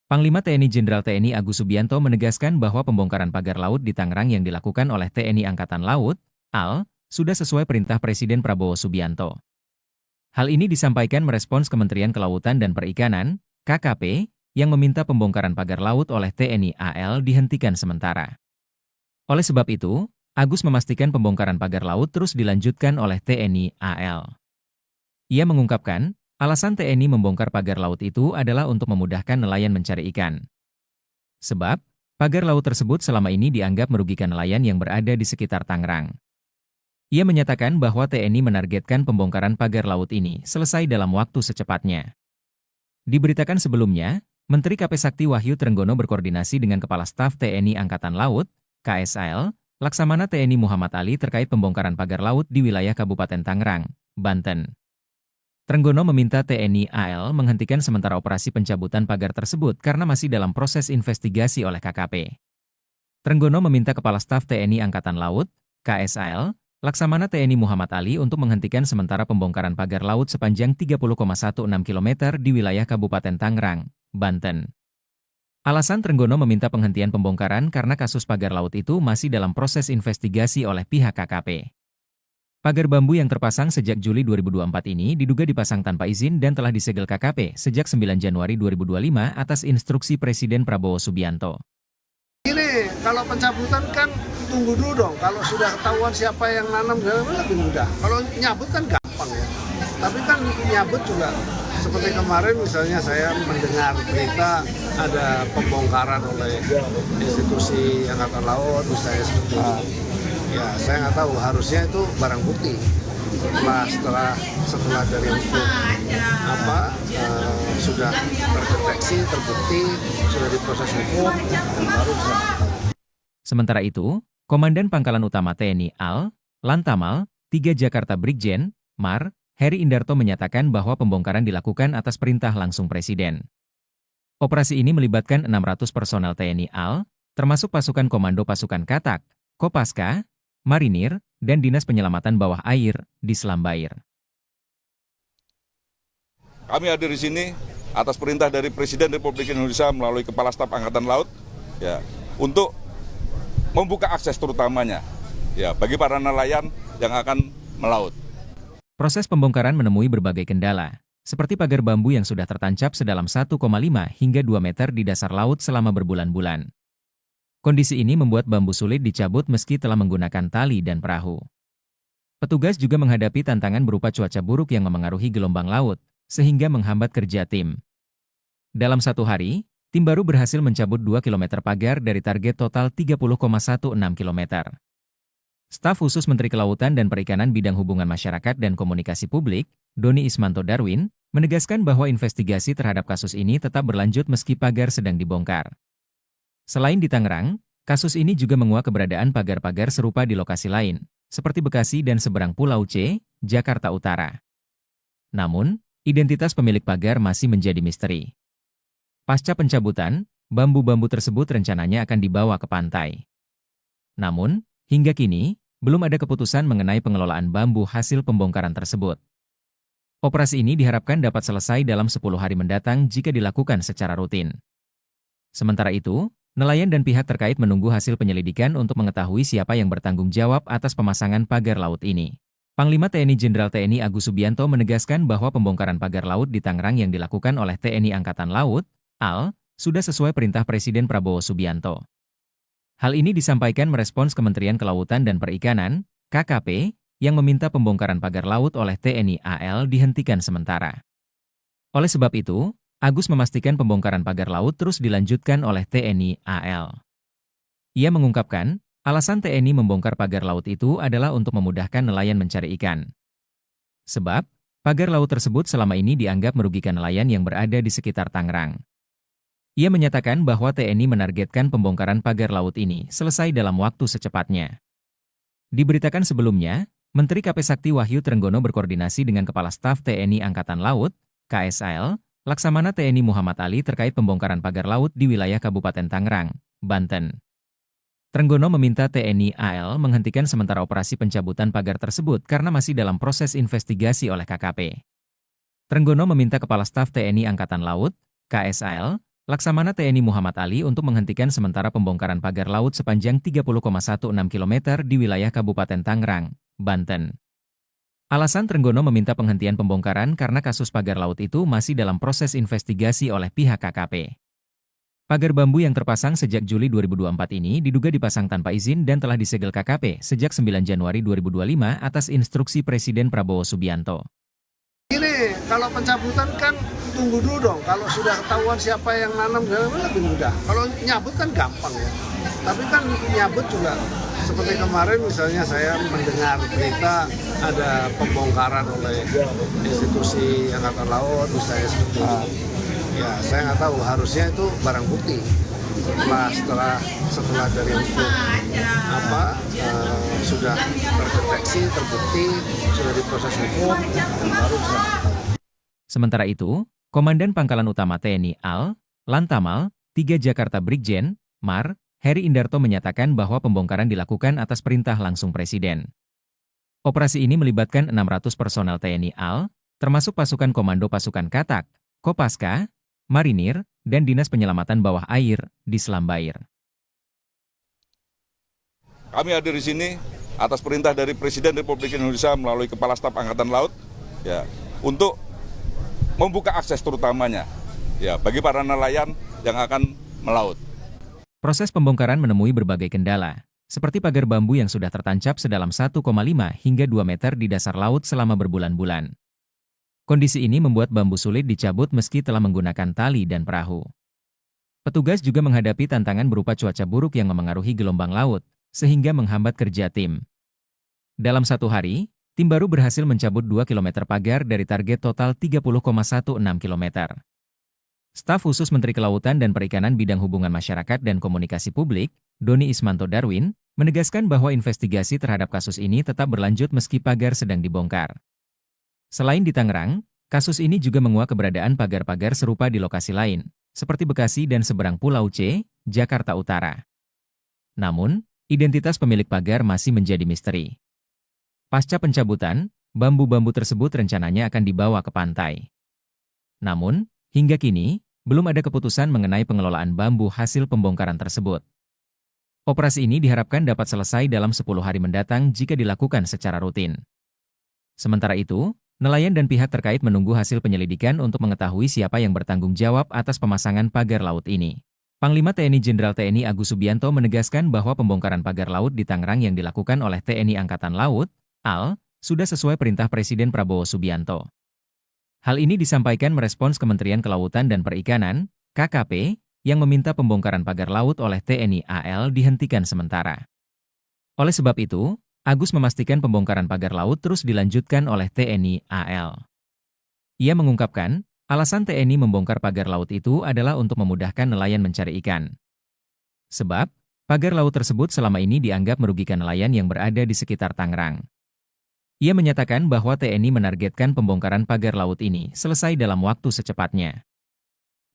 Panglima TNI Jenderal TNI Agus Subianto menegaskan bahwa pembongkaran pagar laut di Tangerang yang dilakukan oleh TNI Angkatan Laut, AL, sudah sesuai perintah Presiden Prabowo Subianto. Hal ini disampaikan merespons Kementerian Kelautan dan Perikanan, KKP, yang meminta pembongkaran pagar laut oleh TNI AL dihentikan sementara. Oleh sebab itu, Agus memastikan pembongkaran pagar laut terus dilanjutkan oleh TNI AL. Ia mengungkapkan, alasan TNI membongkar pagar laut itu adalah untuk memudahkan nelayan mencari ikan. Sebab, pagar laut tersebut selama ini dianggap merugikan nelayan yang berada di sekitar Tangerang. Ia menyatakan bahwa TNI menargetkan pembongkaran pagar laut ini selesai dalam waktu secepatnya. Diberitakan sebelumnya, Menteri KP Sakti Wahyu Trenggono berkoordinasi dengan Kepala Staf TNI Angkatan Laut, KSAL, Laksamana TNI Muhammad Ali terkait pembongkaran pagar laut di wilayah Kabupaten Tangerang, Banten. Trenggono meminta TNI AL menghentikan sementara operasi pencabutan pagar tersebut karena masih dalam proses investigasi oleh KKP. Trenggono meminta Kepala Staf TNI Angkatan Laut, KSAL, Laksamana TNI Muhammad Ali untuk menghentikan sementara pembongkaran pagar laut sepanjang 30,16 km di wilayah Kabupaten Tangerang, Banten. Alasan Trenggono meminta penghentian pembongkaran karena kasus pagar laut itu masih dalam proses investigasi oleh pihak KKP. Pagar bambu yang terpasang sejak Juli 2024 ini diduga dipasang tanpa izin dan telah disegel KKP sejak 9 Januari 2025 atas instruksi Presiden Prabowo Subianto. Ini kalau pencabutan kan tunggu dulu dong, kalau sudah ketahuan siapa yang nanam lebih mudah. Kalau nyabut kan gampang ya, tapi kan nyabut juga seperti kemarin misalnya saya mendengar berita ada pembongkaran oleh institusi Angkatan Laut misalnya seperti itu. Ya, saya nggak tahu, harusnya itu barang bukti. Setelah dari hukum sudah terdeteksi, terbukti, sudah diproses hukum, dan baru bisa. Sementara itu, Komandan Pangkalan Utama TNI AL, Lantamal, 3 Jakarta Brigjen, Mar, Heri Indarto menyatakan bahwa pembongkaran dilakukan atas perintah langsung Presiden. Operasi ini melibatkan 600 personel TNI AL, termasuk pasukan Komando Pasukan Katak, Kopaska, Marinir, dan Dinas Penyelamatan Bawah Air di Selam Bair. Kami hadir di sini atas perintah dari Presiden Republik Indonesia melalui Kepala Staf Angkatan Laut ya, untuk membuka akses terutamanya ya, bagi para nelayan yang akan melaut. Proses pembongkaran menemui berbagai kendala, seperti pagar bambu yang sudah tertancap sedalam 1,5 hingga 2 meter di dasar laut selama berbulan-bulan. Kondisi ini membuat bambu sulit dicabut meski telah menggunakan tali dan perahu. Petugas juga menghadapi tantangan berupa cuaca buruk yang memengaruhi gelombang laut, sehingga menghambat kerja tim. Dalam satu hari, tim baru berhasil mencabut 2 km pagar dari target total 30,16 km. Staf khusus Menteri Kelautan dan Perikanan Bidang Hubungan Masyarakat dan Komunikasi Publik, Doni Ismanto Darwin, menegaskan bahwa investigasi terhadap kasus ini tetap berlanjut meski pagar sedang dibongkar. Selain di Tangerang, kasus ini juga menguak keberadaan pagar-pagar serupa di lokasi lain, seperti Bekasi dan seberang Pulau C, Jakarta Utara. Namun, identitas pemilik pagar masih menjadi misteri. Pasca pencabutan, bambu-bambu tersebut rencananya akan dibawa ke pantai. Namun, hingga kini, belum ada keputusan mengenai pengelolaan bambu hasil pembongkaran tersebut. Operasi ini diharapkan dapat selesai dalam 10 hari mendatang jika dilakukan secara rutin. Sementara itu, nelayan dan pihak terkait menunggu hasil penyelidikan untuk mengetahui siapa yang bertanggung jawab atas pemasangan pagar laut ini. Panglima TNI Jenderal TNI Agus Subianto menegaskan bahwa pembongkaran pagar laut di Tangerang yang dilakukan oleh TNI Angkatan Laut, AL, sudah sesuai perintah Presiden Prabowo Subianto. Hal ini disampaikan merespons Kementerian Kelautan dan Perikanan, KKP, yang meminta pembongkaran pagar laut oleh TNI AL dihentikan sementara. Oleh sebab itu, Agus memastikan pembongkaran pagar laut terus dilanjutkan oleh TNI AL. Ia mengungkapkan, alasan TNI membongkar pagar laut itu adalah untuk memudahkan nelayan mencari ikan. Sebab, pagar laut tersebut selama ini dianggap merugikan nelayan yang berada di sekitar Tangerang. Ia menyatakan bahwa TNI menargetkan pembongkaran pagar laut ini selesai dalam waktu secepatnya. Diberitakan sebelumnya, Menteri KP Sakti Wahyu Trenggono berkoordinasi dengan Kepala Staf TNI Angkatan Laut, KSAL, Laksamana TNI Muhammad Ali terkait pembongkaran pagar laut di wilayah Kabupaten Tangerang, Banten. Trenggono meminta TNI AL menghentikan sementara operasi pencabutan pagar tersebut karena masih dalam proses investigasi oleh KKP. Trenggono meminta Kepala Staf TNI Angkatan Laut, KSAL, Laksamana TNI Muhammad Ali untuk menghentikan sementara pembongkaran pagar laut sepanjang 30,16 km di wilayah Kabupaten Tangerang, Banten. Alasan Trenggono meminta penghentian pembongkaran karena kasus pagar laut itu masih dalam proses investigasi oleh pihak KKP. Pagar bambu yang terpasang sejak Juli 2024 ini diduga dipasang tanpa izin dan telah disegel KKP sejak 9 Januari 2025 atas instruksi Presiden Prabowo Subianto. Ini kalau pencabutan kan tunggu dulu dong. Kalau sudah ketahuan siapa yang nanam lebih mudah. Kalau nyabut kan gampang ya. Tapi kan nyabut juga seperti kemarin misalnya saya mendengar berita ada pembongkaran oleh institusi Angkatan Laut misalnya seperti itu. Ya saya nggak tahu, harusnya itu barang bukti. Setelah dari hukum sudah terdeteksi, terbukti, sudah diproses hukum, baru bisa. Sementara itu, Komandan Pangkalan Utama TNI AL, Lantamal, 3 Jakarta Brigjen, Mar, Heri Indarto menyatakan bahwa pembongkaran dilakukan atas perintah langsung Presiden. Operasi ini melibatkan 600 personel TNI AL, termasuk pasukan Komando Pasukan Katak, Kopaska, Marinir, dan Dinas Penyelamatan Bawah Air di Selam Bair. Kami hadir di sini atas perintah dari Presiden Republik Indonesia melalui Kepala Staf Angkatan Laut, ya, untuk membuka akses terutamanya, ya, bagi para nelayan yang akan melaut. Proses pembongkaran menemui berbagai kendala, seperti pagar bambu yang sudah tertancap sedalam 1,5 hingga 2 meter di dasar laut selama berbulan-bulan. Kondisi ini membuat bambu sulit dicabut meski telah menggunakan tali dan perahu. Petugas juga menghadapi tantangan berupa cuaca buruk yang memengaruhi gelombang laut, sehingga menghambat kerja tim. Dalam satu hari, tim baru berhasil mencabut 2 km pagar dari target total 30,16 km. Staf khusus Menteri Kelautan dan Perikanan Bidang Hubungan Masyarakat dan Komunikasi Publik, Doni Ismanto Darwin, menegaskan bahwa investigasi terhadap kasus ini tetap berlanjut meski pagar sedang dibongkar. Selain di Tangerang, kasus ini juga menguak keberadaan pagar-pagar serupa di lokasi lain, seperti Bekasi dan seberang Pulau C, Jakarta Utara. Namun, identitas pemilik pagar masih menjadi misteri. Pasca pencabutan, bambu-bambu tersebut rencananya akan dibawa ke pantai. Namun, hingga kini, belum ada keputusan mengenai pengelolaan bambu hasil pembongkaran tersebut. Operasi ini diharapkan dapat selesai dalam 10 hari mendatang jika dilakukan secara rutin. Sementara itu, nelayan dan pihak terkait menunggu hasil penyelidikan untuk mengetahui siapa yang bertanggung jawab atas pemasangan pagar laut ini. Panglima TNI Jenderal TNI Agus Subianto menegaskan bahwa pembongkaran pagar laut di Tangerang yang dilakukan oleh TNI Angkatan Laut, AL, sudah sesuai perintah Presiden Prabowo Subianto. Hal ini disampaikan merespons Kementerian Kelautan dan Perikanan, KKP, yang meminta pembongkaran pagar laut oleh TNI AL dihentikan sementara. Oleh sebab itu, Agus memastikan pembongkaran pagar laut terus dilanjutkan oleh TNI AL. Ia mengungkapkan, alasan TNI membongkar pagar laut itu adalah untuk memudahkan nelayan mencari ikan. Sebab, pagar laut tersebut selama ini dianggap merugikan nelayan yang berada di sekitar Tangerang. Ia menyatakan bahwa TNI menargetkan pembongkaran pagar laut ini selesai dalam waktu secepatnya.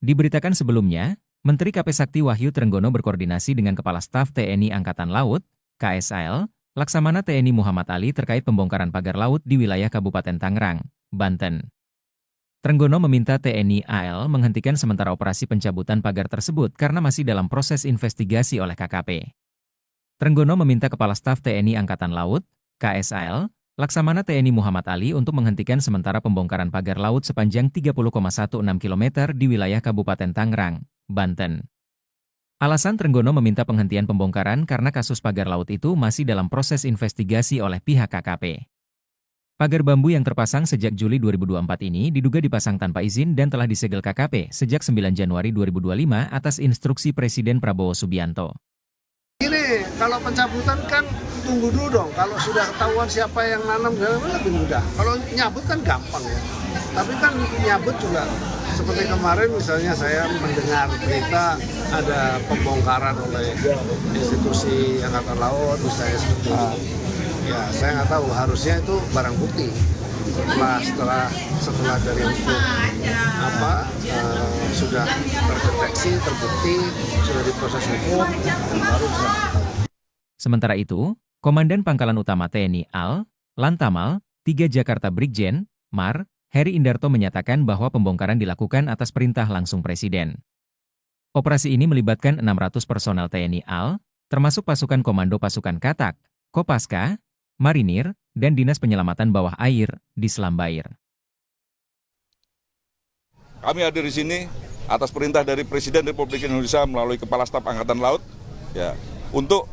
Diberitakan sebelumnya, Menteri KP Sakti Wahyu Trenggono berkoordinasi dengan Kepala Staf TNI Angkatan Laut, KSAL, Laksamana TNI Muhammad Ali terkait pembongkaran pagar laut di wilayah Kabupaten Tangerang, Banten. Trenggono meminta TNI AL menghentikan sementara operasi pencabutan pagar tersebut karena masih dalam proses investigasi oleh KKP. Trenggono meminta Kepala Staf TNI Angkatan Laut, KSAL, Laksamana TNI Muhammad Ali untuk menghentikan sementara pembongkaran pagar laut sepanjang 30,16 km di wilayah Kabupaten Tangerang, Banten. Alasan Trenggono meminta penghentian pembongkaran karena kasus pagar laut itu masih dalam proses investigasi oleh pihak KKP. Pagar bambu yang terpasang sejak Juli 2024 ini diduga dipasang tanpa izin dan telah disegel KKP sejak 9 Januari 2025 atas instruksi Presiden Prabowo Subianto. Ini kalau pencabutan kan tunggu dulu dong. Kalau sudah ketahuan siapa yang nanam lebih mudah. Kalau nyabut kan gampang ya. Tapi kan nyabut juga seperti kemarin misalnya saya mendengar berita ada pembongkaran oleh institusi Angkatan Laut misalnya seperti itu. Ya saya nggak tahu, harusnya itu barang bukti. Setelah dari hukum sudah terdeteksi, terbukti, sudah diproses hukum, baru bisa. Sementara itu, Komandan Pangkalan Utama TNI AL, Lantamal, 3 Jakarta Brigjen, Mar, Heri Indarto menyatakan bahwa pembongkaran dilakukan atas perintah langsung Presiden. Operasi ini melibatkan 600 personel TNI AL, termasuk pasukan Komando Pasukan Katak, Kopaska, Marinir, dan Dinas Penyelamatan Bawah Air di Selam Bair. Kami hadir di sini atas perintah dari Presiden Republik Indonesia melalui Kepala Staf Angkatan Laut, ya, untuk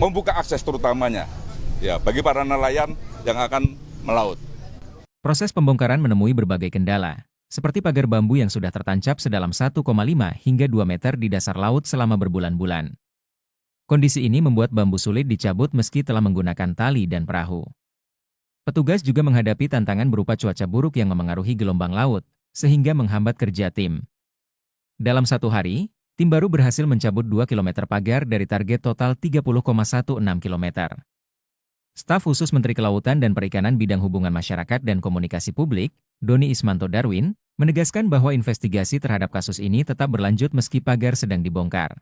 membuka akses terutamanya, ya, bagi para nelayan yang akan melaut. Proses pembongkaran menemui berbagai kendala, seperti pagar bambu yang sudah tertancap sedalam 1,5 hingga 2 meter di dasar laut selama berbulan-bulan. Kondisi ini membuat bambu sulit dicabut meski telah menggunakan tali dan perahu. Petugas juga menghadapi tantangan berupa cuaca buruk yang memengaruhi gelombang laut, sehingga menghambat kerja tim. Dalam satu hari, tim baru berhasil mencabut 2 km pagar dari target total 30,16 km. Staf khusus Menteri Kelautan dan Perikanan Bidang Hubungan Masyarakat dan Komunikasi Publik, Doni Ismanto Darwin, menegaskan bahwa investigasi terhadap kasus ini tetap berlanjut meski pagar sedang dibongkar.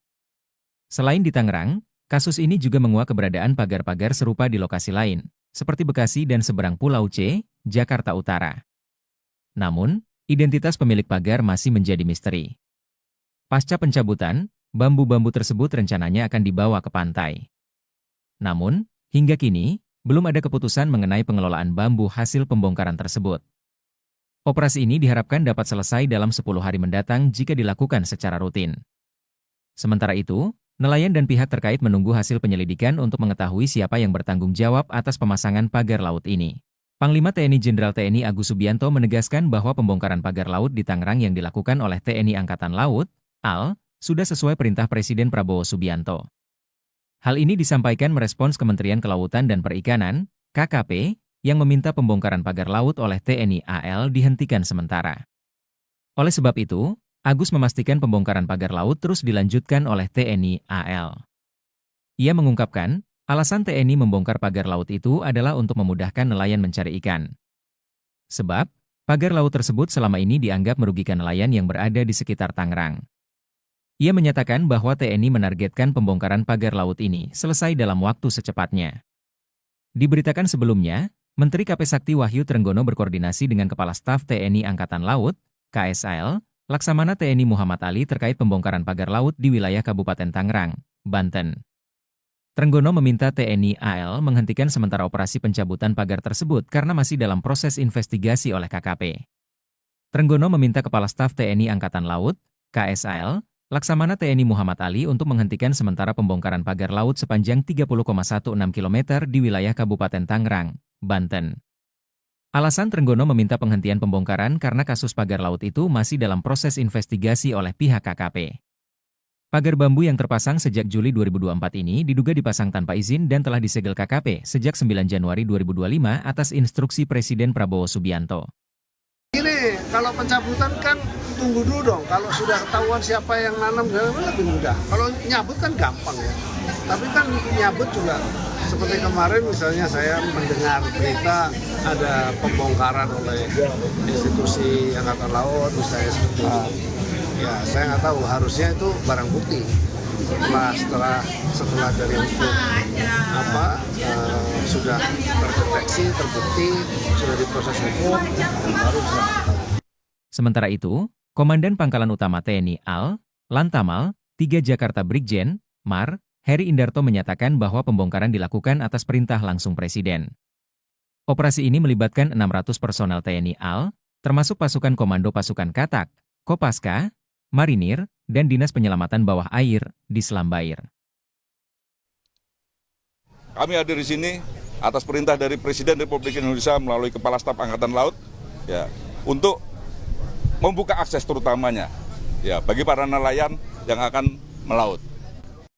Selain di Tangerang, kasus ini juga menguak keberadaan pagar-pagar serupa di lokasi lain, seperti Bekasi dan seberang Pulau C, Jakarta Utara. Namun, identitas pemilik pagar masih menjadi misteri. Pasca pencabutan, bambu-bambu tersebut rencananya akan dibawa ke pantai. Namun, hingga kini, belum ada keputusan mengenai pengelolaan bambu hasil pembongkaran tersebut. Operasi ini diharapkan dapat selesai dalam 10 hari mendatang jika dilakukan secara rutin. Sementara itu, nelayan dan pihak terkait menunggu hasil penyelidikan untuk mengetahui siapa yang bertanggung jawab atas pemasangan pagar laut ini. Panglima TNI Jenderal TNI Agus Subianto menegaskan bahwa pembongkaran pagar laut di Tangerang yang dilakukan oleh TNI Angkatan Laut, AL, sudah sesuai perintah Presiden Prabowo Subianto. Hal ini disampaikan merespons Kementerian Kelautan dan Perikanan, KKP, yang meminta pembongkaran pagar laut oleh TNI AL dihentikan sementara. Oleh sebab itu, Agus memastikan pembongkaran pagar laut terus dilanjutkan oleh TNI AL. Ia mengungkapkan, alasan TNI membongkar pagar laut itu adalah untuk memudahkan nelayan mencari ikan. Sebab, pagar laut tersebut selama ini dianggap merugikan nelayan yang berada di sekitar Tangerang. Ia menyatakan bahwa TNI menargetkan pembongkaran pagar laut ini selesai dalam waktu secepatnya. Diberitakan sebelumnya, Menteri KP Sakti Wahyu Trenggono berkoordinasi dengan Kepala Staf TNI Angkatan Laut, KSAL, Laksamana TNI Muhammad Ali terkait pembongkaran pagar laut di wilayah Kabupaten Tangerang, Banten. Trenggono meminta TNI AL menghentikan sementara operasi pencabutan pagar tersebut karena masih dalam proses investigasi oleh KKP. Trenggono meminta Kepala Staf TNI Angkatan Laut, KSAL, Laksamana TNI Muhammad Ali untuk menghentikan sementara pembongkaran pagar laut sepanjang 30,16 km di wilayah Kabupaten Tangerang, Banten. Alasan Trenggono meminta penghentian pembongkaran karena kasus pagar laut itu masih dalam proses investigasi oleh pihak KKP. Pagar bambu yang terpasang sejak Juli 2024 ini diduga dipasang tanpa izin dan telah disegel KKP sejak 9 Januari 2025 atas instruksi Presiden Prabowo Subianto. Ini kalau pencabutan kan tunggu dulu dong, kalau sudah ketahuan siapa yang nanam lebih mudah. Kalau nyabut kan gampang ya, tapi kan nyabut juga seperti kemarin misalnya saya mendengar berita ada pembongkaran oleh institusi Angkatan Laut misalnya seperti itu. Ya, saya nggak tahu, harusnya itu barang bukti. Setelah dari hukum sudah terdeteksi, terbukti, sudah diproses hukum, baru bisa. Sementara itu, Komandan Pangkalan Utama TNI AL, Lantamal, 3 Jakarta Brigjen, Mar, Heri Indarto menyatakan bahwa pembongkaran dilakukan atas perintah langsung Presiden. Operasi ini melibatkan 600 personel TNI AL, termasuk pasukan Komando Pasukan Katak, Kopaska, Marinir, dan Dinas Penyelamatan Bawah Air di Selam Bair. Kami hadir di sini atas perintah dari Presiden Republik Indonesia melalui Kepala Staf Angkatan Laut, ya, untuk membuka akses terutamanya, ya, bagi para nelayan yang akan melaut.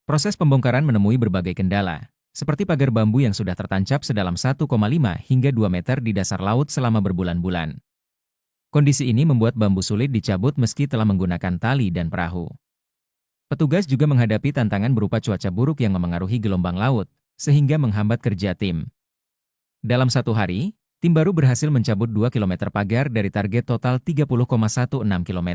Proses pembongkaran menemui berbagai kendala, seperti pagar bambu yang sudah tertancap sedalam 1,5 hingga 2 meter di dasar laut selama berbulan-bulan. Kondisi ini membuat bambu sulit dicabut meski telah menggunakan tali dan perahu. Petugas juga menghadapi tantangan berupa cuaca buruk yang memengaruhi gelombang laut, sehingga menghambat kerja tim. Dalam satu hari, tim baru berhasil mencabut 2 km pagar dari target total 30,16 km.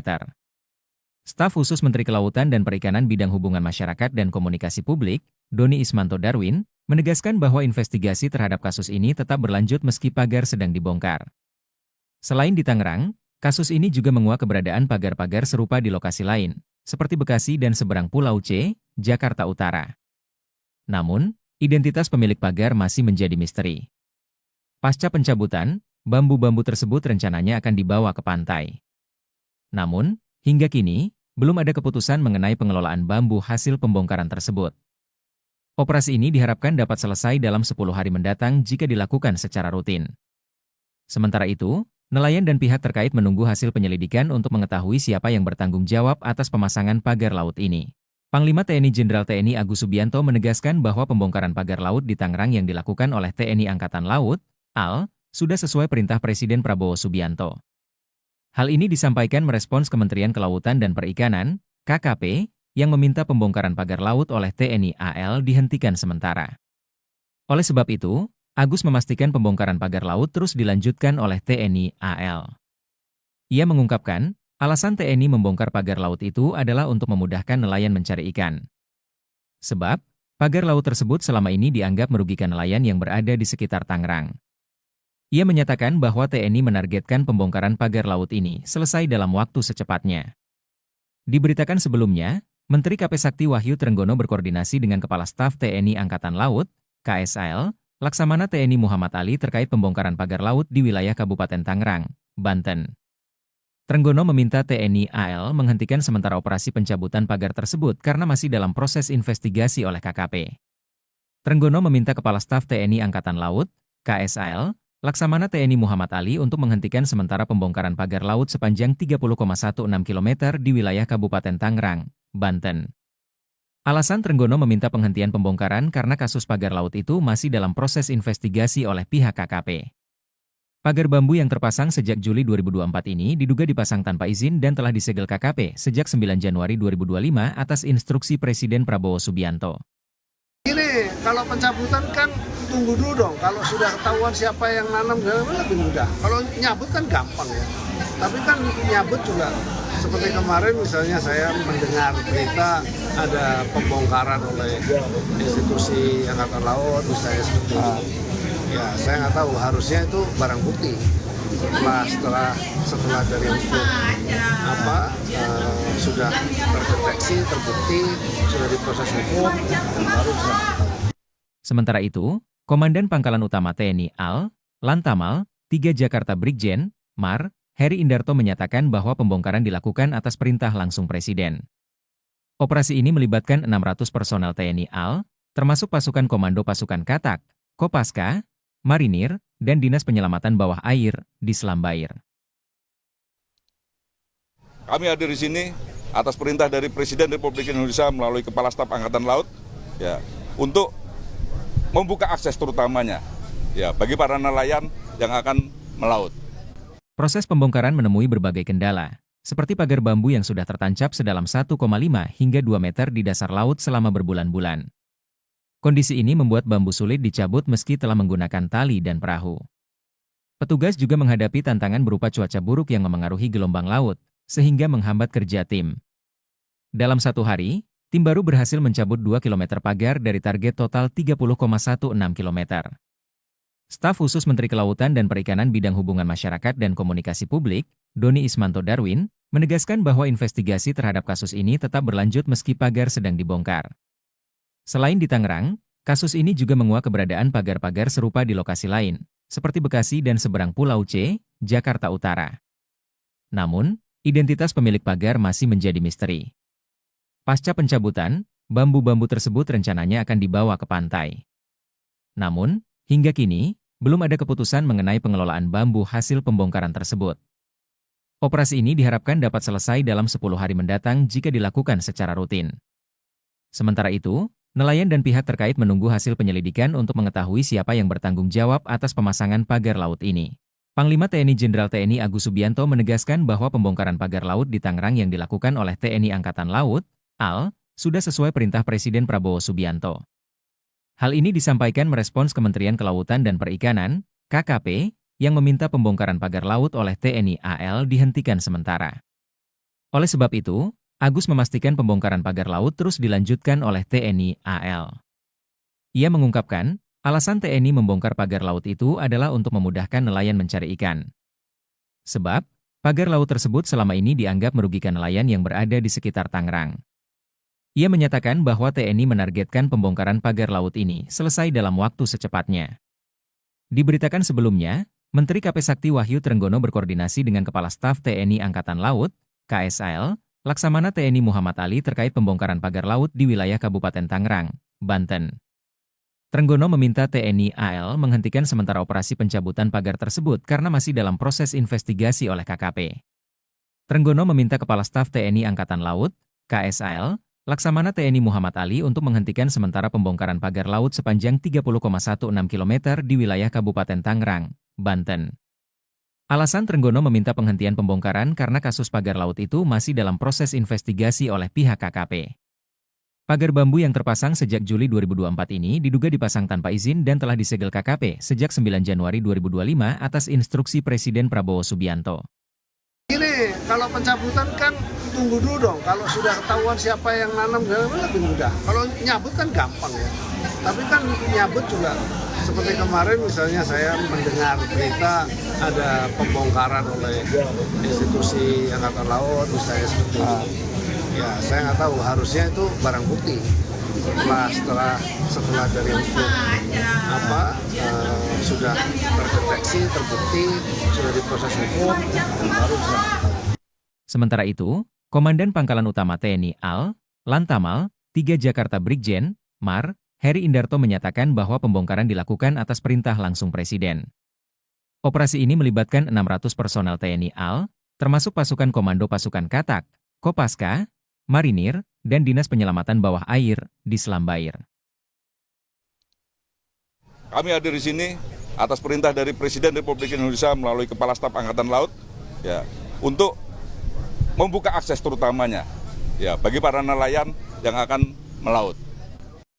Staf khusus Menteri Kelautan dan Perikanan Bidang Hubungan Masyarakat dan Komunikasi Publik, Doni Ismanto Darwin, menegaskan bahwa investigasi terhadap kasus ini tetap berlanjut meski pagar sedang dibongkar. Selain di Tangerang, kasus ini juga menguak keberadaan pagar-pagar serupa di lokasi lain, seperti Bekasi dan seberang Pulau C, Jakarta Utara. Namun, identitas pemilik pagar masih menjadi misteri. Pasca pencabutan, bambu-bambu tersebut rencananya akan dibawa ke pantai. Namun, hingga kini, belum ada keputusan mengenai pengelolaan bambu hasil pembongkaran tersebut. Operasi ini diharapkan dapat selesai dalam 10 hari mendatang jika dilakukan secara rutin. Sementara itu, nelayan dan pihak terkait menunggu hasil penyelidikan untuk mengetahui siapa yang bertanggung jawab atas pemasangan pagar laut ini. Panglima TNI Jenderal TNI Agus Subianto menegaskan bahwa pembongkaran pagar laut di Tangerang yang dilakukan oleh TNI Angkatan Laut, AL, sudah sesuai perintah Presiden Prabowo Subianto. Hal ini disampaikan merespons Kementerian Kelautan dan Perikanan, KKP, yang meminta pembongkaran pagar laut oleh TNI AL dihentikan sementara. Oleh sebab itu, Agus memastikan pembongkaran pagar laut terus dilanjutkan oleh TNI AL. Ia mengungkapkan, alasan TNI membongkar pagar laut itu adalah untuk memudahkan nelayan mencari ikan. Sebab, pagar laut tersebut selama ini dianggap merugikan nelayan yang berada di sekitar Tangerang. Ia menyatakan bahwa TNI menargetkan pembongkaran pagar laut ini selesai dalam waktu secepatnya. Diberitakan sebelumnya, Menteri KP Sakti Wahyu Trenggono berkoordinasi dengan Kepala Staf TNI Angkatan Laut, KSAL, Laksamana TNI Muhammad Ali terkait pembongkaran pagar laut di wilayah Kabupaten Tangerang, Banten. Trenggono meminta TNI AL menghentikan sementara operasi pencabutan pagar tersebut karena masih dalam proses investigasi oleh KKP. Trenggono meminta Kepala Staf TNI Angkatan Laut, KSAL, Laksamana TNI Muhammad Ali untuk menghentikan sementara pembongkaran pagar laut sepanjang 30,16 km di wilayah Kabupaten Tangerang, Banten. Alasan Trenggono meminta penghentian pembongkaran karena kasus pagar laut itu masih dalam proses investigasi oleh pihak KKP. Pagar bambu yang terpasang sejak Juli 2024 ini diduga dipasang tanpa izin dan telah disegel KKP sejak 9 Januari 2025 atas instruksi Presiden Prabowo Subianto. Ini kalau pencabutan kan tunggu dulu dong, kalau sudah ketahuan siapa yang nanam lebih mudah. Kalau nyabut kan gampang ya, tapi kan nyabut juga seperti kemarin misalnya saya mendengar berita ada pembongkaran oleh institusi Angkatan Laut misalnya seperti itu. Ya saya nggak tahu, harusnya itu barang bukti. Setelah dari unsur sudah terdeteksi, terbukti, sudah diproses hukum, baru bisa. Sementara itu, Komandan Pangkalan Utama TNI AL, Lantamal, 3 Jakarta Brigjen, Mar, Heri Indarto menyatakan bahwa pembongkaran dilakukan atas perintah langsung Presiden. Operasi ini melibatkan 600 personel TNI AL, termasuk pasukan Komando Pasukan Katak, Kopaska, Marinir, dan Dinas Penyelamatan Bawah Air di Selam Bair. Kami hadir di sini atas perintah dari Presiden Republik Indonesia melalui Kepala Staf Angkatan Laut, ya, untuk membuka akses terutamanya, ya, bagi para nelayan yang akan melaut. Proses pembongkaran menemui berbagai kendala, seperti pagar bambu yang sudah tertancap sedalam 1,5 hingga 2 meter di dasar laut selama berbulan-bulan. Kondisi ini membuat bambu sulit dicabut meski telah menggunakan tali dan perahu. Petugas juga menghadapi tantangan berupa cuaca buruk yang memengaruhi gelombang laut, sehingga menghambat kerja tim. Dalam satu hari, tim baru berhasil mencabut 2 km pagar dari target total 30,16 km. Staf khusus Menteri Kelautan dan Perikanan Bidang Hubungan Masyarakat dan Komunikasi Publik, Doni Ismanto Darwin, menegaskan bahwa investigasi terhadap kasus ini tetap berlanjut meski pagar sedang dibongkar. Selain di Tangerang, kasus ini juga menguak keberadaan pagar-pagar serupa di lokasi lain, seperti Bekasi dan seberang Pulau C, Jakarta Utara. Namun, identitas pemilik pagar masih menjadi misteri. Pasca pencabutan, bambu-bambu tersebut rencananya akan dibawa ke pantai. Namun, hingga kini, belum ada keputusan mengenai pengelolaan bambu hasil pembongkaran tersebut. Operasi ini diharapkan dapat selesai dalam 10 hari mendatang jika dilakukan secara rutin. Sementara itu, nelayan dan pihak terkait menunggu hasil penyelidikan untuk mengetahui siapa yang bertanggung jawab atas pemasangan pagar laut ini. Panglima TNI Jenderal TNI Agus Subianto menegaskan bahwa pembongkaran pagar laut di Tangerang yang dilakukan oleh TNI Angkatan Laut, AL, sudah sesuai perintah Presiden Prabowo Subianto. Hal ini disampaikan merespons Kementerian Kelautan dan Perikanan, KKP, yang meminta pembongkaran pagar laut oleh TNI AL dihentikan sementara. Oleh sebab itu, Agus memastikan pembongkaran pagar laut terus dilanjutkan oleh TNI AL. Ia mengungkapkan, alasan TNI membongkar pagar laut itu adalah untuk memudahkan nelayan mencari ikan. Sebab, Pagar laut tersebut selama ini dianggap merugikan nelayan yang berada di sekitar Tangerang. Ia menyatakan bahwa TNI menargetkan pembongkaran pagar laut ini selesai dalam waktu secepatnya. Diberitakan sebelumnya, Menteri KP Sakti Wahyu Trenggono berkoordinasi dengan Kepala Staf TNI Angkatan Laut, KSAL, Laksamana TNI Muhammad Ali terkait pembongkaran pagar laut di wilayah Kabupaten Tangerang, Banten. Trenggono meminta TNI AL menghentikan sementara operasi pencabutan pagar tersebut karena masih dalam proses investigasi oleh KKP. Trenggono meminta Kepala Staf TNI Angkatan Laut, KSAL, Laksamana TNI Muhammad Ali untuk menghentikan sementara pembongkaran pagar laut sepanjang 30,16 km di wilayah Kabupaten Tangerang, Banten. Alasan Trenggono meminta penghentian pembongkaran karena kasus pagar laut itu masih dalam proses investigasi oleh pihak KKP. Pagar bambu yang terpasang sejak Juli 2024 ini diduga dipasang tanpa izin dan telah disegel KKP sejak 9 Januari 2025 atas instruksi Presiden Prabowo Subianto. Ini kalau pencabutan kan tunggu dulu dong. Kalau sudah ketahuan siapa yang nanam lebih mudah. Kalau nyabut kan gampang ya. Tapi kan nyabut juga seperti kemarin misalnya saya mendengar berita ada pembongkaran oleh institusi Angkatan Laut misalnya seperti itu. Ya saya nggak tahu, harusnya itu barang bukti. Setelah dari hukum sudah terdeteksi, terbukti, sudah diproses hukum, baru bisa. Sementara itu, Komandan Pangkalan Utama TNI AL, Lantamal, 3 Jakarta Brigjen, Mar, Heri Indarto menyatakan bahwa pembongkaran dilakukan atas perintah langsung Presiden. Operasi ini melibatkan 600 personel TNI AL, termasuk pasukan Komando Pasukan Katak, Kopaska, Marinir, dan Dinas Penyelamatan Bawah Air di Selam Bair. Kami hadir di sini atas perintah dari Presiden Republik Indonesia melalui Kepala Staf Angkatan Laut, ya, untuk membuka akses terutamanya, ya, bagi para nelayan yang akan melaut.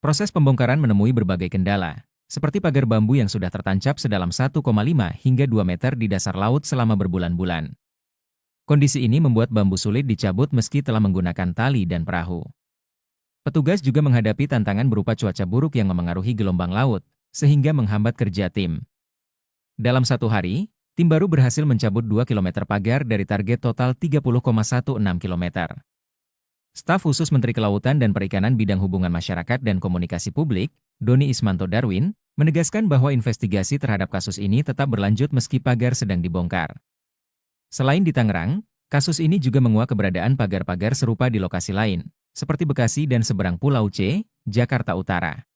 Proses pembongkaran menemui berbagai kendala, seperti pagar bambu yang sudah tertancap sedalam 1,5 hingga 2 meter di dasar laut selama berbulan-bulan. Kondisi ini membuat bambu sulit dicabut meski telah menggunakan tali dan perahu. Petugas juga menghadapi tantangan berupa cuaca buruk yang memengaruhi gelombang laut, sehingga menghambat kerja tim. Dalam satu hari, tim baru berhasil mencabut 2 km pagar dari target total 30,16 km. Staf khusus Menteri Kelautan dan Perikanan Bidang Hubungan Masyarakat dan Komunikasi Publik, Doni Ismanto Darwin, menegaskan bahwa investigasi terhadap kasus ini tetap berlanjut meski pagar sedang dibongkar. Selain di Tangerang, kasus ini juga menguak keberadaan pagar-pagar serupa di lokasi lain, seperti Bekasi dan seberang Pulau C, Jakarta Utara.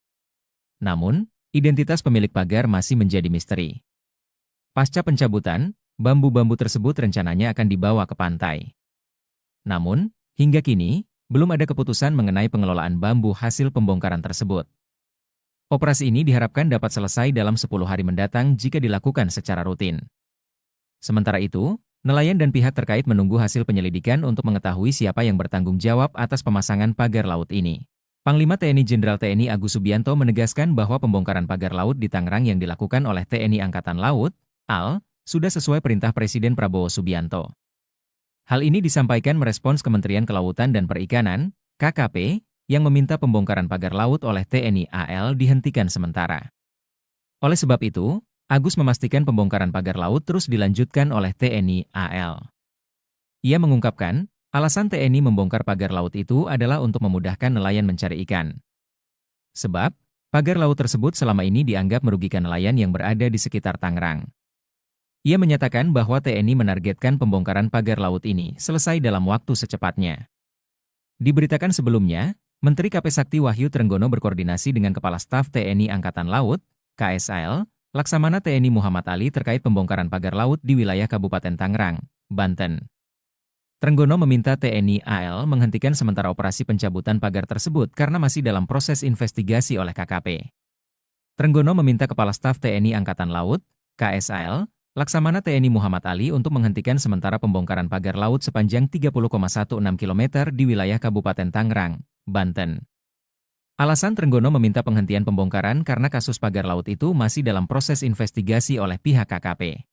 Namun, identitas pemilik pagar masih menjadi misteri. Pasca pencabutan, bambu-bambu tersebut rencananya akan dibawa ke pantai. Namun, hingga kini, belum ada keputusan mengenai pengelolaan bambu hasil pembongkaran tersebut. Operasi ini diharapkan dapat selesai dalam 10 hari mendatang jika dilakukan secara rutin. Sementara itu, nelayan dan pihak terkait menunggu hasil penyelidikan untuk mengetahui siapa yang bertanggung jawab atas pemasangan pagar laut ini. Panglima TNI Jenderal TNI Agus Subianto menegaskan bahwa pembongkaran pagar laut di Tangerang yang dilakukan oleh TNI Angkatan Laut, AL, sudah sesuai perintah Presiden Prabowo Subianto. Hal ini disampaikan merespons Kementerian Kelautan dan Perikanan, KKP, yang meminta pembongkaran pagar laut oleh TNI AL dihentikan sementara. Oleh sebab itu, Agus memastikan pembongkaran pagar laut terus dilanjutkan oleh TNI AL. Ia mengungkapkan, alasan TNI membongkar pagar laut itu adalah untuk memudahkan nelayan mencari ikan. Sebab, pagar laut tersebut selama ini dianggap merugikan nelayan yang berada di sekitar Tangerang. Ia menyatakan bahwa TNI menargetkan pembongkaran pagar laut ini selesai dalam waktu secepatnya. Diberitakan sebelumnya, Menteri KP Sakti Wahyu Trenggono berkoordinasi dengan Kepala Staf TNI Angkatan Laut, KSAL, Laksamana TNI Muhammad Ali terkait pembongkaran pagar laut di wilayah Kabupaten Tangerang, Banten. Trenggono meminta TNI AL menghentikan sementara operasi pencabutan pagar tersebut karena masih dalam proses investigasi oleh KKP. Trenggono meminta Kepala Staf TNI Angkatan Laut, KSAL, Laksamana TNI Muhammad Ali untuk menghentikan sementara pembongkaran pagar laut sepanjang 30,16 km di wilayah Kabupaten Tangerang, Banten. Alasan Trenggono meminta penghentian pembongkaran karena kasus pagar laut itu masih dalam proses investigasi oleh pihak KKP.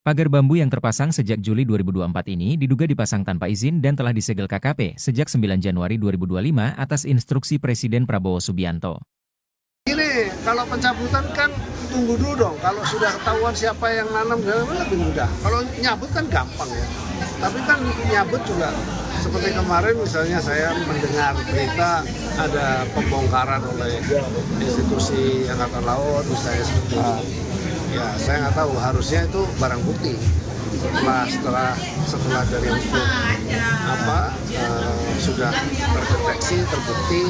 Pagar bambu yang terpasang sejak Juli 2024 ini diduga dipasang tanpa izin dan telah disegel KKP sejak 9 Januari 2025 atas instruksi Presiden Prabowo Subianto. Ini kalau pencabutan kan tunggu dulu dong. Kalau sudah ketahuan siapa yang nanam, lebih mudah. Kalau nyabut kan gampang ya. Tapi kan nyabut juga seperti kemarin misalnya saya mendengar berita ada pembongkaran oleh institusi Angkatan Laut, misalnya seperti itu. Ya saya nggak tahu, harusnya itu barang bukti. Setelah dari hukum sudah terdeteksi, terbukti,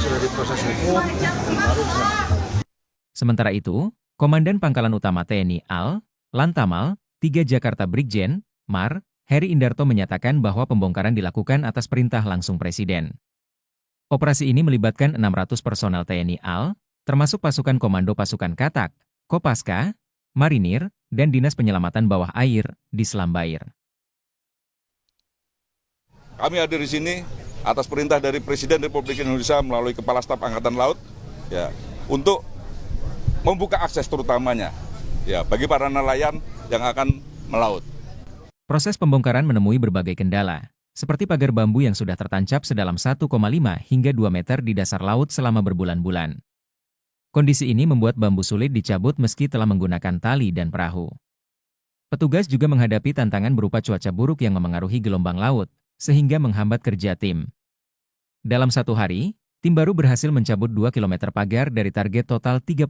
sudah diproses hukum, baru bisa. Sementara itu, Komandan Pangkalan Utama TNI AL, Lantamal, 3 Jakarta Brigjen, Mar, Heri Indarto menyatakan bahwa pembongkaran dilakukan atas perintah langsung Presiden. Operasi ini melibatkan 600 personel TNI AL, termasuk pasukan Komando Pasukan Katak, Kopaska, Marinir, dan Dinas Penyelamatan Bawah Air di Selam Bair. Kami hadir di sini atas perintah dari Presiden Republik Indonesia melalui Kepala Staf Angkatan Laut, ya, untuk membuka akses terutamanya, ya, bagi para nelayan yang akan melaut. Proses pembongkaran menemui berbagai kendala, seperti pagar bambu yang sudah tertancap sedalam 1,5 hingga 2 meter di dasar laut selama berbulan-bulan. Kondisi ini membuat bambu sulit dicabut meski telah menggunakan tali dan perahu. Petugas juga menghadapi tantangan berupa cuaca buruk yang memengaruhi gelombang laut, sehingga menghambat kerja tim. Dalam satu hari, tim baru berhasil mencabut 2 km pagar dari target total 30,16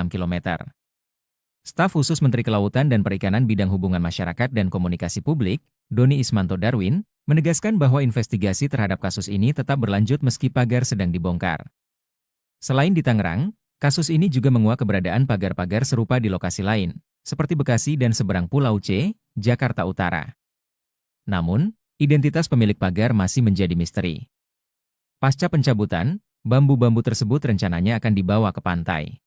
km. Staf khusus Menteri Kelautan dan Perikanan Bidang Hubungan Masyarakat dan Komunikasi Publik, Doni Ismanto Darwin, menegaskan bahwa investigasi terhadap kasus ini tetap berlanjut meski pagar sedang dibongkar. Selain di Tangerang, kasus ini juga menguak keberadaan pagar-pagar serupa di lokasi lain, seperti Bekasi dan seberang Pulau C, Jakarta Utara. Namun, identitas pemilik pagar masih menjadi misteri. Pasca pencabutan, bambu-bambu tersebut rencananya akan dibawa ke pantai.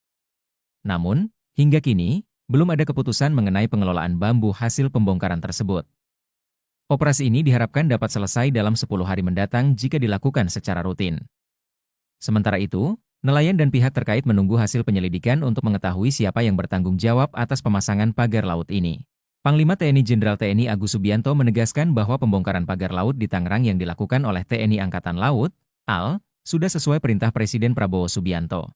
Namun, hingga kini, belum ada keputusan mengenai pengelolaan bambu hasil pembongkaran tersebut. Operasi ini diharapkan dapat selesai dalam 10 hari mendatang jika dilakukan secara rutin. Sementara itu, nelayan dan pihak terkait menunggu hasil penyelidikan untuk mengetahui siapa yang bertanggung jawab atas pemasangan pagar laut ini. Panglima TNI Jenderal TNI Agus Subianto menegaskan bahwa pembongkaran pagar laut di Tangerang yang dilakukan oleh TNI Angkatan Laut, AL, sudah sesuai perintah Presiden Prabowo Subianto.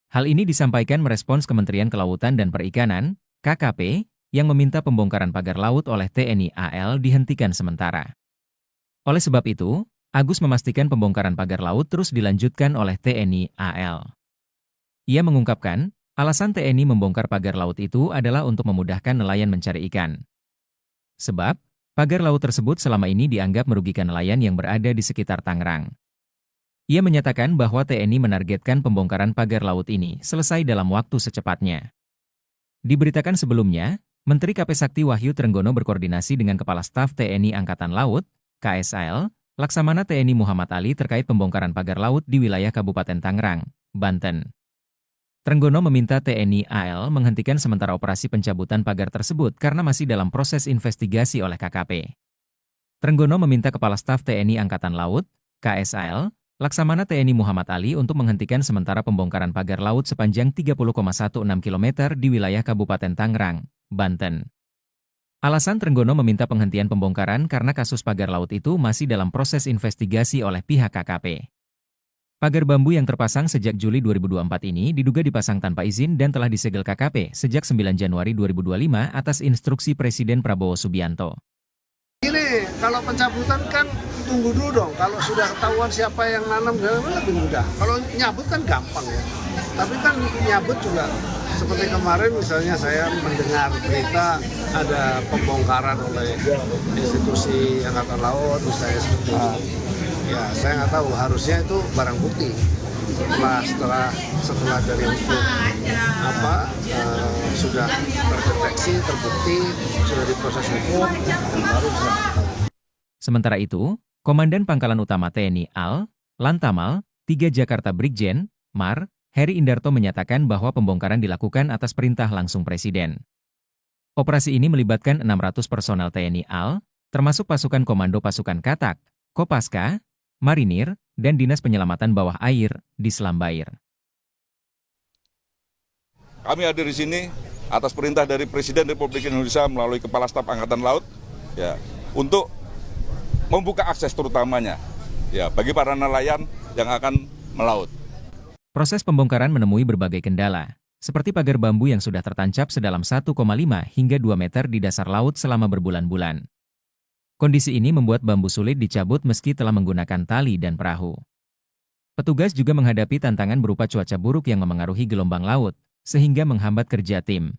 Hal ini disampaikan merespons Kementerian Kelautan dan Perikanan, KKP, yang meminta pembongkaran pagar laut oleh TNI AL dihentikan sementara. Oleh sebab itu, Agus memastikan pembongkaran pagar laut terus dilanjutkan oleh TNI AL. Ia mengungkapkan, alasan TNI membongkar pagar laut itu adalah untuk memudahkan nelayan mencari ikan. Sebab, pagar laut tersebut selama ini dianggap merugikan nelayan yang berada di sekitar Tangerang. Ia menyatakan bahwa TNI menargetkan pembongkaran pagar laut ini selesai dalam waktu secepatnya. Diberitakan sebelumnya, Menteri KP Sakti Wahyu Trenggono berkoordinasi dengan Kepala Staf TNI Angkatan Laut, KSAL, Laksamana TNI Muhammad Ali terkait pembongkaran pagar laut di wilayah Kabupaten Tangerang, Banten. Trenggono meminta TNI AL menghentikan sementara operasi pencabutan pagar tersebut karena masih dalam proses investigasi oleh KKP. Trenggono meminta Kepala Staf TNI Angkatan Laut, KSAL, Laksamana TNI Muhammad Ali untuk menghentikan sementara pembongkaran pagar laut sepanjang 30,16 km di wilayah Kabupaten Tangerang, Banten. Alasan Trenggono meminta penghentian pembongkaran karena kasus pagar laut itu masih dalam proses investigasi oleh pihak KKP. Pagar bambu yang terpasang sejak Juli 2024 ini diduga dipasang tanpa izin dan telah disegel KKP sejak 9 Januari 2025 atas instruksi Presiden Prabowo Subianto. Ini kalau pencabutan kan tunggu dulu dong. Kalau sudah ketahuan siapa yang nanam, lebih mudah. Kalau nyabut kan gampang ya. Tapi kan nyabut juga seperti kemarin misalnya saya mendengar berita ada pembongkaran oleh institusi Angkatan Laut, misalnya seperti itu. Ya saya nggak tahu, harusnya itu barang bukti. Setelah dari hukum sudah terdeteksi, terbukti, sudah diproses hukum, baru bisa. Sementara itu, Komandan Pangkalan Utama TNI AL, Lantamal, 3 Jakarta Brigjen, Mar, Heri Indarto menyatakan bahwa pembongkaran dilakukan atas perintah langsung Presiden. Operasi ini melibatkan 600 personel TNI AL, termasuk pasukan Komando Pasukan Katak, Kopaska, Marinir, dan Dinas Penyelamatan Bawah Air di Selam Bair. Kami hadir di sini atas perintah dari Presiden Republik Indonesia melalui Kepala Staf Angkatan Laut, ya, untuk membuka akses terutamanya, ya, bagi para nelayan yang akan melaut. Proses pembongkaran menemui berbagai kendala, seperti pagar bambu yang sudah tertancap sedalam 1,5 hingga 2 meter di dasar laut selama berbulan-bulan. Kondisi ini membuat bambu sulit dicabut meski telah menggunakan tali dan perahu. Petugas juga menghadapi tantangan berupa cuaca buruk yang memengaruhi gelombang laut, sehingga menghambat kerja tim.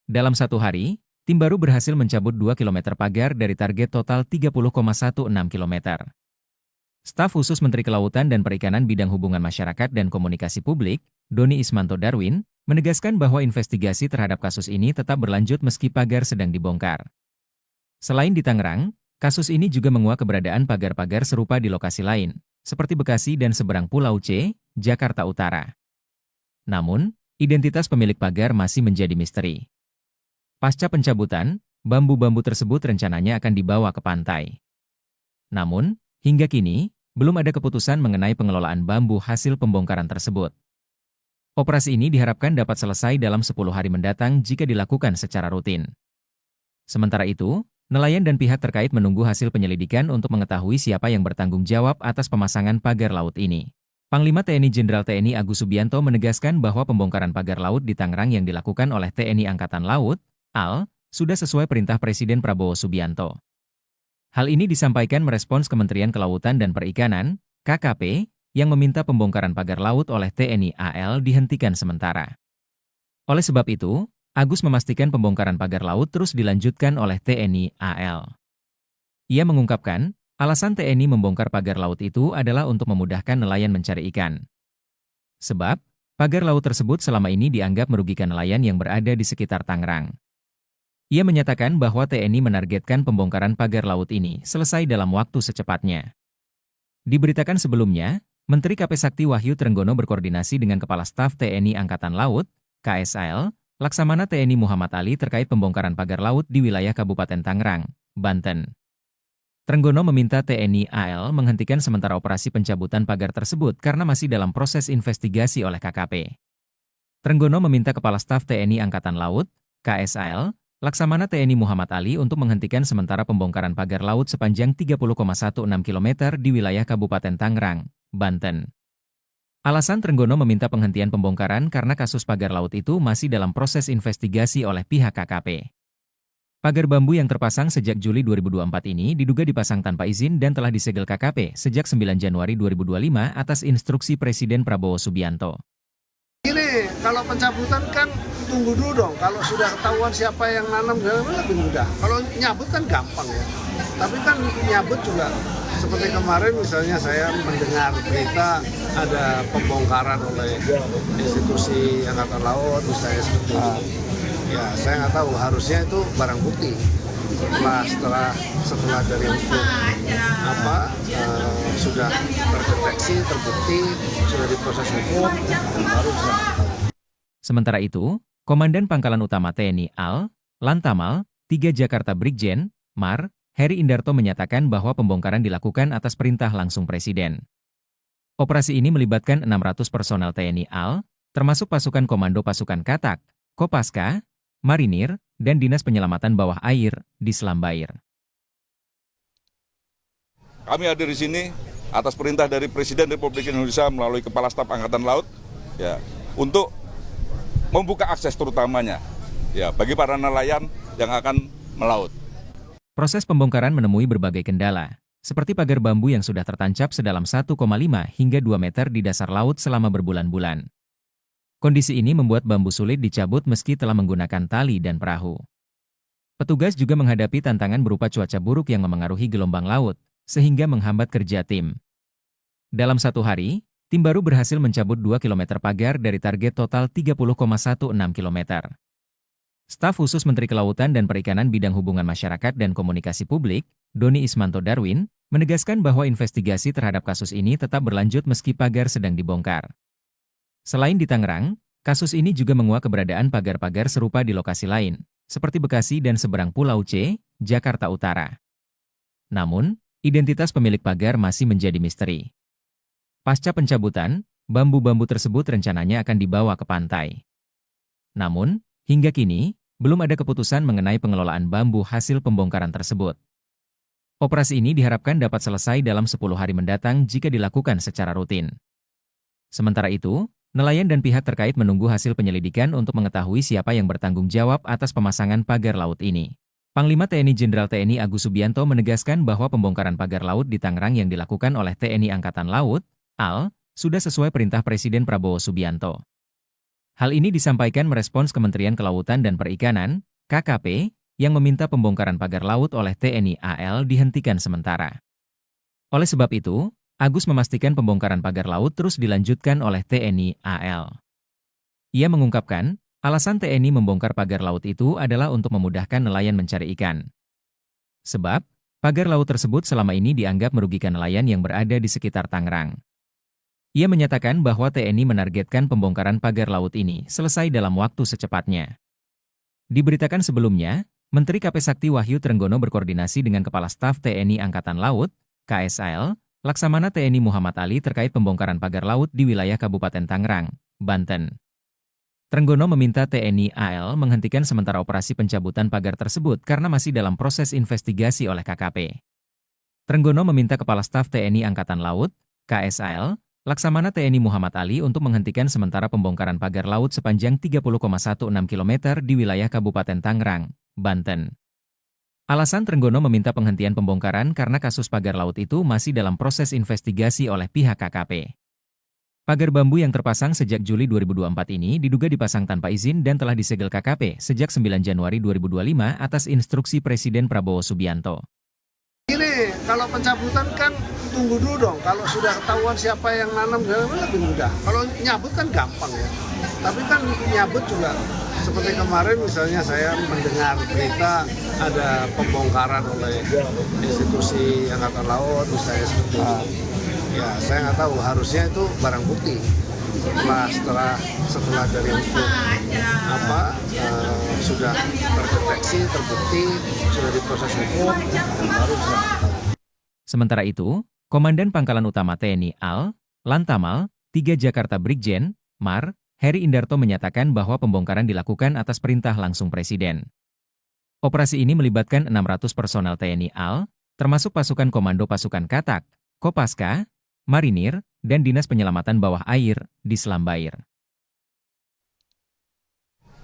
Dalam satu hari, tim baru berhasil mencabut 2 km pagar dari target total 30,16 km. Staf khusus Menteri Kelautan dan Perikanan Bidang Hubungan Masyarakat dan Komunikasi Publik, Doni Ismanto Darwin, menegaskan bahwa investigasi terhadap kasus ini tetap berlanjut meski pagar sedang dibongkar. Selain di Tangerang, kasus ini juga menguak keberadaan pagar-pagar serupa di lokasi lain, seperti Bekasi dan seberang Pulau C, Jakarta Utara. Namun, identitas pemilik pagar masih menjadi misteri. Pasca pencabutan, bambu-bambu tersebut rencananya akan dibawa ke pantai. Namun, hingga kini, belum ada keputusan mengenai pengelolaan bambu hasil pembongkaran tersebut. Operasi ini diharapkan dapat selesai dalam 10 hari mendatang jika dilakukan secara rutin. Sementara itu, nelayan dan pihak terkait menunggu hasil penyelidikan untuk mengetahui siapa yang bertanggung jawab atas pemasangan pagar laut ini. Panglima TNI Jenderal TNI Agus Subianto menegaskan bahwa pembongkaran pagar laut di Tangerang yang dilakukan oleh TNI Angkatan Laut, AL, sudah sesuai perintah Presiden Prabowo Subianto. Hal ini disampaikan merespons Kementerian Kelautan dan Perikanan, KKP, yang meminta pembongkaran pagar laut oleh TNI AL dihentikan sementara. Oleh sebab itu, Agus memastikan pembongkaran pagar laut terus dilanjutkan oleh TNI AL. Ia mengungkapkan, alasan TNI membongkar pagar laut itu adalah untuk memudahkan nelayan mencari ikan. Sebab, pagar laut tersebut selama ini dianggap merugikan nelayan yang berada di sekitar Tangerang. Ia menyatakan bahwa TNI menargetkan pembongkaran pagar laut ini selesai dalam waktu secepatnya. Diberitakan sebelumnya, Menteri KP Sakti Wahyu Trenggono berkoordinasi dengan Kepala Staf TNI Angkatan Laut, KSAL, Laksamana TNI Muhammad Ali terkait pembongkaran pagar laut di wilayah Kabupaten Tangerang, Banten. Trenggono meminta TNI AL menghentikan sementara operasi pencabutan pagar tersebut karena masih dalam proses investigasi oleh KKP. Trenggono meminta Kepala Staf TNI Angkatan Laut, KSAL, Laksamana TNI Muhammad Ali untuk menghentikan sementara pembongkaran pagar laut sepanjang 30,16 km di wilayah Kabupaten Tangerang, Banten. Alasan Trenggono meminta penghentian pembongkaran karena kasus pagar laut itu masih dalam proses investigasi oleh pihak KKP. Pagar bambu yang terpasang sejak Juli 2024 ini diduga dipasang tanpa izin dan telah disegel KKP sejak 9 Januari 2025 atas instruksi Presiden Prabowo Subianto. Ini kalau pencabutan kan tunggu dulu dong, kalau sudah ketahuan siapa yang nanam lebih mudah. Kalau nyabut kan gampang ya, tapi kan nyabut juga seperti kemarin misalnya saya mendengar berita ada pembongkaran oleh institusi Angkatan Laut misalnya seperti itu. Ya, saya nggak tahu, harusnya itu barang bukti. Setelah dari hukum sudah terdeteksi, terbukti, sudah diproses hukum, baru bisa tahu. Sementara itu, Komandan Pangkalan Utama TNI AL, Lantamal, 3 Jakarta Brigjen, Mar, Heri Indarto menyatakan bahwa pembongkaran dilakukan atas perintah langsung Presiden. Operasi ini melibatkan 600 personel TNI AL, termasuk pasukan Komando Pasukan Katak, Kopaska, Marinir, dan Dinas Penyelamatan Bawah Air di Selam Bair. Kami hadir di sini atas perintah dari Presiden Republik Indonesia melalui Kepala Staf Angkatan Laut, ya, untuk membuka akses terutamanya, ya, bagi para nelayan yang akan melaut. Proses pembongkaran menemui berbagai kendala, seperti pagar bambu yang sudah tertancap sedalam 1,5 hingga 2 meter di dasar laut selama berbulan-bulan. Kondisi ini membuat bambu sulit dicabut meski telah menggunakan tali dan perahu. Petugas juga menghadapi tantangan berupa cuaca buruk yang memengaruhi gelombang laut, sehingga menghambat kerja tim. Dalam satu hari, tim baru berhasil mencabut 2 km pagar dari target total 30,16 km. Staf khusus Menteri Kelautan dan Perikanan Bidang Hubungan Masyarakat dan Komunikasi Publik, Doni Ismanto Darwin, menegaskan bahwa investigasi terhadap kasus ini tetap berlanjut meski pagar sedang dibongkar. Selain di Tangerang, kasus ini juga menguak keberadaan pagar-pagar serupa di lokasi lain, seperti Bekasi dan seberang Pulau C, Jakarta Utara. Namun, identitas pemilik pagar masih menjadi misteri. Pasca pencabutan, bambu-bambu tersebut rencananya akan dibawa ke pantai. Namun, hingga kini, belum ada keputusan mengenai pengelolaan bambu hasil pembongkaran tersebut. Operasi ini diharapkan dapat selesai dalam 10 hari mendatang jika dilakukan secara rutin. Sementara itu, Nelayan dan pihak terkait menunggu hasil penyelidikan untuk mengetahui siapa yang bertanggung jawab atas pemasangan pagar laut ini. Panglima TNI Jenderal TNI Agus Subianto menegaskan bahwa pembongkaran pagar laut di Tangerang yang dilakukan oleh TNI Angkatan Laut, AL, sudah sesuai perintah Presiden Prabowo Subianto. Hal ini disampaikan merespons Kementerian Kelautan dan Perikanan, KKP, yang meminta pembongkaran pagar laut oleh TNI AL dihentikan sementara. Oleh sebab itu, Agus memastikan pembongkaran pagar laut terus dilanjutkan oleh TNI AL. Ia mengungkapkan, alasan TNI membongkar pagar laut itu adalah untuk memudahkan nelayan mencari ikan. Sebab, pagar laut tersebut selama ini dianggap merugikan nelayan yang berada di sekitar Tangerang. Ia menyatakan bahwa TNI menargetkan pembongkaran pagar laut ini selesai dalam waktu secepatnya. Diberitakan sebelumnya, Menteri KP Sakti Wahyu Trenggono berkoordinasi dengan Kepala Staf TNI Angkatan Laut, KSAL, Laksamana TNI Muhammad Ali terkait pembongkaran pagar laut di wilayah Kabupaten Tangerang, Banten. Trenggono meminta TNI AL menghentikan sementara operasi pencabutan pagar tersebut karena masih dalam proses investigasi oleh KKP. Trenggono meminta Kepala Staf TNI Angkatan Laut, KSAL, Laksamana TNI Muhammad Ali untuk menghentikan sementara pembongkaran pagar laut sepanjang 30,16 km di wilayah Kabupaten Tangerang, Banten. Alasan Trenggono meminta penghentian pembongkaran karena kasus pagar laut itu masih dalam proses investigasi oleh pihak KKP. Pagar bambu yang terpasang sejak Juli 2024 ini diduga dipasang tanpa izin dan telah disegel KKP sejak 9 Januari 2025 atas instruksi Presiden Prabowo Subianto. Ini kalau pencabutan kan tunggu dulu dong. Kalau sudah ketahuan siapa yang nanam lebih mudah. Kalau nyabut kan gampang ya. Tapi kan nyabut juga seperti kemarin misalnya saya mendengar berita ada pembongkaran oleh institusi Angkatan Laut misalnya seperti itu. Ya saya nggak tahu, harusnya itu barang bukti. Setelah dari hukum sudah terdeteksi, terbukti, sudah diproses hukum, baru bisa. Sementara itu, Komandan Pangkalan Utama TNI AL, Lantamal, 3 Jakarta Brigjen, Mar, Heri Indarto menyatakan bahwa pembongkaran dilakukan atas perintah langsung Presiden. Operasi ini melibatkan 600 personel TNI AL, termasuk pasukan Komando Pasukan Katak, Kopaska, Marinir, dan Dinas Penyelamatan Bawah Air di Selam Bair.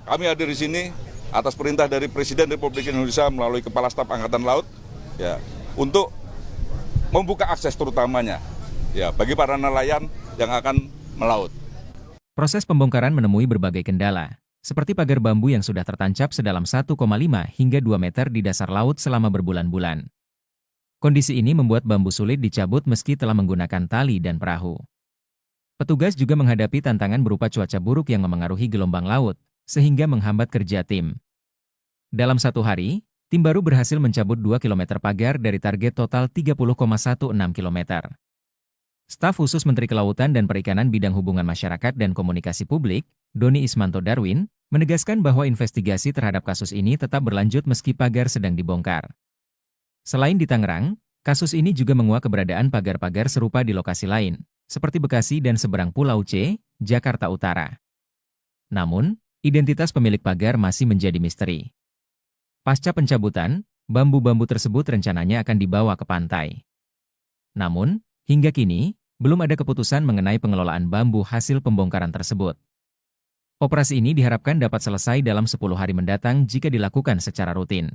Kami hadir di sini atas perintah dari Presiden Republik Indonesia melalui Kepala Staf Angkatan Laut, ya, untuk membuka akses terutamanya, ya, bagi para nelayan yang akan melaut. Proses pembongkaran menemui berbagai kendala, seperti pagar bambu yang sudah tertancap sedalam 1,5 hingga 2 meter di dasar laut selama berbulan-bulan. Kondisi ini membuat bambu sulit dicabut meski telah menggunakan tali dan perahu. Petugas juga menghadapi tantangan berupa cuaca buruk yang memengaruhi gelombang laut, sehingga menghambat kerja tim. Dalam satu hari, tim baru berhasil mencabut 2 km pagar dari target total 30,16 km. Staf khusus Menteri Kelautan dan Perikanan Bidang Hubungan Masyarakat dan Komunikasi Publik, Doni Ismanto Darwin, menegaskan bahwa investigasi terhadap kasus ini tetap berlanjut meski pagar sedang dibongkar. Selain di Tangerang, kasus ini juga menguak keberadaan pagar-pagar serupa di lokasi lain, seperti Bekasi dan seberang Pulau C, Jakarta Utara. Namun, identitas pemilik pagar masih menjadi misteri. Pasca pencabutan, bambu-bambu tersebut rencananya akan dibawa ke pantai. Namun, hingga kini, belum ada keputusan mengenai pengelolaan bambu hasil pembongkaran tersebut. Operasi ini diharapkan dapat selesai dalam 10 hari mendatang jika dilakukan secara rutin.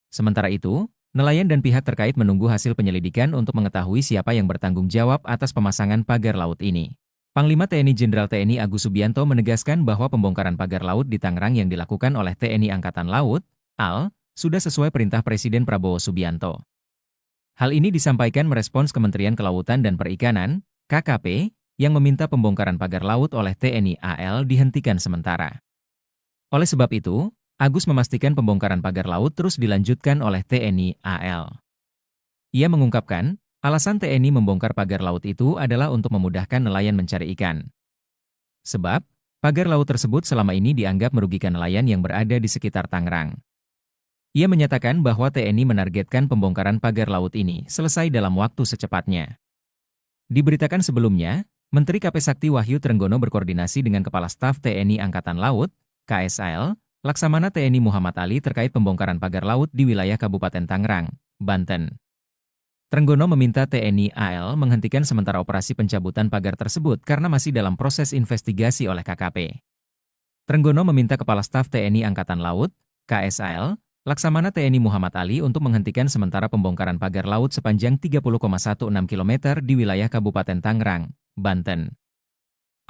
Sementara itu, nelayan dan pihak terkait menunggu hasil penyelidikan untuk mengetahui siapa yang bertanggung jawab atas pemasangan pagar laut ini. Panglima TNI Jenderal TNI Agus Subianto menegaskan bahwa pembongkaran pagar laut di Tangerang yang dilakukan oleh TNI Angkatan Laut, AL, sudah sesuai perintah Presiden Prabowo Subianto. Hal ini disampaikan merespons Kementerian Kelautan dan Perikanan, KKP, yang meminta pembongkaran pagar laut oleh TNI AL dihentikan sementara. Oleh sebab itu, Agus memastikan pembongkaran pagar laut terus dilanjutkan oleh TNI AL. Ia mengungkapkan, alasan TNI membongkar pagar laut itu adalah untuk memudahkan nelayan mencari ikan. Sebab, pagar laut tersebut selama ini dianggap merugikan nelayan yang berada di sekitar Tangerang. Ia menyatakan bahwa TNI menargetkan pembongkaran pagar laut ini selesai dalam waktu secepatnya. Diberitakan sebelumnya, Menteri KP Sakti Wahyu Trenggono berkoordinasi dengan Kepala Staf TNI Angkatan Laut, KSAL, Laksamana TNI Muhammad Ali terkait pembongkaran pagar laut di wilayah Kabupaten Tangerang, Banten. Trenggono meminta TNI AL menghentikan sementara operasi pencabutan pagar tersebut karena masih dalam proses investigasi oleh KKP. Trenggono meminta Kepala Staf TNI Angkatan Laut, KSAL, Laksamana TNI Muhammad Ali untuk menghentikan sementara pembongkaran pagar laut sepanjang 30,16 km di wilayah Kabupaten Tangerang, Banten.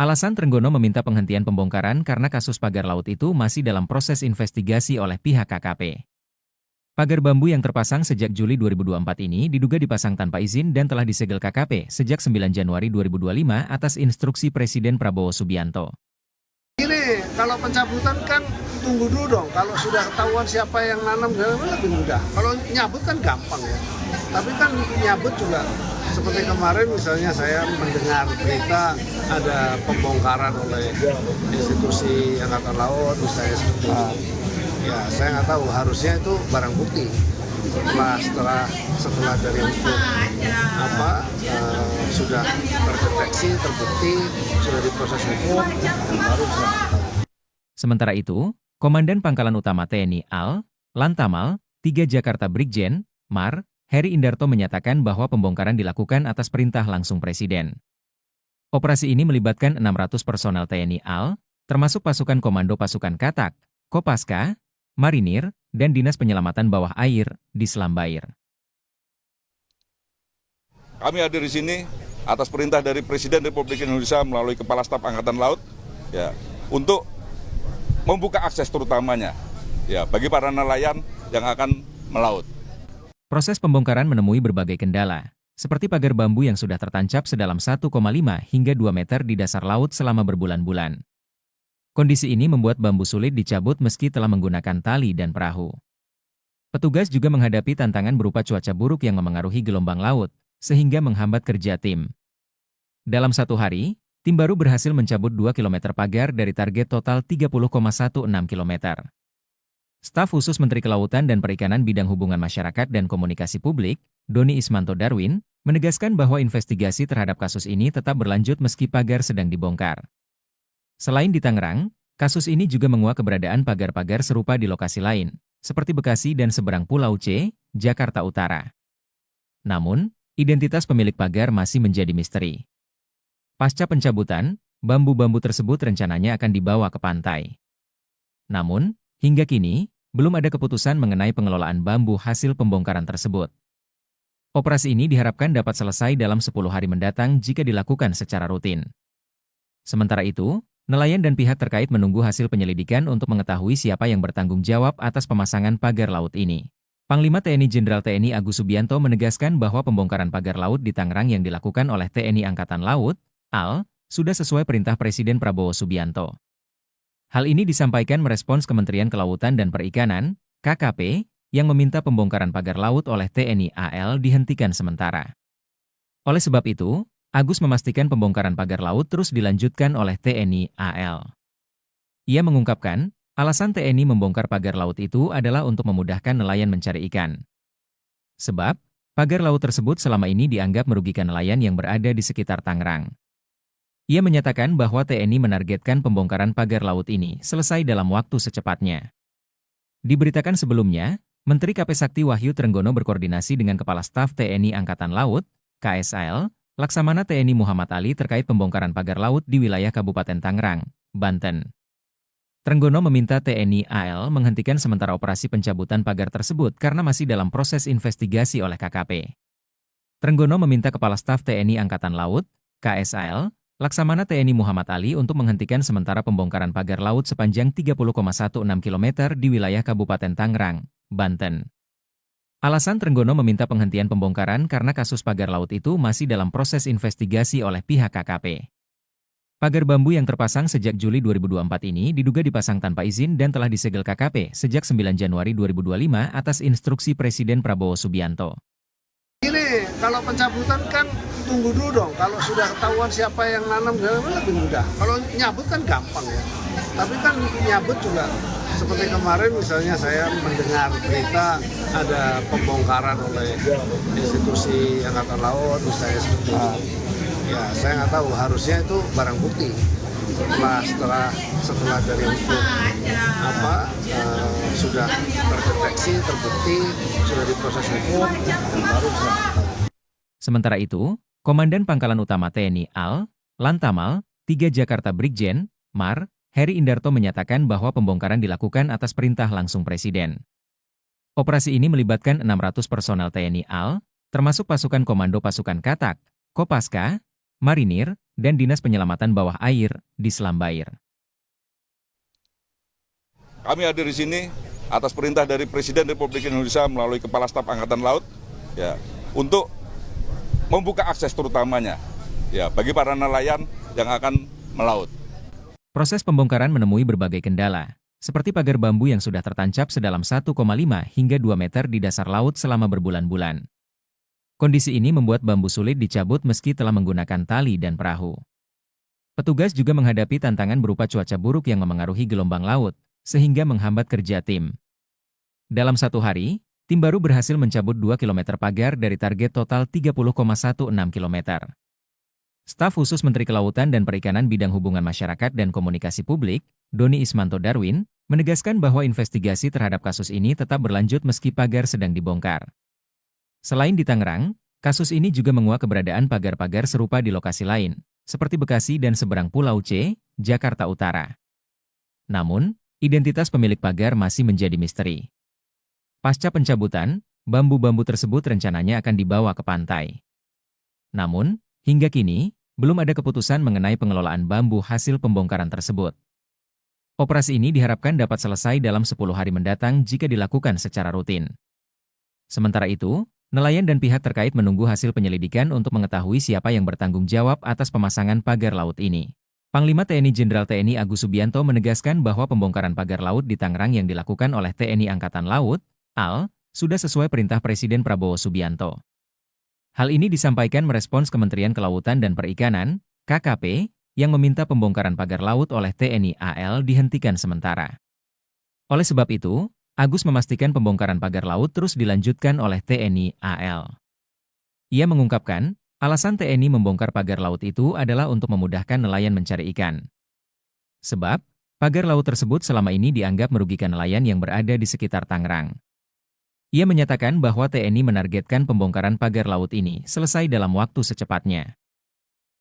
Alasan Trenggono meminta penghentian pembongkaran karena kasus pagar laut itu masih dalam proses investigasi oleh pihak KKP. Pagar bambu yang terpasang sejak Juli 2024 ini diduga dipasang tanpa izin dan telah disegel KKP sejak 9 Januari 2025 atas instruksi Presiden Prabowo Subianto. Ini kalau pencabutan kan tunggu dulu dong. Kalau sudah ketahuan siapa yang nanam lebih mudah. Kalau nyabut kan gampang ya. Tapi kan nyabut juga seperti kemarin misalnya saya mendengar berita ada pembongkaran oleh institusi Angkatan Laut misalnya seperti itu. Ya saya nggak tahu, harusnya itu barang bukti. Setelah dari hukum sudah terdeteksi, terbukti, sudah diproses hukum, baru bisa. Sementara itu, Komandan Pangkalan Utama TNI AL, Lantamal, 3 Jakarta Brigjen, Mar, Heri Indarto menyatakan bahwa pembongkaran dilakukan atas perintah langsung Presiden. Operasi ini melibatkan 600 personel TNI AL, termasuk pasukan Komando Pasukan Katak, Kopaska, Marinir, dan Dinas Penyelamatan Bawah Air di Selam Bair. Kami hadir di sini atas perintah dari Presiden Republik Indonesia melalui Kepala Staf Angkatan Laut, ya, untuk membuka akses terutamanya, ya, bagi para nelayan yang akan melaut. Proses pembongkaran menemui berbagai kendala, seperti pagar bambu yang sudah tertancap sedalam 1,5 hingga 2 meter di dasar laut selama berbulan-bulan. Kondisi ini membuat bambu sulit dicabut meski telah menggunakan tali dan perahu. Petugas juga menghadapi tantangan berupa cuaca buruk yang memengaruhi gelombang laut, sehingga menghambat kerja tim. Dalam satu hari, tim baru berhasil mencabut 2 km pagar dari target total 30,16 km. Staf khusus Menteri Kelautan dan Perikanan Bidang Hubungan Masyarakat dan Komunikasi Publik, Doni Ismanto Darwin, menegaskan bahwa investigasi terhadap kasus ini tetap berlanjut meski pagar sedang dibongkar. Selain di Tangerang, kasus ini juga menguak keberadaan pagar-pagar serupa di lokasi lain, seperti Bekasi dan seberang Pulau C, Jakarta Utara. Namun, identitas pemilik pagar masih menjadi misteri. Pasca pencabutan, bambu-bambu tersebut rencananya akan dibawa ke pantai. Namun, hingga kini, belum ada keputusan mengenai pengelolaan bambu hasil pembongkaran tersebut. Operasi ini diharapkan dapat selesai dalam 10 hari mendatang jika dilakukan secara rutin. Sementara itu, nelayan dan pihak terkait menunggu hasil penyelidikan untuk mengetahui siapa yang bertanggung jawab atas pemasangan pagar laut ini. Panglima TNI Jenderal TNI Agus Subianto menegaskan bahwa pembongkaran pagar laut di Tangerang yang dilakukan oleh TNI Angkatan Laut, AL, sudah sesuai perintah Presiden Prabowo Subianto. Hal ini disampaikan merespons Kementerian Kelautan dan Perikanan, KKP, yang meminta pembongkaran pagar laut oleh TNI AL dihentikan sementara. Oleh sebab itu, Agus memastikan pembongkaran pagar laut terus dilanjutkan oleh TNI AL. Ia mengungkapkan, alasan TNI membongkar pagar laut itu adalah untuk memudahkan nelayan mencari ikan. Sebab, pagar laut tersebut selama ini dianggap merugikan nelayan yang berada di sekitar Tangerang. Ia menyatakan bahwa TNI menargetkan pembongkaran pagar laut ini selesai dalam waktu secepatnya. Diberitakan sebelumnya, Menteri KP Sakti Wahyu Trenggono berkoordinasi dengan Kepala Staf TNI Angkatan Laut, KSAL, Laksamana TNI Muhammad Ali terkait pembongkaran pagar laut di wilayah Kabupaten Tangerang, Banten. Trenggono meminta TNI AL menghentikan sementara operasi pencabutan pagar tersebut karena masih dalam proses investigasi oleh KKP. Trenggono meminta Kepala Staf TNI Angkatan Laut, KSAL, Laksamana TNI Muhammad Ali untuk menghentikan sementara pembongkaran pagar laut sepanjang 30,16 km di wilayah Kabupaten Tangerang, Banten. Alasan Trenggono meminta penghentian pembongkaran karena kasus pagar laut itu masih dalam proses investigasi oleh pihak KKP. Pagar bambu yang terpasang sejak Juli 2024 ini diduga dipasang tanpa izin dan telah disegel KKP sejak 9 Januari 2025 atas instruksi Presiden Prabowo Subianto. Ini kalau pencabutan kan tunggu dulu dong. Kalau sudah ketahuan siapa yang nanam lebih mudah. Kalau nyabut kan gampang ya. Tapi kan nyabut juga seperti kemarin misalnya saya mendengar berita ada pembongkaran oleh institusi Angkatan Laut misalnya seperti itu. Ya saya nggak tahu, harusnya itu barang bukti. Setelah dari hukum sudah terdeteksi, terbukti, sudah diproses hukum, baru bisa. Sementara itu, Komandan Pangkalan Utama TNI AL, Lantamal, 3 Jakarta Brigjen, Mar, Heri Indarto menyatakan bahwa pembongkaran dilakukan atas perintah langsung Presiden. Operasi ini melibatkan 600 personel TNI AL, termasuk pasukan Komando Pasukan Katak, Kopaska, Marinir, dan Dinas Penyelamatan Bawah Air di Selam Bair. Kami hadir di sini atas perintah dari Presiden Republik Indonesia melalui Kepala Staf Angkatan Laut, ya, untuk membuka akses terutamanya, ya, bagi para nelayan yang akan melaut. Proses pembongkaran menemui berbagai kendala, seperti pagar bambu yang sudah tertancap sedalam 1,5 hingga 2 meter di dasar laut selama berbulan-bulan. Kondisi ini membuat bambu sulit dicabut meski telah menggunakan tali dan perahu. Petugas juga menghadapi tantangan berupa cuaca buruk yang memengaruhi gelombang laut, sehingga menghambat kerja tim. Dalam satu hari, tim baru berhasil mencabut 2 km pagar dari target total 30,16 km. Staf khusus Menteri Kelautan dan Perikanan Bidang Hubungan Masyarakat dan Komunikasi Publik, Doni Ismanto Darwin, menegaskan bahwa investigasi terhadap kasus ini tetap berlanjut meski pagar sedang dibongkar. Selain di Tangerang, kasus ini juga menguak keberadaan pagar-pagar serupa di lokasi lain, seperti Bekasi dan seberang Pulau C, Jakarta Utara. Namun, identitas pemilik pagar masih menjadi misteri. Pasca pencabutan, bambu-bambu tersebut rencananya akan dibawa ke pantai. Namun, hingga kini, belum ada keputusan mengenai pengelolaan bambu hasil pembongkaran tersebut. Operasi ini diharapkan dapat selesai dalam 10 hari mendatang jika dilakukan secara rutin. Sementara itu, nelayan dan pihak terkait menunggu hasil penyelidikan untuk mengetahui siapa yang bertanggung jawab atas pemasangan pagar laut ini. Panglima TNI Jenderal TNI Agus Subianto menegaskan bahwa pembongkaran pagar laut di Tangerang yang dilakukan oleh TNI Angkatan Laut, AL, sudah sesuai perintah Presiden Prabowo Subianto. Hal ini disampaikan merespons Kementerian Kelautan dan Perikanan, KKP, yang meminta pembongkaran pagar laut oleh TNI AL dihentikan sementara. Oleh sebab itu, Agus memastikan pembongkaran pagar laut terus dilanjutkan oleh TNI AL. Ia mengungkapkan, alasan TNI membongkar pagar laut itu adalah untuk memudahkan nelayan mencari ikan. Sebab, pagar laut tersebut selama ini dianggap merugikan nelayan yang berada di sekitar Tangerang. Ia menyatakan bahwa TNI menargetkan pembongkaran pagar laut ini selesai dalam waktu secepatnya.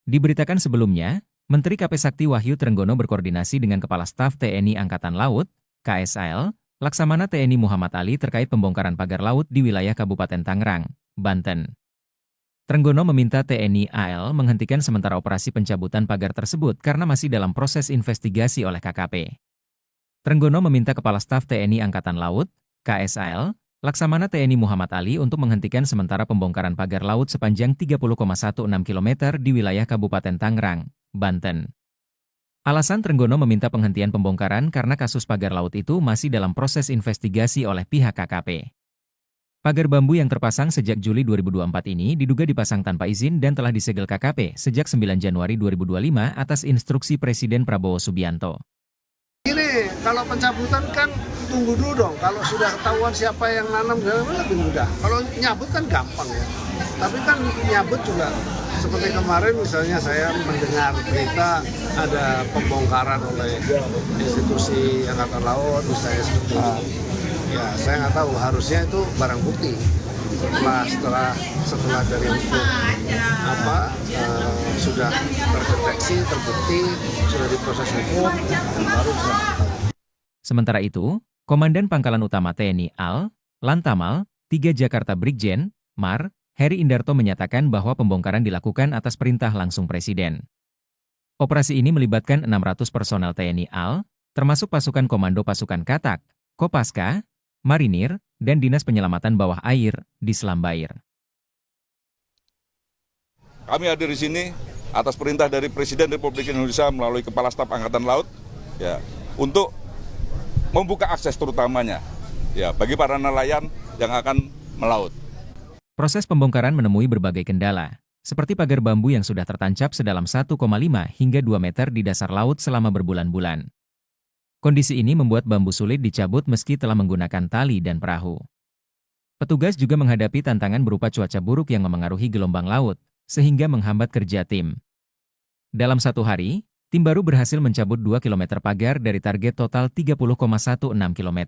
Diberitakan sebelumnya, Menteri KP Sakti Wahyu Trenggono berkoordinasi dengan Kepala Staf TNI Angkatan Laut, KSAL, Laksamana TNI Muhammad Ali terkait pembongkaran pagar laut di wilayah Kabupaten Tangerang, Banten. Trenggono meminta TNI AL menghentikan sementara operasi pencabutan pagar tersebut karena masih dalam proses investigasi oleh KKP. Trenggono meminta Kepala Staf TNI Angkatan Laut, KSAL, Laksamana TNI Muhammad Ali untuk menghentikan sementara pembongkaran pagar laut sepanjang 30,16 km di wilayah Kabupaten Tangerang, Banten. Alasan Trenggono meminta penghentian pembongkaran karena kasus pagar laut itu masih dalam proses investigasi oleh pihak KKP. Pagar bambu yang terpasang sejak Juli 2024 ini diduga dipasang tanpa izin dan telah disegel KKP sejak 9 Januari 2025 atas instruksi Presiden Prabowo Subianto. Ini kalau pencabutan kan tunggu dulu dong. Kalau sudah ketahuan siapa yang nanam lebih mudah. Kalau nyabut kan gampang ya. Tapi kan nyabut juga seperti kemarin misalnya saya mendengar berita ada pembongkaran oleh institusi Angkatan Laut misalnya seperti itu. Ya saya nggak tahu, harusnya itu barang bukti. Setelah dari hukum sudah terdeteksi, terbukti, sudah diproses hukum, baru bisa. Sementara itu, Komandan Pangkalan Utama TNI AL, Lantamal, 3 Jakarta Brigjen, Mar, Heri Indarto menyatakan bahwa pembongkaran dilakukan atas perintah langsung Presiden. Operasi ini melibatkan 600 personel TNI AL, termasuk pasukan Komando Pasukan Katak, Kopaska, Marinir, dan Dinas Penyelamatan Bawah Air di Selam Bair. Kami hadir di sini atas perintah dari Presiden Republik Indonesia melalui Kepala Staf Angkatan Laut, ya, untuk membuka akses terutamanya, ya, bagi para nelayan yang akan melaut. Proses pembongkaran menemui berbagai kendala, seperti pagar bambu yang sudah tertancap sedalam 1,5 hingga 2 meter di dasar laut selama berbulan-bulan. Kondisi ini membuat bambu sulit dicabut meski telah menggunakan tali dan perahu. Petugas juga menghadapi tantangan berupa cuaca buruk yang memengaruhi gelombang laut, sehingga menghambat kerja tim. Dalam satu hari, tim baru berhasil mencabut 2 km pagar dari target total 30,16 km.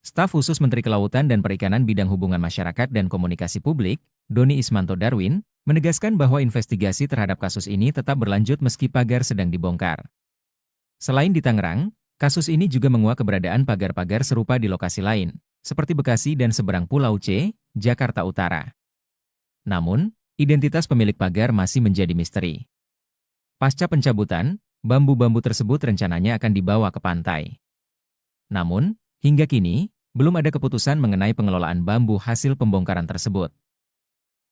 Staf khusus Menteri Kelautan dan Perikanan Bidang Hubungan Masyarakat dan Komunikasi Publik, Doni Ismanto Darwin, menegaskan bahwa investigasi terhadap kasus ini tetap berlanjut meski pagar sedang dibongkar. Selain di Tangerang, kasus ini juga menguak keberadaan pagar-pagar serupa di lokasi lain, seperti Bekasi dan seberang Pulau C, Jakarta Utara. Namun, identitas pemilik pagar masih menjadi misteri. Pasca pencabutan, bambu-bambu tersebut rencananya akan dibawa ke pantai. Namun, hingga kini, belum ada keputusan mengenai pengelolaan bambu hasil pembongkaran tersebut.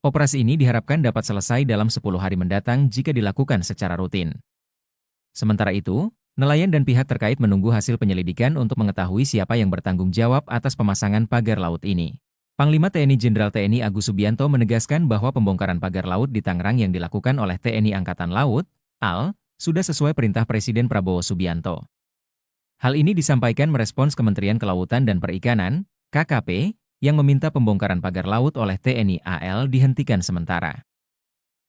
Operasi ini diharapkan dapat selesai dalam 10 hari mendatang jika dilakukan secara rutin. Sementara itu, nelayan dan pihak terkait menunggu hasil penyelidikan untuk mengetahui siapa yang bertanggung jawab atas pemasangan pagar laut ini. Panglima TNI Jenderal TNI Agus Subianto menegaskan bahwa pembongkaran pagar laut di Tangerang yang dilakukan oleh TNI Angkatan Laut, AL, sudah sesuai perintah Presiden Prabowo Subianto. Hal ini disampaikan merespons Kementerian Kelautan dan Perikanan, KKP, yang meminta pembongkaran pagar laut oleh TNI AL dihentikan sementara.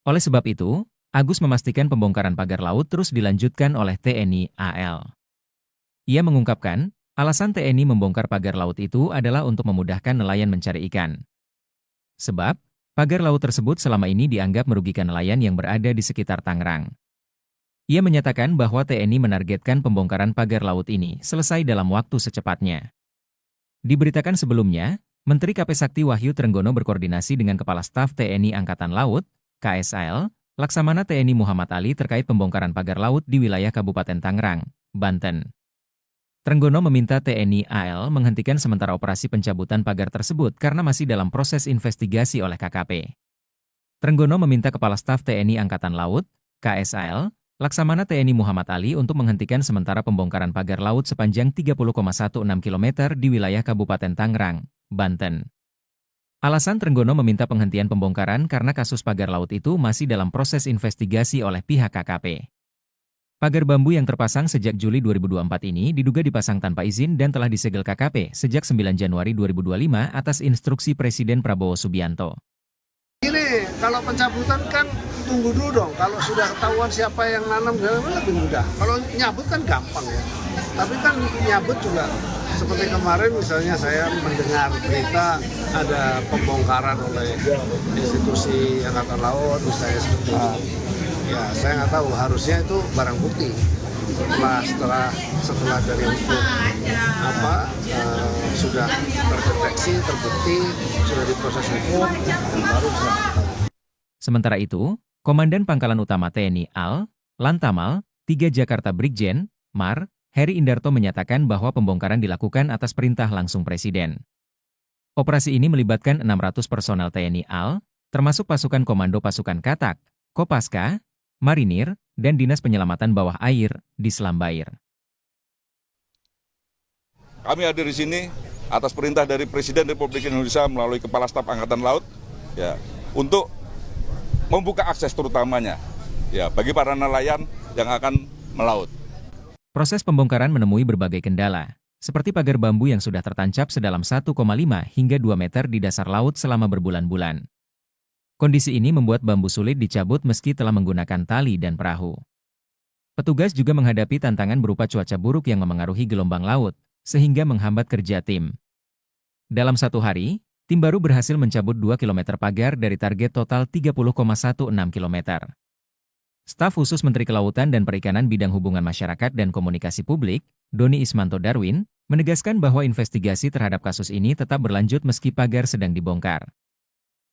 Oleh sebab itu, Agus memastikan pembongkaran pagar laut terus dilanjutkan oleh TNI AL. Ia mengungkapkan, alasan TNI membongkar pagar laut itu adalah untuk memudahkan nelayan mencari ikan. Sebab, pagar laut tersebut selama ini dianggap merugikan nelayan yang berada di sekitar Tangerang. Ia menyatakan bahwa TNI menargetkan pembongkaran pagar laut ini selesai dalam waktu secepatnya. Diberitakan sebelumnya, Menteri KP Sakti Wahyu Trenggono berkoordinasi dengan Kepala Staf TNI Angkatan Laut, KSAL, Laksamana TNI Muhammad Ali terkait pembongkaran pagar laut di wilayah Kabupaten Tangerang, Banten. Trenggono meminta TNI AL menghentikan sementara operasi pencabutan pagar tersebut karena masih dalam proses investigasi oleh KKP. Trenggono meminta Kepala Staf TNI Angkatan Laut, KSAL, Laksamana TNI Muhammad Ali untuk menghentikan sementara pembongkaran pagar laut sepanjang 30,16 km di wilayah Kabupaten Tangerang, Banten. Alasan Trenggono meminta penghentian pembongkaran karena kasus pagar laut itu masih dalam proses investigasi oleh pihak KKP. Pagar bambu yang terpasang sejak Juli 2024 ini diduga dipasang tanpa izin dan telah disegel KKP sejak 9 Januari 2025 atas instruksi Presiden Prabowo Subianto. Ini kalau pencabutan kan tunggu dulu dong, kalau sudah ketahuan siapa yang nanam lebih mudah. Kalau nyabut kan gampang ya, tapi kan nyabut juga seperti kemarin misalnya saya mendengar berita ada pembongkaran oleh institusi Angkatan Laut misalnya seperti itu. Ya, saya nggak tahu, harusnya itu barang bukti. Setelah dari hukum sudah terdeteksi, terbukti, sudah diproses hukum, baru bisa. Sementara itu, Komandan Pangkalan Utama TNI AL, Lantamal, 3 Jakarta Brigjen, Mar, Heri Indarto menyatakan bahwa pembongkaran dilakukan atas perintah langsung Presiden. Operasi ini melibatkan 600 personel TNI AL, termasuk pasukan Komando Pasukan Katak, Kopaska, Marinir, dan Dinas Penyelamatan Bawah Air di Selam Bair. Kami hadir di sini atas perintah dari Presiden Republik Indonesia melalui Kepala Staf Angkatan Laut, ya, untuk membuka akses terutamanya, ya, bagi para nelayan yang akan melaut. Proses pembongkaran menemui berbagai kendala, seperti pagar bambu yang sudah tertancap sedalam 1,5 hingga 2 meter di dasar laut selama berbulan-bulan. Kondisi ini membuat bambu sulit dicabut meski telah menggunakan tali dan perahu. Petugas juga menghadapi tantangan berupa cuaca buruk yang memengaruhi gelombang laut, sehingga menghambat kerja tim. Dalam satu hari, tim baru berhasil mencabut 2 km pagar dari target total 30,16 km. Staf khusus Menteri Kelautan dan Perikanan Bidang Hubungan Masyarakat dan Komunikasi Publik, Doni Ismanto Darwin, menegaskan bahwa investigasi terhadap kasus ini tetap berlanjut meski pagar sedang dibongkar.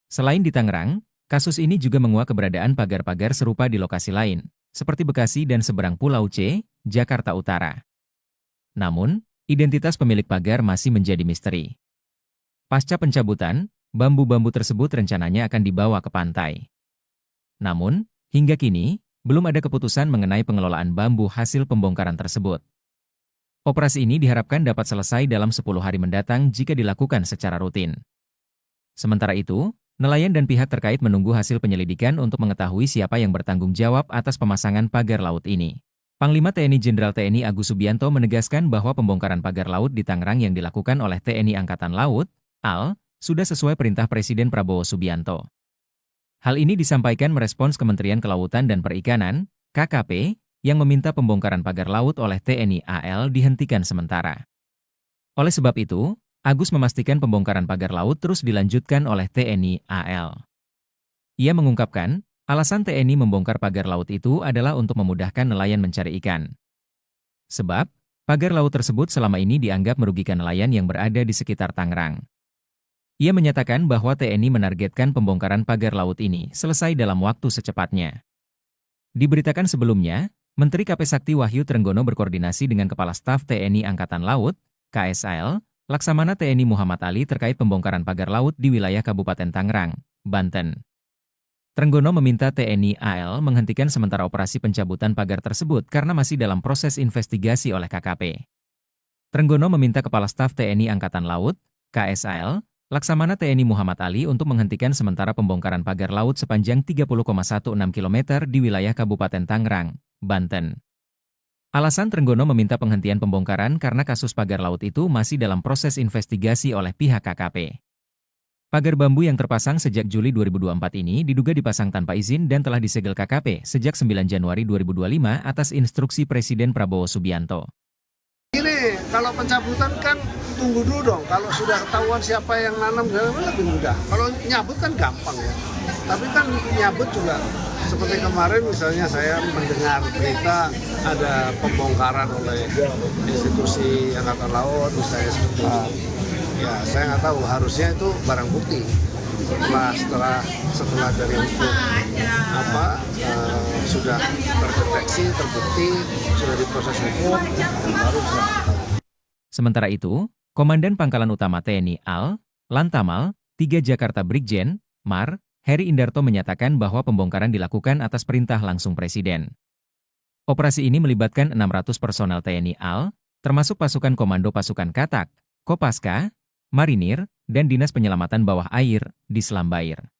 Selain di Tangerang, kasus ini juga menguak keberadaan pagar-pagar serupa di lokasi lain, seperti Bekasi dan seberang Pulau C, Jakarta Utara. Namun, identitas pemilik pagar masih menjadi misteri. Pasca pencabutan, bambu-bambu tersebut rencananya akan dibawa ke pantai. Namun, hingga kini, belum ada keputusan mengenai pengelolaan bambu hasil pembongkaran tersebut. Operasi ini diharapkan dapat selesai dalam 10 hari mendatang jika dilakukan secara rutin. Sementara itu, nelayan dan pihak terkait menunggu hasil penyelidikan untuk mengetahui siapa yang bertanggung jawab atas pemasangan pagar laut ini. Panglima TNI Jenderal TNI Agus Subianto menegaskan bahwa pembongkaran pagar laut di Tangerang yang dilakukan oleh TNI Angkatan Laut, AL, sudah sesuai perintah Presiden Prabowo Subianto. Hal ini disampaikan merespons Kementerian Kelautan dan Perikanan, KKP, yang meminta pembongkaran pagar laut oleh TNI AL dihentikan sementara. Oleh sebab itu, Agus memastikan pembongkaran pagar laut terus dilanjutkan oleh TNI AL. Ia mengungkapkan, alasan TNI membongkar pagar laut itu adalah untuk memudahkan nelayan mencari ikan. Sebab, pagar laut tersebut selama ini dianggap merugikan nelayan yang berada di sekitar Tangerang. Ia menyatakan bahwa TNI menargetkan pembongkaran pagar laut ini selesai dalam waktu secepatnya. Diberitakan sebelumnya, Menteri KP Sakti Wahyu Trenggono berkoordinasi dengan Kepala Staf TNI Angkatan Laut, KSAL, Laksamana TNI Muhammad Ali terkait pembongkaran pagar laut di wilayah Kabupaten Tangerang, Banten. Trenggono meminta TNI AL menghentikan sementara operasi pencabutan pagar tersebut karena masih dalam proses investigasi oleh KKP. Trenggono meminta Kepala Staf TNI Angkatan Laut, KSAL, Laksamana TNI Muhammad Ali untuk menghentikan sementara pembongkaran pagar laut sepanjang 30,16 km di wilayah Kabupaten Tangerang, Banten. Alasan Trenggono meminta penghentian pembongkaran karena kasus pagar laut itu masih dalam proses investigasi oleh pihak KKP. Pagar bambu yang terpasang sejak Juli 2024 ini diduga dipasang tanpa izin dan telah disegel KKP sejak 9 Januari 2025 atas instruksi Presiden Prabowo Subianto. Ini kalau pencabutan kan tunggu dulu dong. Kalau sudah ketahuan siapa yang nanam lebih mudah. Kalau nyabut kan gampang ya. Tapi kan nyabut juga seperti kemarin misalnya saya mendengar berita ada pembongkaran oleh institusi Angkatan Laut misalnya seperti itu. Ya saya nggak tahu, harusnya itu barang bukti. Setelah dari hukum sudah terdeteksi, terbukti, sudah diproses hukum, baru bisa. Sementara itu, Komandan Pangkalan Utama TNI AL, Lantamal, 3 Jakarta Brigjen, Mar, Heri Indarto menyatakan bahwa pembongkaran dilakukan atas perintah langsung Presiden. Operasi ini melibatkan 600 personel TNI AL, termasuk pasukan Komando Pasukan Katak, Kopaska, Marinir, dan Dinas Penyelamatan Bawah Air di Selam Bair.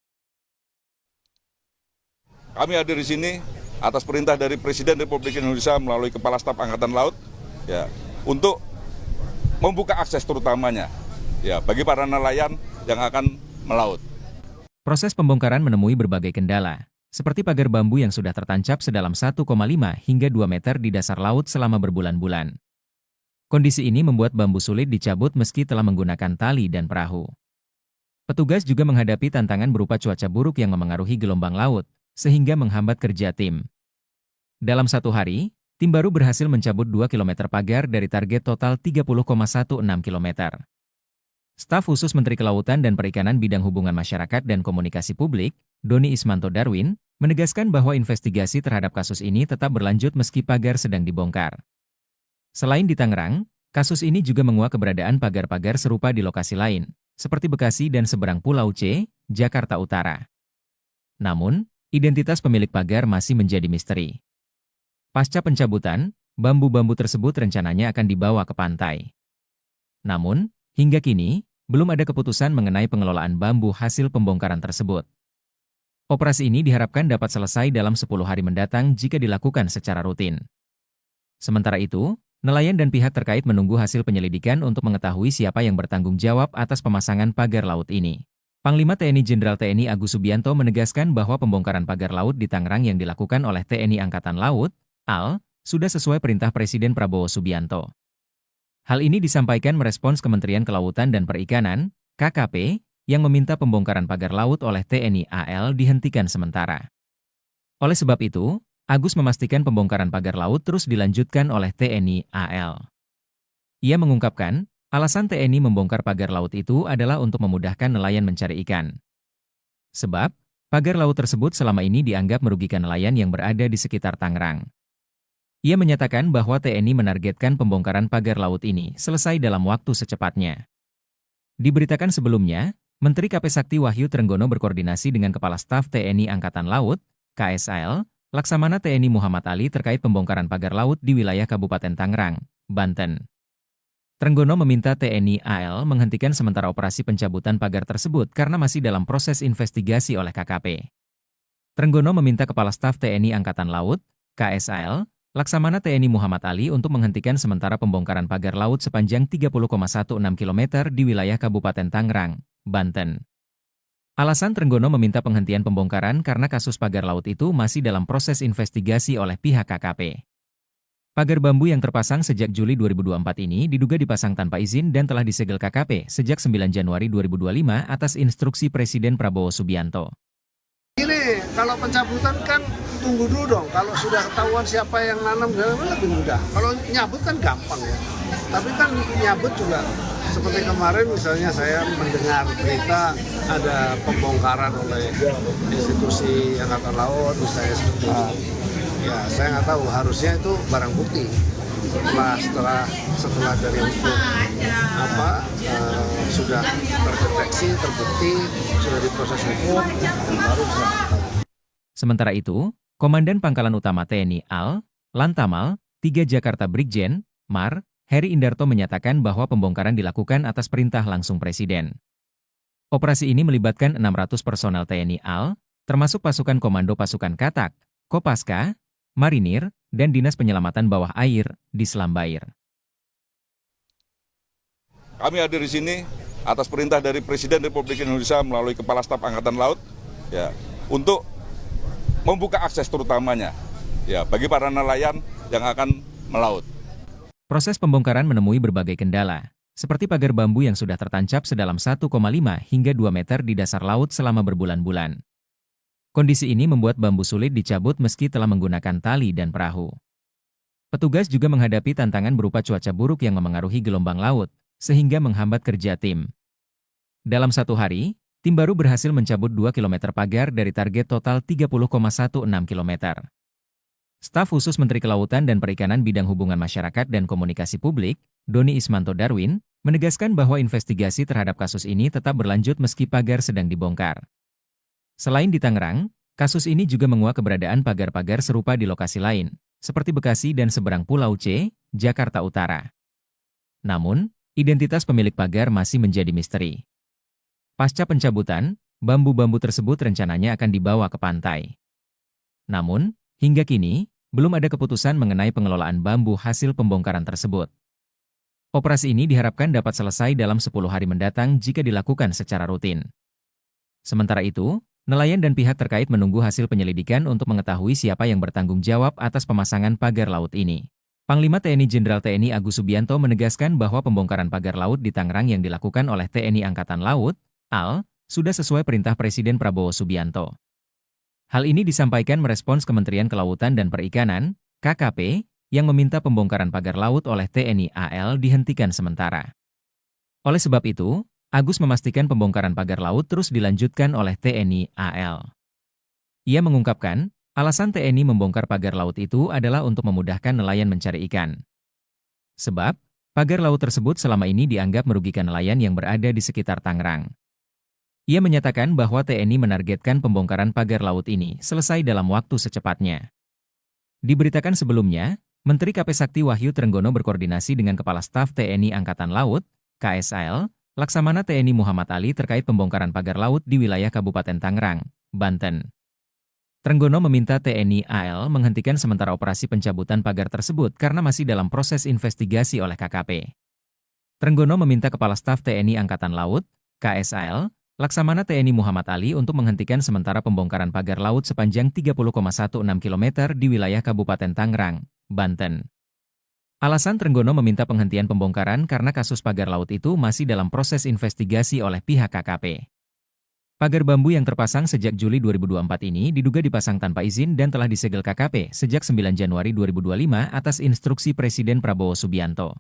Kami hadir di sini atas perintah dari Presiden Republik Indonesia melalui Kepala Staf Angkatan Laut, ya, untuk membuka akses terutamanya, ya, bagi para nelayan yang akan melaut. Proses pembongkaran menemui berbagai kendala, seperti pagar bambu yang sudah tertancap sedalam 1,5 hingga 2 meter di dasar laut selama berbulan-bulan. Kondisi ini membuat bambu sulit dicabut meski telah menggunakan tali dan perahu. Petugas juga menghadapi tantangan berupa cuaca buruk yang memengaruhi gelombang laut, sehingga menghambat kerja tim. Dalam satu hari, tim baru berhasil mencabut 2 km pagar dari target total 30,16 km. Staf khusus Menteri Kelautan dan Perikanan Bidang Hubungan Masyarakat dan Komunikasi Publik, Doni Ismanto Darwin, menegaskan bahwa investigasi terhadap kasus ini tetap berlanjut meski pagar sedang dibongkar. Selain di Tangerang, kasus ini juga menguak keberadaan pagar-pagar serupa di lokasi lain, seperti Bekasi dan seberang Pulau C, Jakarta Utara. Namun, identitas pemilik pagar masih menjadi misteri. Pasca pencabutan, bambu-bambu tersebut rencananya akan dibawa ke pantai. Namun, hingga kini, belum ada keputusan mengenai pengelolaan bambu hasil pembongkaran tersebut. Operasi ini diharapkan dapat selesai dalam 10 hari mendatang jika dilakukan secara rutin. Sementara itu, nelayan dan pihak terkait menunggu hasil penyelidikan untuk mengetahui siapa yang bertanggung jawab atas pemasangan pagar laut ini. Panglima TNI Jenderal TNI Agus Subianto menegaskan bahwa pembongkaran pagar laut di Tangerang yang dilakukan oleh TNI Angkatan Laut, AL, sudah sesuai perintah Presiden Prabowo Subianto. Hal ini disampaikan merespons Kementerian Kelautan dan Perikanan, KKP, yang meminta pembongkaran pagar laut oleh TNI AL dihentikan sementara. Oleh sebab itu, Agus memastikan pembongkaran pagar laut terus dilanjutkan oleh TNI AL. Ia mengungkapkan, alasan TNI membongkar pagar laut itu adalah untuk memudahkan nelayan mencari ikan. Sebab, pagar laut tersebut selama ini dianggap merugikan nelayan yang berada di sekitar Tangerang. Ia menyatakan bahwa TNI menargetkan pembongkaran pagar laut ini selesai dalam waktu secepatnya. Diberitakan sebelumnya, Menteri KP Sakti Wahyu Trenggono berkoordinasi dengan Kepala Staf TNI Angkatan Laut, KSAL, Laksamana TNI Muhammad Ali terkait pembongkaran pagar laut di wilayah Kabupaten Tangerang, Banten. Trenggono meminta TNI AL menghentikan sementara operasi pencabutan pagar tersebut karena masih dalam proses investigasi oleh KKP. Trenggono meminta Kepala Staf TNI Angkatan Laut, KSAL, Laksamana TNI Muhammad Ali untuk menghentikan sementara pembongkaran pagar laut sepanjang 30,16 km di wilayah Kabupaten Tangerang, Banten. Alasan Trenggono meminta penghentian pembongkaran karena kasus pagar laut itu masih dalam proses investigasi oleh pihak KKP. Pagar bambu yang terpasang sejak Juli 2024 ini diduga dipasang tanpa izin dan telah disegel KKP sejak 9 Januari 2025 atas instruksi Presiden Prabowo Subianto. Ini kalau pencabutan kan tunggu dulu dong. Kalau sudah ketahuan siapa yang nanam lebih mudah. Kalau nyabut kan gampang ya. Tapi kan nyabut juga seperti kemarin misalnya saya mendengar berita ada pembongkaran oleh institusi Angkatan Laut misalnya seperti itu. Ya saya nggak tahu, harusnya itu barang bukti. Setelah dari hukum sudah terdeteksi, terbukti, sudah diproses hukum, baru bisa tahu. Sementara itu, Komandan Pangkalan Utama TNI AL, Lantamal, 3 Jakarta Brigjen, Mar, Heri Indarto menyatakan bahwa pembongkaran dilakukan atas perintah langsung Presiden. Operasi ini melibatkan 600 personel TNI AL, termasuk pasukan Komando Pasukan Katak, Kopaska, Marinir, dan Dinas Penyelamatan Bawah Air di Selam Bair. Kami hadir di sini atas perintah dari Presiden Republik Indonesia melalui Kepala Staf Angkatan Laut, ya, untuk membuka akses terutamanya, ya, bagi para nelayan yang akan melaut. Proses pembongkaran menemui berbagai kendala, seperti pagar bambu yang sudah tertancap sedalam 1,5 hingga 2 meter di dasar laut selama berbulan-bulan. Kondisi ini membuat bambu sulit dicabut meski telah menggunakan tali dan perahu. Petugas juga menghadapi tantangan berupa cuaca buruk yang memengaruhi gelombang laut, sehingga menghambat kerja tim. Dalam satu hari, tim baru berhasil mencabut 2 km pagar dari target total 30,16 km. Staf khusus Menteri Kelautan dan Perikanan Bidang Hubungan Masyarakat dan Komunikasi Publik, Doni Ismanto Darwin, menegaskan bahwa investigasi terhadap kasus ini tetap berlanjut meski pagar sedang dibongkar. Selain di Tangerang, kasus ini juga menguak keberadaan pagar-pagar serupa di lokasi lain, seperti Bekasi dan seberang Pulau C, Jakarta Utara. Namun, identitas pemilik pagar masih menjadi misteri. Pasca pencabutan, bambu-bambu tersebut rencananya akan dibawa ke pantai. Namun, hingga kini, belum ada keputusan mengenai pengelolaan bambu hasil pembongkaran tersebut. Operasi ini diharapkan dapat selesai dalam 10 hari mendatang jika dilakukan secara rutin. Sementara itu, nelayan dan pihak terkait menunggu hasil penyelidikan untuk mengetahui siapa yang bertanggung jawab atas pemasangan pagar laut ini. Panglima TNI Jenderal TNI Agus Subianto menegaskan bahwa pembongkaran pagar laut di Tangerang yang dilakukan oleh TNI Angkatan Laut, AL, sudah sesuai perintah Presiden Prabowo Subianto. Hal ini disampaikan merespons Kementerian Kelautan dan Perikanan, KKP, yang meminta pembongkaran pagar laut oleh TNI AL dihentikan sementara. Oleh sebab itu, Agus memastikan pembongkaran pagar laut terus dilanjutkan oleh TNI AL. Ia mengungkapkan, alasan TNI membongkar pagar laut itu adalah untuk memudahkan nelayan mencari ikan. Sebab, pagar laut tersebut selama ini dianggap merugikan nelayan yang berada di sekitar Tangerang. Ia menyatakan bahwa TNI menargetkan pembongkaran pagar laut ini selesai dalam waktu secepatnya. Diberitakan sebelumnya, Menteri KP Sakti Wahyu Trenggono berkoordinasi dengan Kepala Staf TNI Angkatan Laut, KSAL, Laksamana TNI Muhammad Ali terkait pembongkaran pagar laut di wilayah Kabupaten Tangerang, Banten. Trenggono meminta TNI AL menghentikan sementara operasi pencabutan pagar tersebut karena masih dalam proses investigasi oleh KKP. Trenggono meminta Kepala Staf TNI Angkatan Laut, KSAL, Laksamana TNI Muhammad Ali untuk menghentikan sementara pembongkaran pagar laut sepanjang 30,16 km di wilayah Kabupaten Tangerang, Banten. Alasan Trenggono meminta penghentian pembongkaran karena kasus pagar laut itu masih dalam proses investigasi oleh pihak KKP. Pagar bambu yang terpasang sejak Juli 2024 ini diduga dipasang tanpa izin dan telah disegel KKP sejak 9 Januari 2025 atas instruksi Presiden Prabowo Subianto.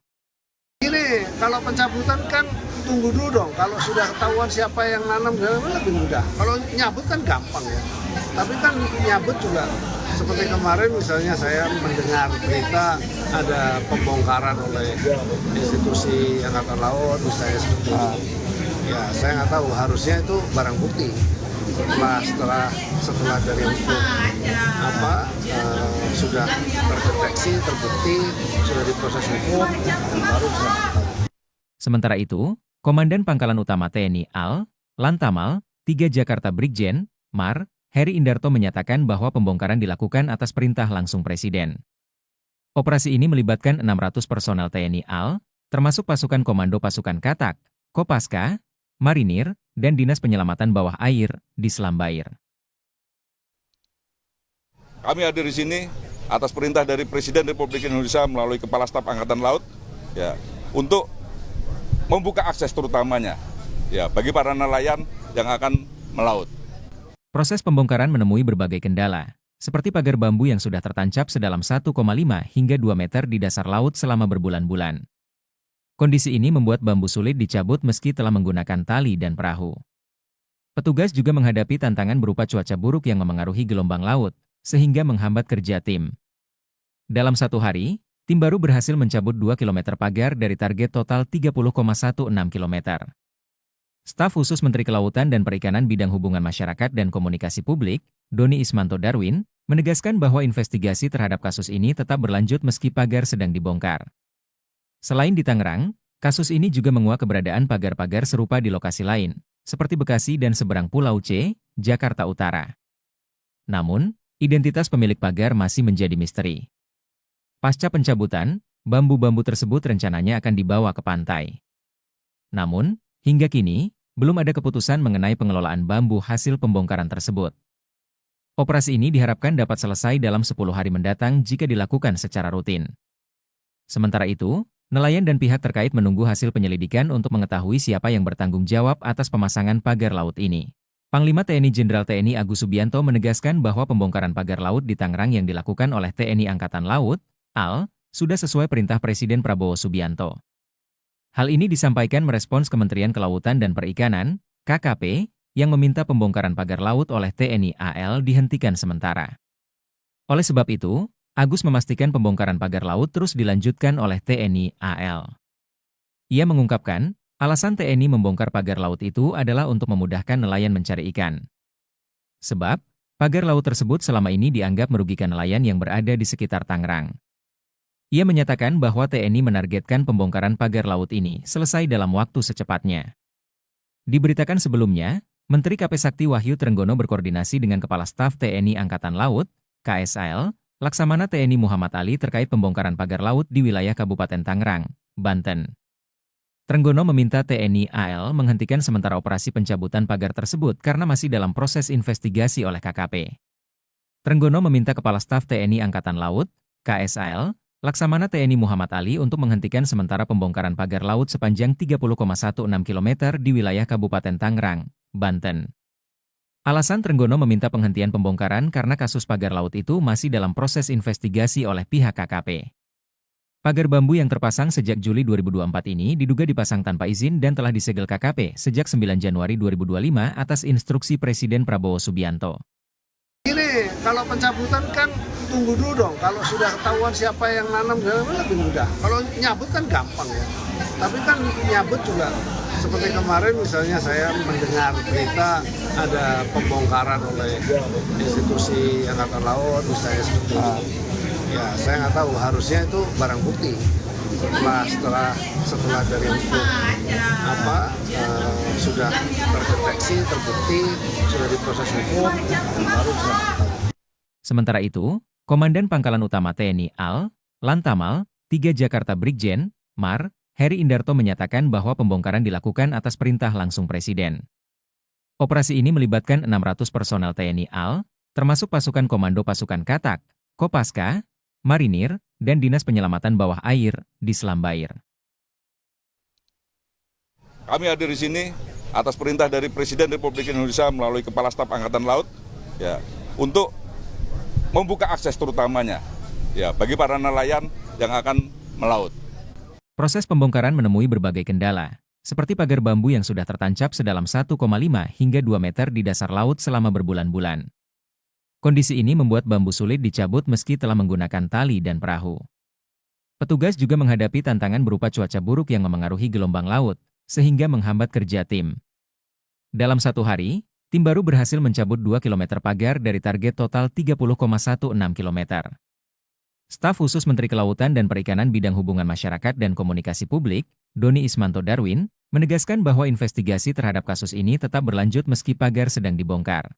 Ini kalau pencabutan kan tunggu dulu dong. Kalau sudah ketahuan siapa yang nanam lebih mudah. Kalau nyabut kan gampang ya. Tapi kan nyabut juga seperti kemarin misalnya saya mendengar berita ada pembongkaran oleh institusi Angkatan Laut misalnya seperti itu. Ya saya nggak tahu, harusnya itu barang bukti. Setelah dari hukum sudah terdeteksi, terbukti, sudah diproses hukum, baru bisa tahu. Sementara itu, Komandan Pangkalan Utama TNI AL, Lantamal, 3 Jakarta Brigjen, Mar, Heri Indarto menyatakan bahwa pembongkaran dilakukan atas perintah langsung Presiden. Operasi ini melibatkan 600 personel TNI AL, termasuk pasukan Komando Pasukan Katak, Kopaska, Marinir, dan Dinas Penyelamatan Bawah Air di Selam Bair. Kami hadir di sini atas perintah dari Presiden Republik Indonesia melalui Kepala Staf Angkatan Laut, ya, untuk membuka akses terutamanya, ya, bagi para nelayan yang akan melaut. Proses pembongkaran menemui berbagai kendala, seperti pagar bambu yang sudah tertancap sedalam 1,5 hingga 2 meter di dasar laut selama berbulan-bulan. Kondisi ini membuat bambu sulit dicabut meski telah menggunakan tali dan perahu. Petugas juga menghadapi tantangan berupa cuaca buruk yang memengaruhi gelombang laut, sehingga menghambat kerja tim. Dalam satu hari, tim baru berhasil mencabut 2 km pagar dari target total 30,16 km. Staf khusus Menteri Kelautan dan Perikanan Bidang Hubungan Masyarakat dan Komunikasi Publik, Doni Ismanto Darwin, menegaskan bahwa investigasi terhadap kasus ini tetap berlanjut meski pagar sedang dibongkar. Selain di Tangerang, kasus ini juga menguak keberadaan pagar-pagar serupa di lokasi lain, seperti Bekasi dan seberang Pulau C, Jakarta Utara. Namun, identitas pemilik pagar masih menjadi misteri. Pasca pencabutan, bambu-bambu tersebut rencananya akan dibawa ke pantai. Namun, hingga kini, belum ada keputusan mengenai pengelolaan bambu hasil pembongkaran tersebut. Operasi ini diharapkan dapat selesai dalam 10 hari mendatang jika dilakukan secara rutin. Sementara itu, nelayan dan pihak terkait menunggu hasil penyelidikan untuk mengetahui siapa yang bertanggung jawab atas pemasangan pagar laut ini. Panglima TNI Jenderal TNI Agus Subianto menegaskan bahwa pembongkaran pagar laut di Tangerang yang dilakukan oleh TNI Angkatan Laut, AL, sudah sesuai perintah Presiden Prabowo Subianto. Hal ini disampaikan merespons Kementerian Kelautan dan Perikanan, KKP, yang meminta pembongkaran pagar laut oleh TNI AL dihentikan sementara. Oleh sebab itu, Agus memastikan pembongkaran pagar laut terus dilanjutkan oleh TNI AL. Ia mengungkapkan, alasan TNI membongkar pagar laut itu adalah untuk memudahkan nelayan mencari ikan. Sebab, pagar laut tersebut selama ini dianggap merugikan nelayan yang berada di sekitar Tangerang. Ia menyatakan bahwa TNI menargetkan pembongkaran pagar laut ini selesai dalam waktu secepatnya. Diberitakan sebelumnya, Menteri KP Sakti Wahyu Trenggono berkoordinasi dengan Kepala Staf TNI Angkatan Laut, KSAL, Laksamana TNI Muhammad Ali terkait pembongkaran pagar laut di wilayah Kabupaten Tangerang, Banten. Trenggono meminta TNI AL menghentikan sementara operasi pencabutan pagar tersebut karena masih dalam proses investigasi oleh KKP. Trenggono meminta Kepala Staf TNI Angkatan Laut, KSAL, Laksamana TNI Muhammad Ali untuk menghentikan sementara pembongkaran pagar laut sepanjang 30,16 km di wilayah Kabupaten Tangerang, Banten. Alasan Trenggono meminta penghentian pembongkaran karena kasus pagar laut itu masih dalam proses investigasi oleh pihak KKP. Pagar bambu yang terpasang sejak Juli 2024 ini diduga dipasang tanpa izin dan telah disegel KKP sejak 9 Januari 2025 atas instruksi Presiden Prabowo Subianto. Ini kalau pencabutan kan tunggu dulu dong. Kalau sudah ketahuan siapa yang nanam lebih mudah. Kalau nyabut kan gampang ya. Tapi kan nyabut juga seperti kemarin misalnya saya mendengar berita ada pembongkaran oleh institusi Angkatan Laut misalnya seperti itu. Ya saya nggak tahu, harusnya itu barang bukti. Setelah dari hukum sudah terdeteksi, terbukti, sudah diproses hukum, baru bisa tahu. Sementara itu, Komandan Pangkalan Utama TNI AL, Lantamal, 3 Jakarta Brigjen, Mar, Heri Indarto menyatakan bahwa pembongkaran dilakukan atas perintah langsung Presiden. Operasi ini melibatkan 600 personel TNI AL, termasuk pasukan Komando Pasukan Katak, Kopaska, Marinir, dan Dinas Penyelamatan Bawah Air di Selam Bair. Kami hadir di sini atas perintah dari Presiden Republik Indonesia melalui Kepala Staf Angkatan Laut, ya, untuk membuka akses terutamanya, ya, bagi para nelayan yang akan melaut. Proses pembongkaran menemui berbagai kendala, seperti pagar bambu yang sudah tertancap sedalam 1,5 hingga 2 meter di dasar laut selama berbulan-bulan. Kondisi ini membuat bambu sulit dicabut meski telah menggunakan tali dan perahu. Petugas juga menghadapi tantangan berupa cuaca buruk yang memengaruhi gelombang laut, sehingga menghambat kerja tim. Dalam satu hari, tim baru berhasil mencabut 2 km pagar dari target total 30,16 km. Staf khusus Menteri Kelautan dan Perikanan Bidang Hubungan Masyarakat dan Komunikasi Publik, Doni Ismanto Darwin, menegaskan bahwa investigasi terhadap kasus ini tetap berlanjut meski pagar sedang dibongkar.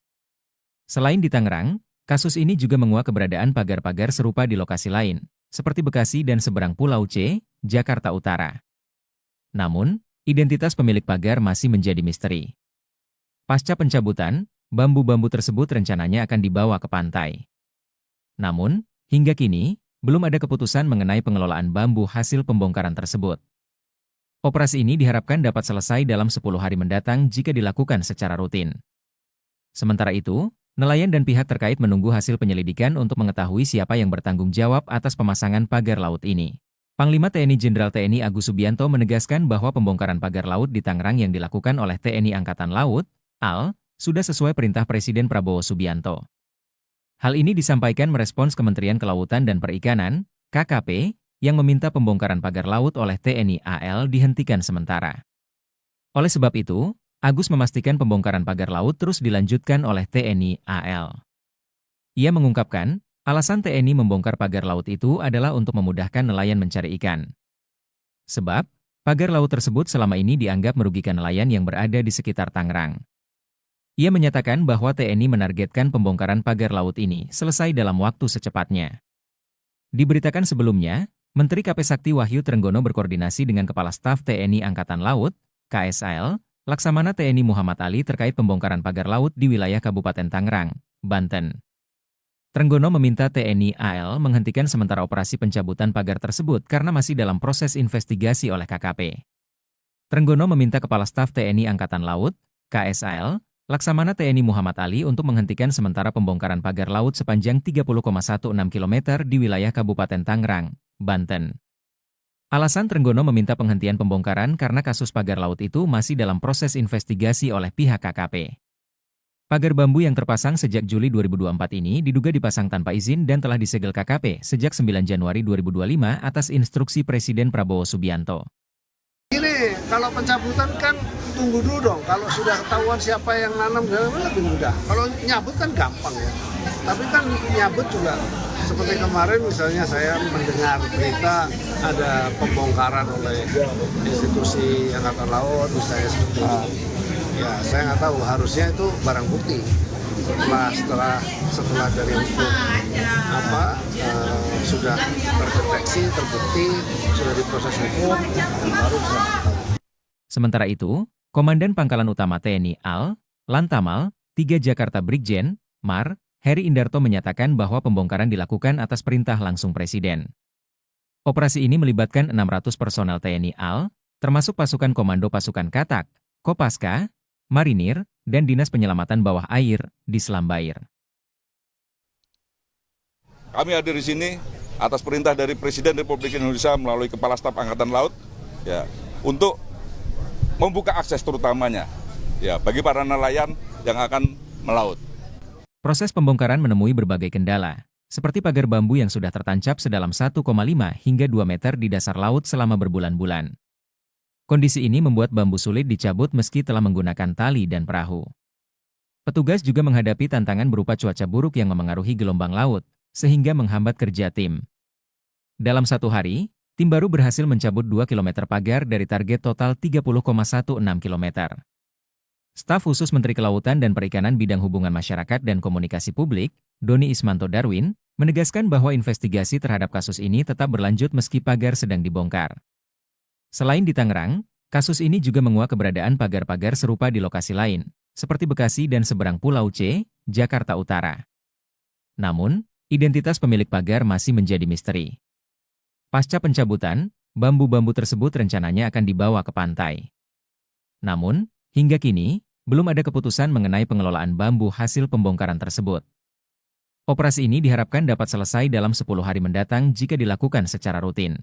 Selain di Tangerang, kasus ini juga menguak keberadaan pagar-pagar serupa di lokasi lain, seperti Bekasi dan seberang Pulau C, Jakarta Utara. Namun, identitas pemilik pagar masih menjadi misteri. Pasca pencabutan, bambu-bambu tersebut rencananya akan dibawa ke pantai. Namun, Hingga kini, belum ada keputusan mengenai pengelolaan bambu hasil pembongkaran tersebut. Operasi ini diharapkan dapat selesai dalam 10 hari mendatang jika dilakukan secara rutin. Sementara itu, nelayan dan pihak terkait menunggu hasil penyelidikan untuk mengetahui siapa yang bertanggung jawab atas pemasangan pagar laut ini. Panglima TNI Jenderal TNI Agus Subianto menegaskan bahwa pembongkaran pagar laut di Tangerang yang dilakukan oleh TNI Angkatan Laut, AL, sudah sesuai perintah Presiden Prabowo Subianto. Hal ini disampaikan merespons Kementerian Kelautan dan Perikanan, KKP, yang meminta pembongkaran pagar laut oleh TNI AL dihentikan sementara. Oleh sebab itu, Agus memastikan pembongkaran pagar laut terus dilanjutkan oleh TNI AL. Ia mengungkapkan, alasan TNI membongkar pagar laut itu adalah untuk memudahkan nelayan mencari ikan. Sebab, pagar laut tersebut selama ini dianggap merugikan nelayan yang berada di sekitar Tangerang. Ia menyatakan bahwa TNI menargetkan pembongkaran pagar laut ini selesai dalam waktu secepatnya. Diberitakan sebelumnya, Menteri KP Sakti Wahyu Trenggono berkoordinasi dengan Kepala Staf TNI Angkatan Laut, KSAL, Laksamana TNI Muhammad Ali terkait pembongkaran pagar laut di wilayah Kabupaten Tangerang, Banten. Trenggono meminta TNI AL menghentikan sementara operasi pencabutan pagar tersebut karena masih dalam proses investigasi oleh KKP. Trenggono meminta Kepala Staf TNI Angkatan Laut, KSAL, Laksamana TNI Muhammad Ali untuk menghentikan sementara pembongkaran pagar laut sepanjang 30,16 km di wilayah Kabupaten Tangerang, Banten. Alasan Trenggono meminta penghentian pembongkaran karena kasus pagar laut itu masih dalam proses investigasi oleh pihak KKP. Pagar bambu yang terpasang sejak Juli 2024 ini diduga dipasang tanpa izin dan telah disegel KKP sejak 9 Januari 2025 atas instruksi Presiden Prabowo Subianto. Ini kalau pencabutan kan tunggu dulu dong. Kalau sudah ketahuan siapa yang nanam lebih mudah. Kalau nyabut kan gampang ya. Tapi kan nyabut juga seperti kemarin misalnya saya mendengar berita ada pembongkaran oleh institusi Angkatan Laut misalnya seperti itu. Ya saya nggak tahu, harusnya itu barang bukti. Setelah dari hukum sudah terdeteksi, terbukti, sudah diproses hukum, baru bisa. Sementara itu, Komandan Pangkalan Utama TNI AL, Lantamal, 3 Jakarta Brigjen, Mar, Heri Indarto menyatakan bahwa pembongkaran dilakukan atas perintah langsung Presiden. Operasi ini melibatkan 600 personel TNI AL, termasuk pasukan Komando Pasukan Katak, Kopaska, Marinir, dan Dinas Penyelamatan Bawah Air di Selam Bair. Kami hadir di sini atas perintah dari Presiden Republik Indonesia melalui Kepala Staf Angkatan Laut, ya, untuk membuka akses terutamanya, ya, bagi para nelayan yang akan melaut. Proses pembongkaran menemui berbagai kendala, seperti pagar bambu yang sudah tertancap sedalam 1,5 hingga 2 meter di dasar laut selama berbulan-bulan. Kondisi ini membuat bambu sulit dicabut meski telah menggunakan tali dan perahu. Petugas juga menghadapi tantangan berupa cuaca buruk yang memengaruhi gelombang laut, sehingga menghambat kerja tim. Dalam satu hari, tim baru berhasil mencabut 2 km pagar dari target total 30,16 km. Staf khusus Menteri Kelautan dan Perikanan Bidang Hubungan Masyarakat dan Komunikasi Publik, Doni Ismanto Darwin, menegaskan bahwa investigasi terhadap kasus ini tetap berlanjut meski pagar sedang dibongkar. Selain di Tangerang, kasus ini juga menguak keberadaan pagar-pagar serupa di lokasi lain, seperti Bekasi dan seberang Pulau C, Jakarta Utara. Namun, identitas pemilik pagar masih menjadi misteri. Pasca pencabutan, bambu-bambu tersebut rencananya akan dibawa ke pantai. Namun, hingga kini, belum ada keputusan mengenai pengelolaan bambu hasil pembongkaran tersebut. Operasi ini diharapkan dapat selesai dalam 10 hari mendatang jika dilakukan secara rutin.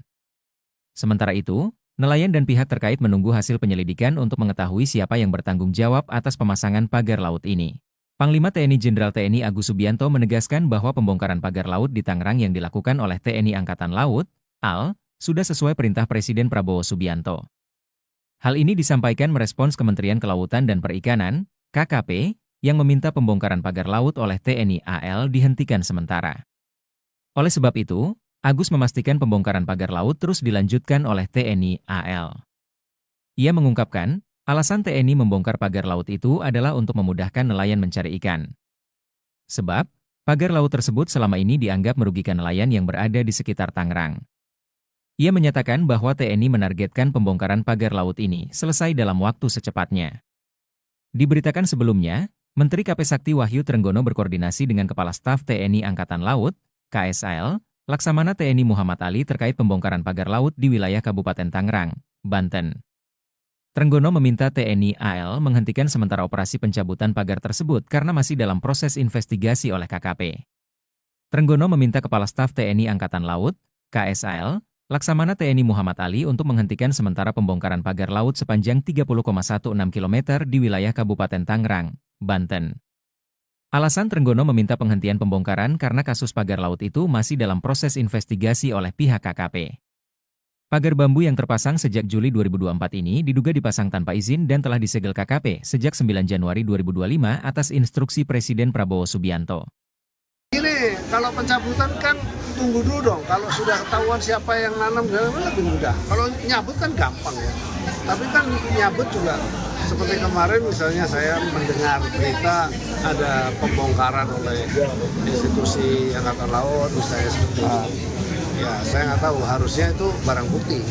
Sementara itu, nelayan dan pihak terkait menunggu hasil penyelidikan untuk mengetahui siapa yang bertanggung jawab atas pemasangan pagar laut ini. Panglima TNI Jenderal TNI Agus Subianto menegaskan bahwa pembongkaran pagar laut di Tangerang yang dilakukan oleh TNI Angkatan Laut, AL, sudah sesuai perintah Presiden Prabowo Subianto. Hal ini disampaikan merespons Kementerian Kelautan dan Perikanan, KKP, yang meminta pembongkaran pagar laut oleh TNI AL dihentikan sementara. Oleh sebab itu, Agus memastikan pembongkaran pagar laut terus dilanjutkan oleh TNI AL. Ia mengungkapkan, alasan TNI membongkar pagar laut itu adalah untuk memudahkan nelayan mencari ikan. Sebab, pagar laut tersebut selama ini dianggap merugikan nelayan yang berada di sekitar Tangerang. Ia menyatakan bahwa TNI menargetkan pembongkaran pagar laut ini selesai dalam waktu secepatnya. Diberitakan sebelumnya, Menteri KP Sakti Wahyu Trenggono berkoordinasi dengan Kepala Staf TNI Angkatan Laut, KSAL, Laksamana TNI Muhammad Ali terkait pembongkaran pagar laut di wilayah Kabupaten Tangerang, Banten. Trenggono meminta TNI AL menghentikan sementara operasi pencabutan pagar tersebut karena masih dalam proses investigasi oleh KKP. Trenggono meminta Kepala Staf TNI Angkatan Laut, KSAL, Laksamana TNI Muhammad Ali untuk menghentikan sementara pembongkaran pagar laut sepanjang 30,16 km di wilayah Kabupaten Tangerang, Banten. Alasan Trenggono meminta penghentian pembongkaran karena kasus pagar laut itu masih dalam proses investigasi oleh pihak KKP. Pagar bambu yang terpasang sejak Juli 2024 ini diduga dipasang tanpa izin dan telah disegel KKP sejak 9 Januari 2025 atas instruksi Presiden Prabowo Subianto. Ini kalau pencabutan kan tunggu dulu dong. Kalau sudah ketahuan siapa yang nanam lebih mudah. Kalau nyabut kan gampang ya. Tapi kan nyabut juga seperti kemarin misalnya saya mendengar berita ada pembongkaran oleh institusi Angkatan Laut misalnya seperti itu. Ya saya nggak tahu, harusnya itu barang bukti.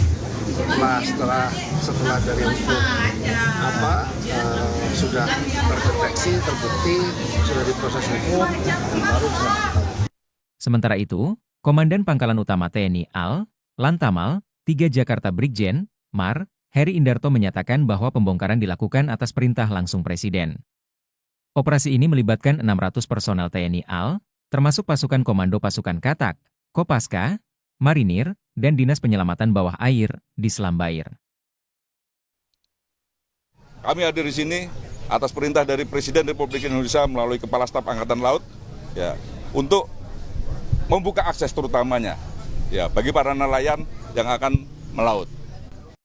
Setelah dari unsur sudah terdeteksi, terbukti, sudah diproses hukum, baru bisa. Sementara itu, Komandan Pangkalan Utama TNI AL, Lantamal, 3 Jakarta Brigjen, Mar, Heri Indarto menyatakan bahwa pembongkaran dilakukan atas perintah langsung Presiden. Operasi ini melibatkan 600 personel TNI AL, termasuk pasukan Komando Pasukan Katak, Kopaska, Marinir, dan Dinas Penyelamatan Bawah Air di Selam Bair. Kami hadir di sini atas perintah dari Presiden Republik Indonesia melalui Kepala Staf Angkatan Laut, ya, untuk membuka akses terutamanya, ya, bagi para nelayan yang akan melaut.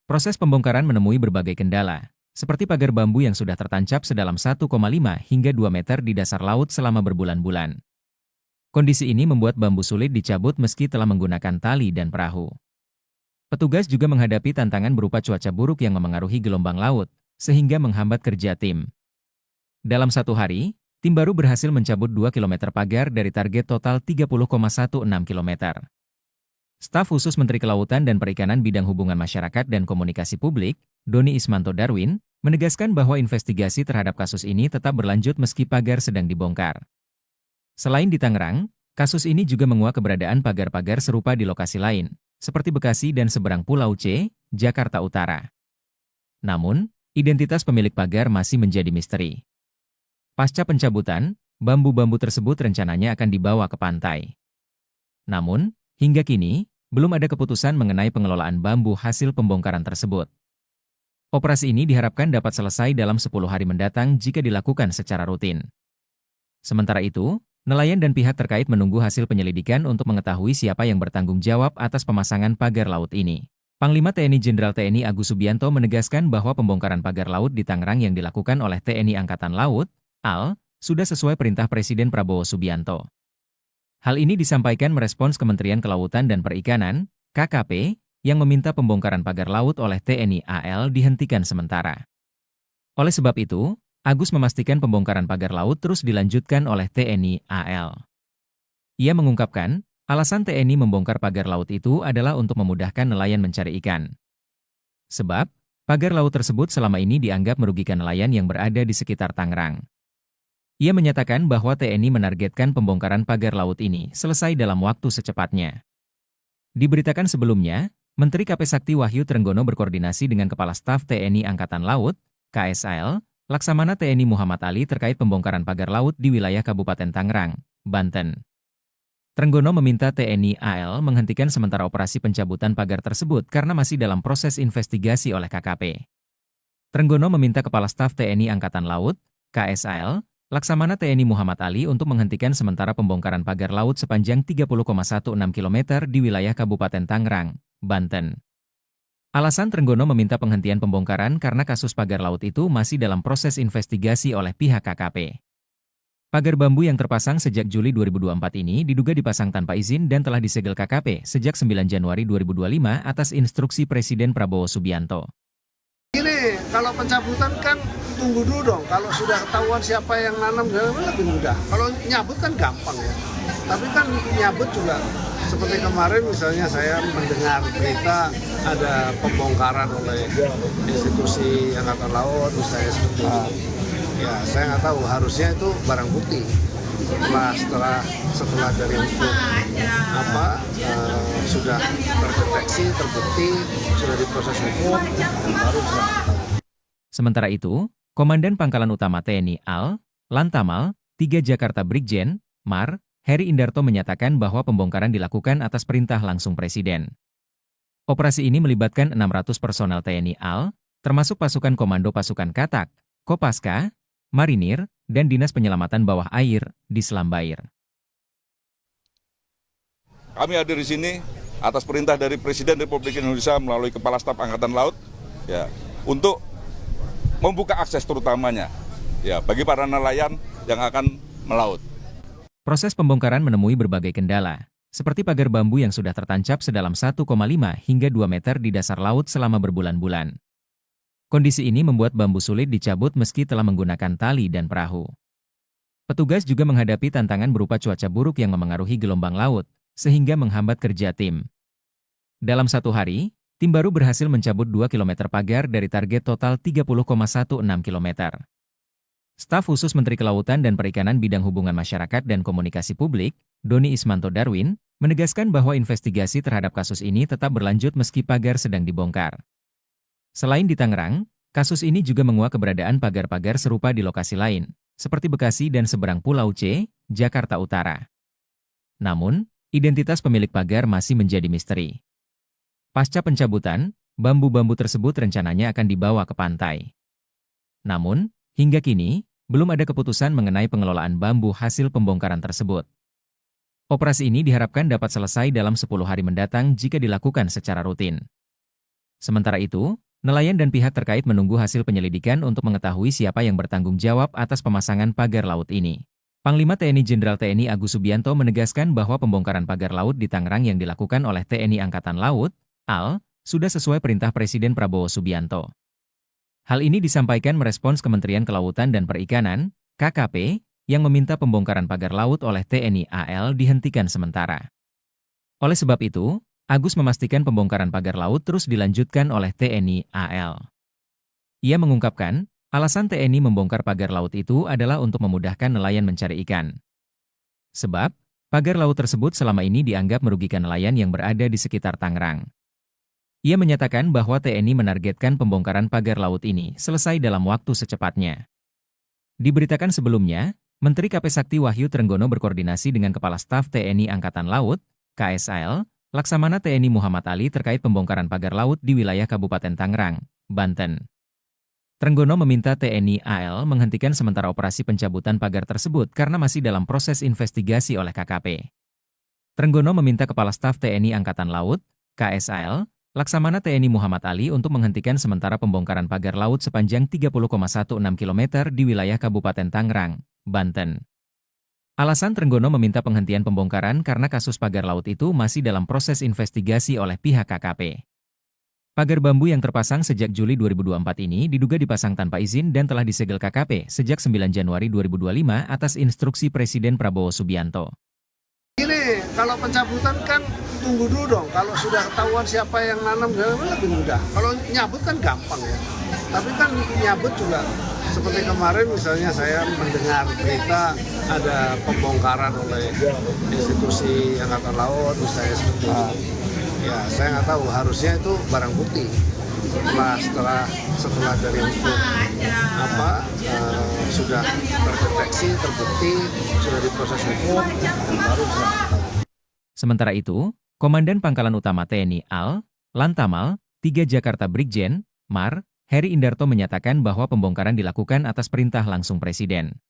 Proses pembongkaran menemui berbagai kendala, seperti pagar bambu yang sudah tertancap sedalam 1,5 hingga 2 meter di dasar laut selama berbulan-bulan. Kondisi ini membuat bambu sulit dicabut meski telah menggunakan tali dan perahu. Petugas juga menghadapi tantangan berupa cuaca buruk yang memengaruhi gelombang laut, sehingga menghambat kerja tim. Dalam satu hari, tim baru berhasil mencabut 2 km pagar dari target total 30,16 km. Staf khusus Menteri Kelautan dan Perikanan Bidang Hubungan Masyarakat dan Komunikasi Publik, Doni Ismanto Darwin, menegaskan bahwa investigasi terhadap kasus ini tetap berlanjut meski pagar sedang dibongkar. Selain di Tangerang, kasus ini juga menguak keberadaan pagar-pagar serupa di lokasi lain, seperti Bekasi dan seberang Pulau C, Jakarta Utara. Namun, identitas pemilik pagar masih menjadi misteri. Pasca pencabutan, bambu-bambu tersebut rencananya akan dibawa ke pantai. Namun, hingga kini, belum ada keputusan mengenai pengelolaan bambu hasil pembongkaran tersebut. Operasi ini diharapkan dapat selesai dalam 10 hari mendatang jika dilakukan secara rutin. Sementara itu, nelayan dan pihak terkait menunggu hasil penyelidikan untuk mengetahui siapa yang bertanggung jawab atas pemasangan pagar laut ini. Panglima TNI Jenderal TNI Agus Subianto menegaskan bahwa pembongkaran pagar laut di Tangerang yang dilakukan oleh TNI Angkatan Laut, AL, sudah sesuai perintah Presiden Prabowo Subianto. Hal ini disampaikan merespons Kementerian Kelautan dan Perikanan, KKP, yang meminta pembongkaran pagar laut oleh TNI AL dihentikan sementara. Oleh sebab itu, Agus memastikan pembongkaran pagar laut terus dilanjutkan oleh TNI AL. Ia mengungkapkan, alasan TNI membongkar pagar laut itu adalah untuk memudahkan nelayan mencari ikan. Sebab, pagar laut tersebut selama ini dianggap merugikan nelayan yang berada di sekitar Tangerang. Ia menyatakan bahwa TNI menargetkan pembongkaran pagar laut ini selesai dalam waktu secepatnya. Diberitakan sebelumnya, Menteri KP Sakti Wahyu Trenggono berkoordinasi dengan Kepala Staf TNI Angkatan Laut, KSAL, Laksamana TNI Muhammad Ali terkait pembongkaran pagar laut di wilayah Kabupaten Tangerang, Banten. Trenggono meminta TNI AL menghentikan sementara operasi pencabutan pagar tersebut karena masih dalam proses investigasi oleh KKP. Trenggono meminta Kepala Staf TNI Angkatan Laut, KSAL, Laksamana TNI Muhammad Ali untuk menghentikan sementara pembongkaran pagar laut sepanjang 30,16 km di wilayah Kabupaten Tangerang, Banten. Alasan Trenggono meminta penghentian pembongkaran karena kasus pagar laut itu masih dalam proses investigasi oleh pihak KKP. Pagar bambu yang terpasang sejak Juli 2024 ini diduga dipasang tanpa izin dan telah disegel KKP sejak 9 Januari 2025 atas instruksi Presiden Prabowo Subianto. Ini kalau pencabutan kan tunggu dulu dong. Kalau sudah ketahuan siapa yang nanam lebih mudah. Kalau nyabut kan gampang ya. Tapi kan nyabut juga seperti kemarin misalnya saya mendengar berita ada pembongkaran oleh institusi Angkatan Laut misalnya seperti itu. Ya saya nggak tahu, harusnya itu barang bukti. setelah dari itu sudah terdeteksi, terbukti, sudah diproses hukum, baru bisa. Sementara itu, Komandan Pangkalan Utama TNI AL, Lantamal, 3 Jakarta Brigjen, Mar, Heri Indarto menyatakan bahwa pembongkaran dilakukan atas perintah langsung Presiden. Operasi ini melibatkan 600 personel TNI AL, termasuk pasukan Komando Pasukan Katak, Kopaska, Marinir, dan Dinas Penyelamatan Bawah Air di Selam Bair. Kami hadir di sini atas perintah dari Presiden Republik Indonesia melalui Kepala Staf Angkatan Laut, ya, untuk membuka akses terutamanya, ya, bagi para nelayan yang akan melaut. Proses pembongkaran menemui berbagai kendala, seperti pagar bambu yang sudah tertancap sedalam 1,5 hingga 2 meter di dasar laut selama berbulan-bulan. Kondisi ini membuat bambu sulit dicabut meski telah menggunakan tali dan perahu. Petugas juga menghadapi tantangan berupa cuaca buruk yang memengaruhi gelombang laut, sehingga menghambat kerja tim. Dalam satu hari, tim baru berhasil mencabut 2 km pagar dari target total 30,16 km. Staf khusus Menteri Kelautan dan Perikanan Bidang Hubungan Masyarakat dan Komunikasi Publik, Doni Ismanto Darwin, menegaskan bahwa investigasi terhadap kasus ini tetap berlanjut meski pagar sedang dibongkar. Selain di Tangerang, kasus ini juga menguak keberadaan pagar-pagar serupa di lokasi lain, seperti Bekasi dan seberang Pulau C, Jakarta Utara. Namun, identitas pemilik pagar masih menjadi misteri. Pasca pencabutan, bambu-bambu tersebut rencananya akan dibawa ke pantai. Namun, hingga kini, belum ada keputusan mengenai pengelolaan bambu hasil pembongkaran tersebut. Operasi ini diharapkan dapat selesai dalam 10 hari mendatang jika dilakukan secara rutin. Sementara itu, nelayan dan pihak terkait menunggu hasil penyelidikan untuk mengetahui siapa yang bertanggung jawab atas pemasangan pagar laut ini. Panglima TNI Jenderal TNI Agus Subianto menegaskan bahwa pembongkaran pagar laut di Tangerang yang dilakukan oleh TNI Angkatan Laut, AL, sudah sesuai perintah Presiden Prabowo Subianto. Hal ini disampaikan merespons Kementerian Kelautan dan Perikanan, KKP, yang meminta pembongkaran pagar laut oleh TNI AL dihentikan sementara. Oleh sebab itu, Agus memastikan pembongkaran pagar laut terus dilanjutkan oleh TNI AL. Ia mengungkapkan, alasan TNI membongkar pagar laut itu adalah untuk memudahkan nelayan mencari ikan. Sebab, pagar laut tersebut selama ini dianggap merugikan nelayan yang berada di sekitar Tangerang. Ia menyatakan bahwa TNI menargetkan pembongkaran pagar laut ini selesai dalam waktu secepatnya. Diberitakan sebelumnya, Menteri KP Sakti Wahyu Trenggono berkoordinasi dengan Kepala Staf TNI Angkatan Laut, KSAL, Laksamana TNI Muhammad Ali terkait pembongkaran pagar laut di wilayah Kabupaten Tangerang, Banten. Trenggono meminta TNI AL menghentikan sementara operasi pencabutan pagar tersebut karena masih dalam proses investigasi oleh KKP. Trenggono meminta Kepala Staf TNI Angkatan Laut, KSAL, Laksamana TNI Muhammad Ali untuk menghentikan sementara pembongkaran pagar laut sepanjang 30,16 km di wilayah Kabupaten Tangerang, Banten. Alasan Trenggono meminta penghentian pembongkaran karena kasus pagar laut itu masih dalam proses investigasi oleh pihak KKP. Pagar bambu yang terpasang sejak Juli 2024 ini diduga dipasang tanpa izin dan telah disegel KKP sejak 9 Januari 2025 atas instruksi Presiden Prabowo Subianto. Ini kalau pencabutan kan tunggu dulu dong, kalau sudah ketahuan siapa yang nanam lebih mudah. Kalau nyabut kan gampang ya, tapi kan nyabut juga seperti kemarin misalnya saya mendengar berita ada pembongkaran oleh institusi Angkatan Laut misalnya seperti itu. Ya saya nggak tahu, harusnya itu barang bukti. Setelah dari itu sudah terdeteksi, terbukti, sudah diproses hukum, baru bisa. Sementara itu, Komandan Pangkalan Utama TNI AL, Lantamal, 3 Jakarta Brigjen, Mar, Heri Indarto menyatakan bahwa pembongkaran dilakukan atas perintah langsung Presiden.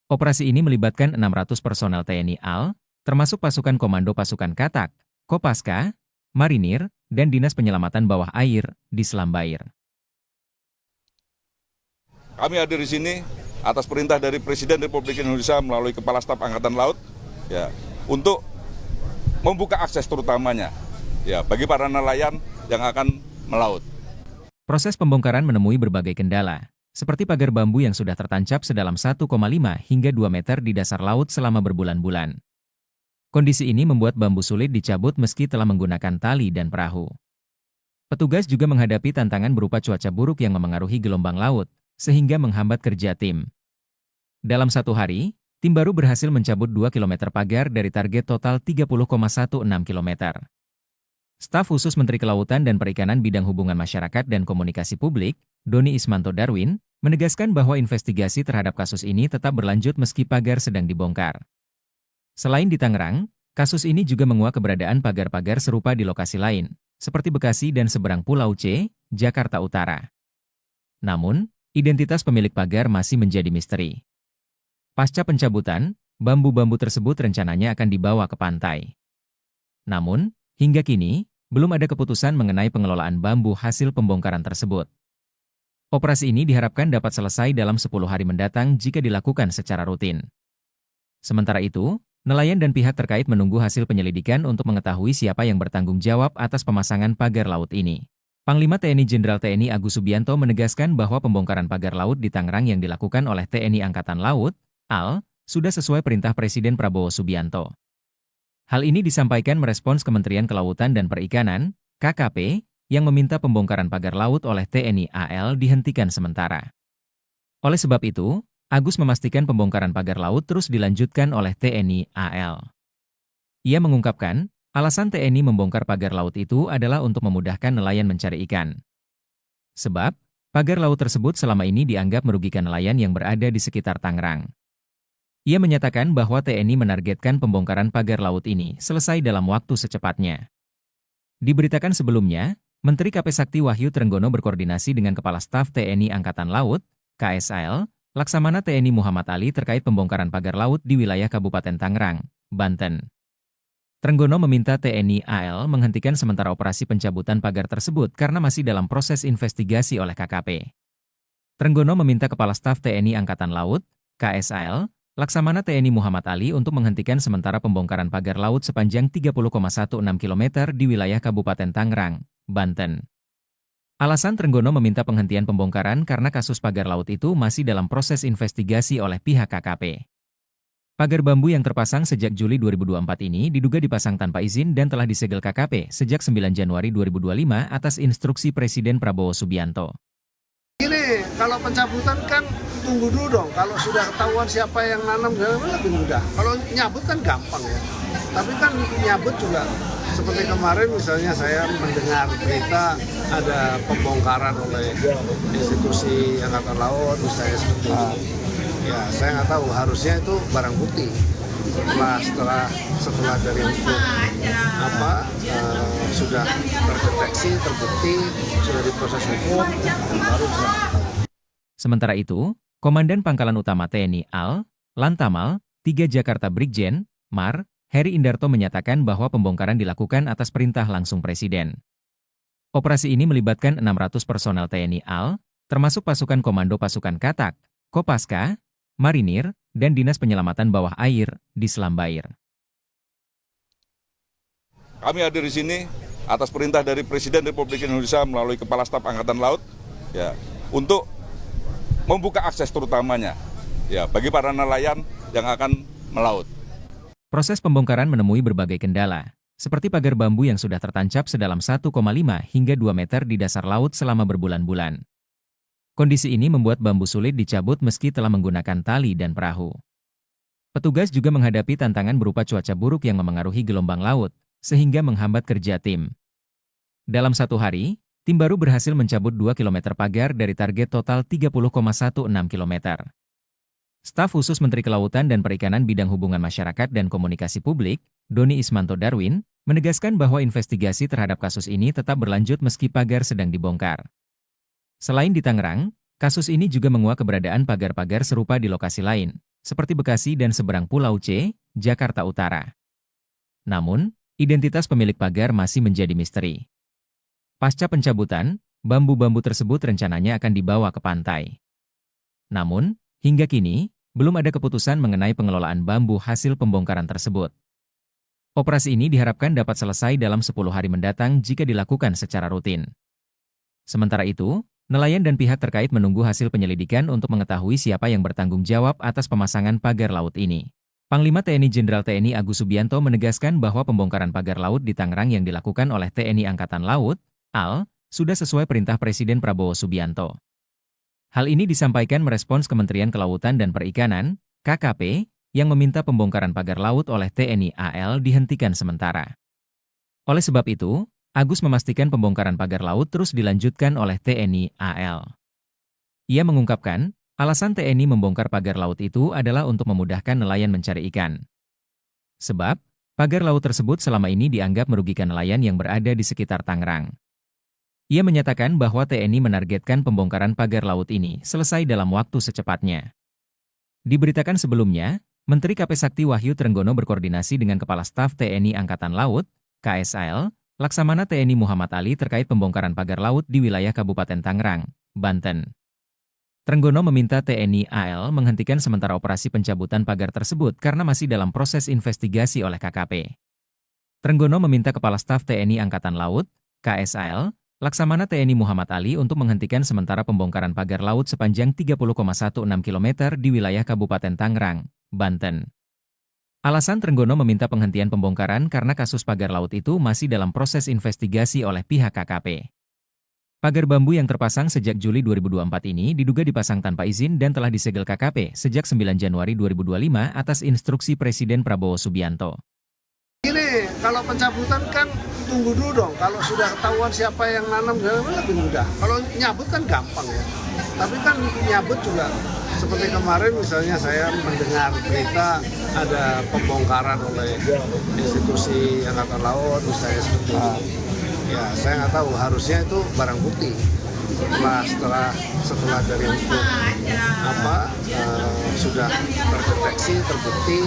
Operasi ini melibatkan 600 personel TNI AL, termasuk pasukan Komando Pasukan Katak, Kopaska, Marinir, dan Dinas Penyelamatan Bawah Air di Selam Bair. Kami hadir di sini atas perintah dari Presiden Republik Indonesia melalui Kepala Staf Angkatan Laut, ya, untuk membuka akses terutamanya, ya, bagi para nelayan yang akan melaut. Proses pembongkaran menemui berbagai kendala, seperti pagar bambu yang sudah tertancap sedalam 1,5 hingga 2 meter di dasar laut selama berbulan-bulan. Kondisi ini membuat bambu sulit dicabut meski telah menggunakan tali dan perahu. Petugas juga menghadapi tantangan berupa cuaca buruk yang memengaruhi gelombang laut, sehingga menghambat kerja tim. Dalam satu hari, tim baru berhasil mencabut 2 km pagar dari target total 30,16 km. Staf khusus Menteri Kelautan dan Perikanan Bidang Hubungan Masyarakat dan Komunikasi Publik, Doni Ismanto Darwin, menegaskan bahwa investigasi terhadap kasus ini tetap berlanjut meski pagar sedang dibongkar. Selain di Tangerang, kasus ini juga menguak keberadaan pagar-pagar serupa di lokasi lain, seperti Bekasi dan seberang Pulau C, Jakarta Utara. Namun, identitas pemilik pagar masih menjadi misteri. Pasca pencabutan, bambu-bambu tersebut rencananya akan dibawa ke pantai. Namun, hingga kini, belum ada keputusan mengenai pengelolaan bambu hasil pembongkaran tersebut. Operasi ini diharapkan dapat selesai dalam 10 hari mendatang jika dilakukan secara rutin. Sementara itu, nelayan dan pihak terkait menunggu hasil penyelidikan untuk mengetahui siapa yang bertanggung jawab atas pemasangan pagar laut ini. Panglima TNI Jenderal TNI Agus Subianto menegaskan bahwa pembongkaran pagar laut di Tangerang yang dilakukan oleh TNI Angkatan Laut, AL, sudah sesuai perintah Presiden Prabowo Subianto. Hal ini disampaikan merespons Kementerian Kelautan dan Perikanan, KKP, yang meminta pembongkaran pagar laut oleh TNI AL dihentikan sementara. Oleh sebab itu, Agus memastikan pembongkaran pagar laut terus dilanjutkan oleh TNI AL. Ia mengungkapkan, alasan TNI membongkar pagar laut itu adalah untuk memudahkan nelayan mencari ikan. Sebab, pagar laut tersebut selama ini dianggap merugikan nelayan yang berada di sekitar Tangerang. Ia menyatakan bahwa TNI menargetkan pembongkaran pagar laut ini selesai dalam waktu secepatnya. Diberitakan sebelumnya, Menteri KP Sakti Wahyu Trenggono berkoordinasi dengan Kepala Staf TNI Angkatan Laut, KSAL, Laksamana TNI Muhammad Ali terkait pembongkaran pagar laut di wilayah Kabupaten Tangerang, Banten. Trenggono meminta TNI AL menghentikan sementara operasi pencabutan pagar tersebut karena masih dalam proses investigasi oleh KKP. Trenggono meminta Kepala Staf TNI Angkatan Laut, KSAL, Laksamana TNI Muhammad Ali untuk menghentikan sementara pembongkaran pagar laut sepanjang 30,16 km di wilayah Kabupaten Tangerang, Banten. Alasan Trenggono meminta penghentian pembongkaran karena kasus pagar laut itu masih dalam proses investigasi oleh pihak KKP. Pagar bambu yang terpasang sejak Juli 2024 ini diduga dipasang tanpa izin dan telah disegel KKP sejak 9 Januari 2025 atas instruksi Presiden Prabowo Subianto. Ini kalau pencabutan kan tunggu dulu dong, kalau sudah ketahuan siapa yang nanam lebih mudah. Kalau nyabut kan gampang ya, tapi kan nyabut juga seperti kemarin misalnya saya mendengar berita ada pembongkaran oleh institusi Angkatan Laut misalnya seperti itu. Ya, saya nggak tahu, harusnya itu barang bukti. Setelah dari itu sudah terdeteksi, terbukti, sudah diproses hukum, baru bisa. Sementara itu, Komandan Pangkalan Utama TNI AL, Lantamal, 3 Jakarta Brigjen, Mar, Heri Indarto menyatakan bahwa pembongkaran dilakukan atas perintah langsung Presiden. Operasi ini melibatkan 600 personel TNI AL, termasuk pasukan Komando Pasukan Katak, Kopaska, Marinir, dan Dinas Penyelamatan Bawah Air di Selam Bair. Kami hadir di sini atas perintah dari Presiden Republik Indonesia melalui Kepala Staf Angkatan Laut, ya, untuk membuka akses terutamanya, ya, bagi para nelayan yang akan melaut. Proses pembongkaran menemui berbagai kendala, seperti pagar bambu yang sudah tertancap sedalam 1,5 hingga 2 meter di dasar laut selama berbulan-bulan. Kondisi ini membuat bambu sulit dicabut meski telah menggunakan tali dan perahu. Petugas juga menghadapi tantangan berupa cuaca buruk yang memengaruhi gelombang laut, sehingga menghambat kerja tim. Dalam satu hari, tim baru berhasil mencabut 2 km pagar dari target total 30,16 km. Staf khusus Menteri Kelautan dan Perikanan Bidang Hubungan Masyarakat dan Komunikasi Publik, Doni Ismanto Darwin, menegaskan bahwa investigasi terhadap kasus ini tetap berlanjut meski pagar sedang dibongkar. Selain di Tangerang, kasus ini juga menguak keberadaan pagar-pagar serupa di lokasi lain, seperti Bekasi dan seberang Pulau C, Jakarta Utara. Namun, identitas pemilik pagar masih menjadi misteri. Pasca pencabutan, bambu-bambu tersebut rencananya akan dibawa ke pantai. Namun, hingga kini, belum ada keputusan mengenai pengelolaan bambu hasil pembongkaran tersebut. Operasi ini diharapkan dapat selesai dalam 10 hari mendatang jika dilakukan secara rutin. Sementara itu, nelayan dan pihak terkait menunggu hasil penyelidikan untuk mengetahui siapa yang bertanggung jawab atas pemasangan pagar laut ini. Panglima TNI Jenderal TNI Agus Subianto menegaskan bahwa pembongkaran pagar laut di Tangerang yang dilakukan oleh TNI Angkatan Laut, AL, sudah sesuai perintah Presiden Prabowo Subianto. Hal ini disampaikan merespons Kementerian Kelautan dan Perikanan, KKP, yang meminta pembongkaran pagar laut oleh TNI AL dihentikan sementara. Oleh sebab itu, Agus memastikan pembongkaran pagar laut terus dilanjutkan oleh TNI AL. Ia mengungkapkan, alasan TNI membongkar pagar laut itu adalah untuk memudahkan nelayan mencari ikan. Sebab, pagar laut tersebut selama ini dianggap merugikan nelayan yang berada di sekitar Tangerang. Ia menyatakan bahwa TNI menargetkan pembongkaran pagar laut ini selesai dalam waktu secepatnya. Diberitakan sebelumnya, Menteri KP Sakti Wahyu Trenggono berkoordinasi dengan Kepala Staf TNI Angkatan Laut, KSAL, Laksamana TNI Muhammad Ali terkait pembongkaran pagar laut di wilayah Kabupaten Tangerang, Banten. Trenggono meminta TNI AL menghentikan sementara operasi pencabutan pagar tersebut karena masih dalam proses investigasi oleh KKP. Trenggono meminta Kepala Staf TNI Angkatan Laut, KSAL, Laksamana TNI Muhammad Ali untuk menghentikan sementara pembongkaran pagar laut sepanjang 30,16 km di wilayah Kabupaten Tangerang, Banten. Alasan Trenggono meminta penghentian pembongkaran karena kasus pagar laut itu masih dalam proses investigasi oleh pihak KKP. Pagar bambu yang terpasang sejak Juli 2024 ini diduga dipasang tanpa izin dan telah disegel KKP sejak 9 Januari 2025 atas instruksi Presiden Prabowo Subianto. Ini kalau pencabutan kan tunggu dulu dong. Kalau sudah ketahuan siapa yang nanam lebih mudah. Kalau nyabut kan gampang ya. Tapi kan nyabut juga seperti kemarin misalnya saya mendengar berita ada pembongkaran oleh institusi Angkatan Laut misalnya seperti itu. Ya saya nggak tahu, harusnya itu barang bukti. Setelah dari hukum sudah terdeteksi, terbukti,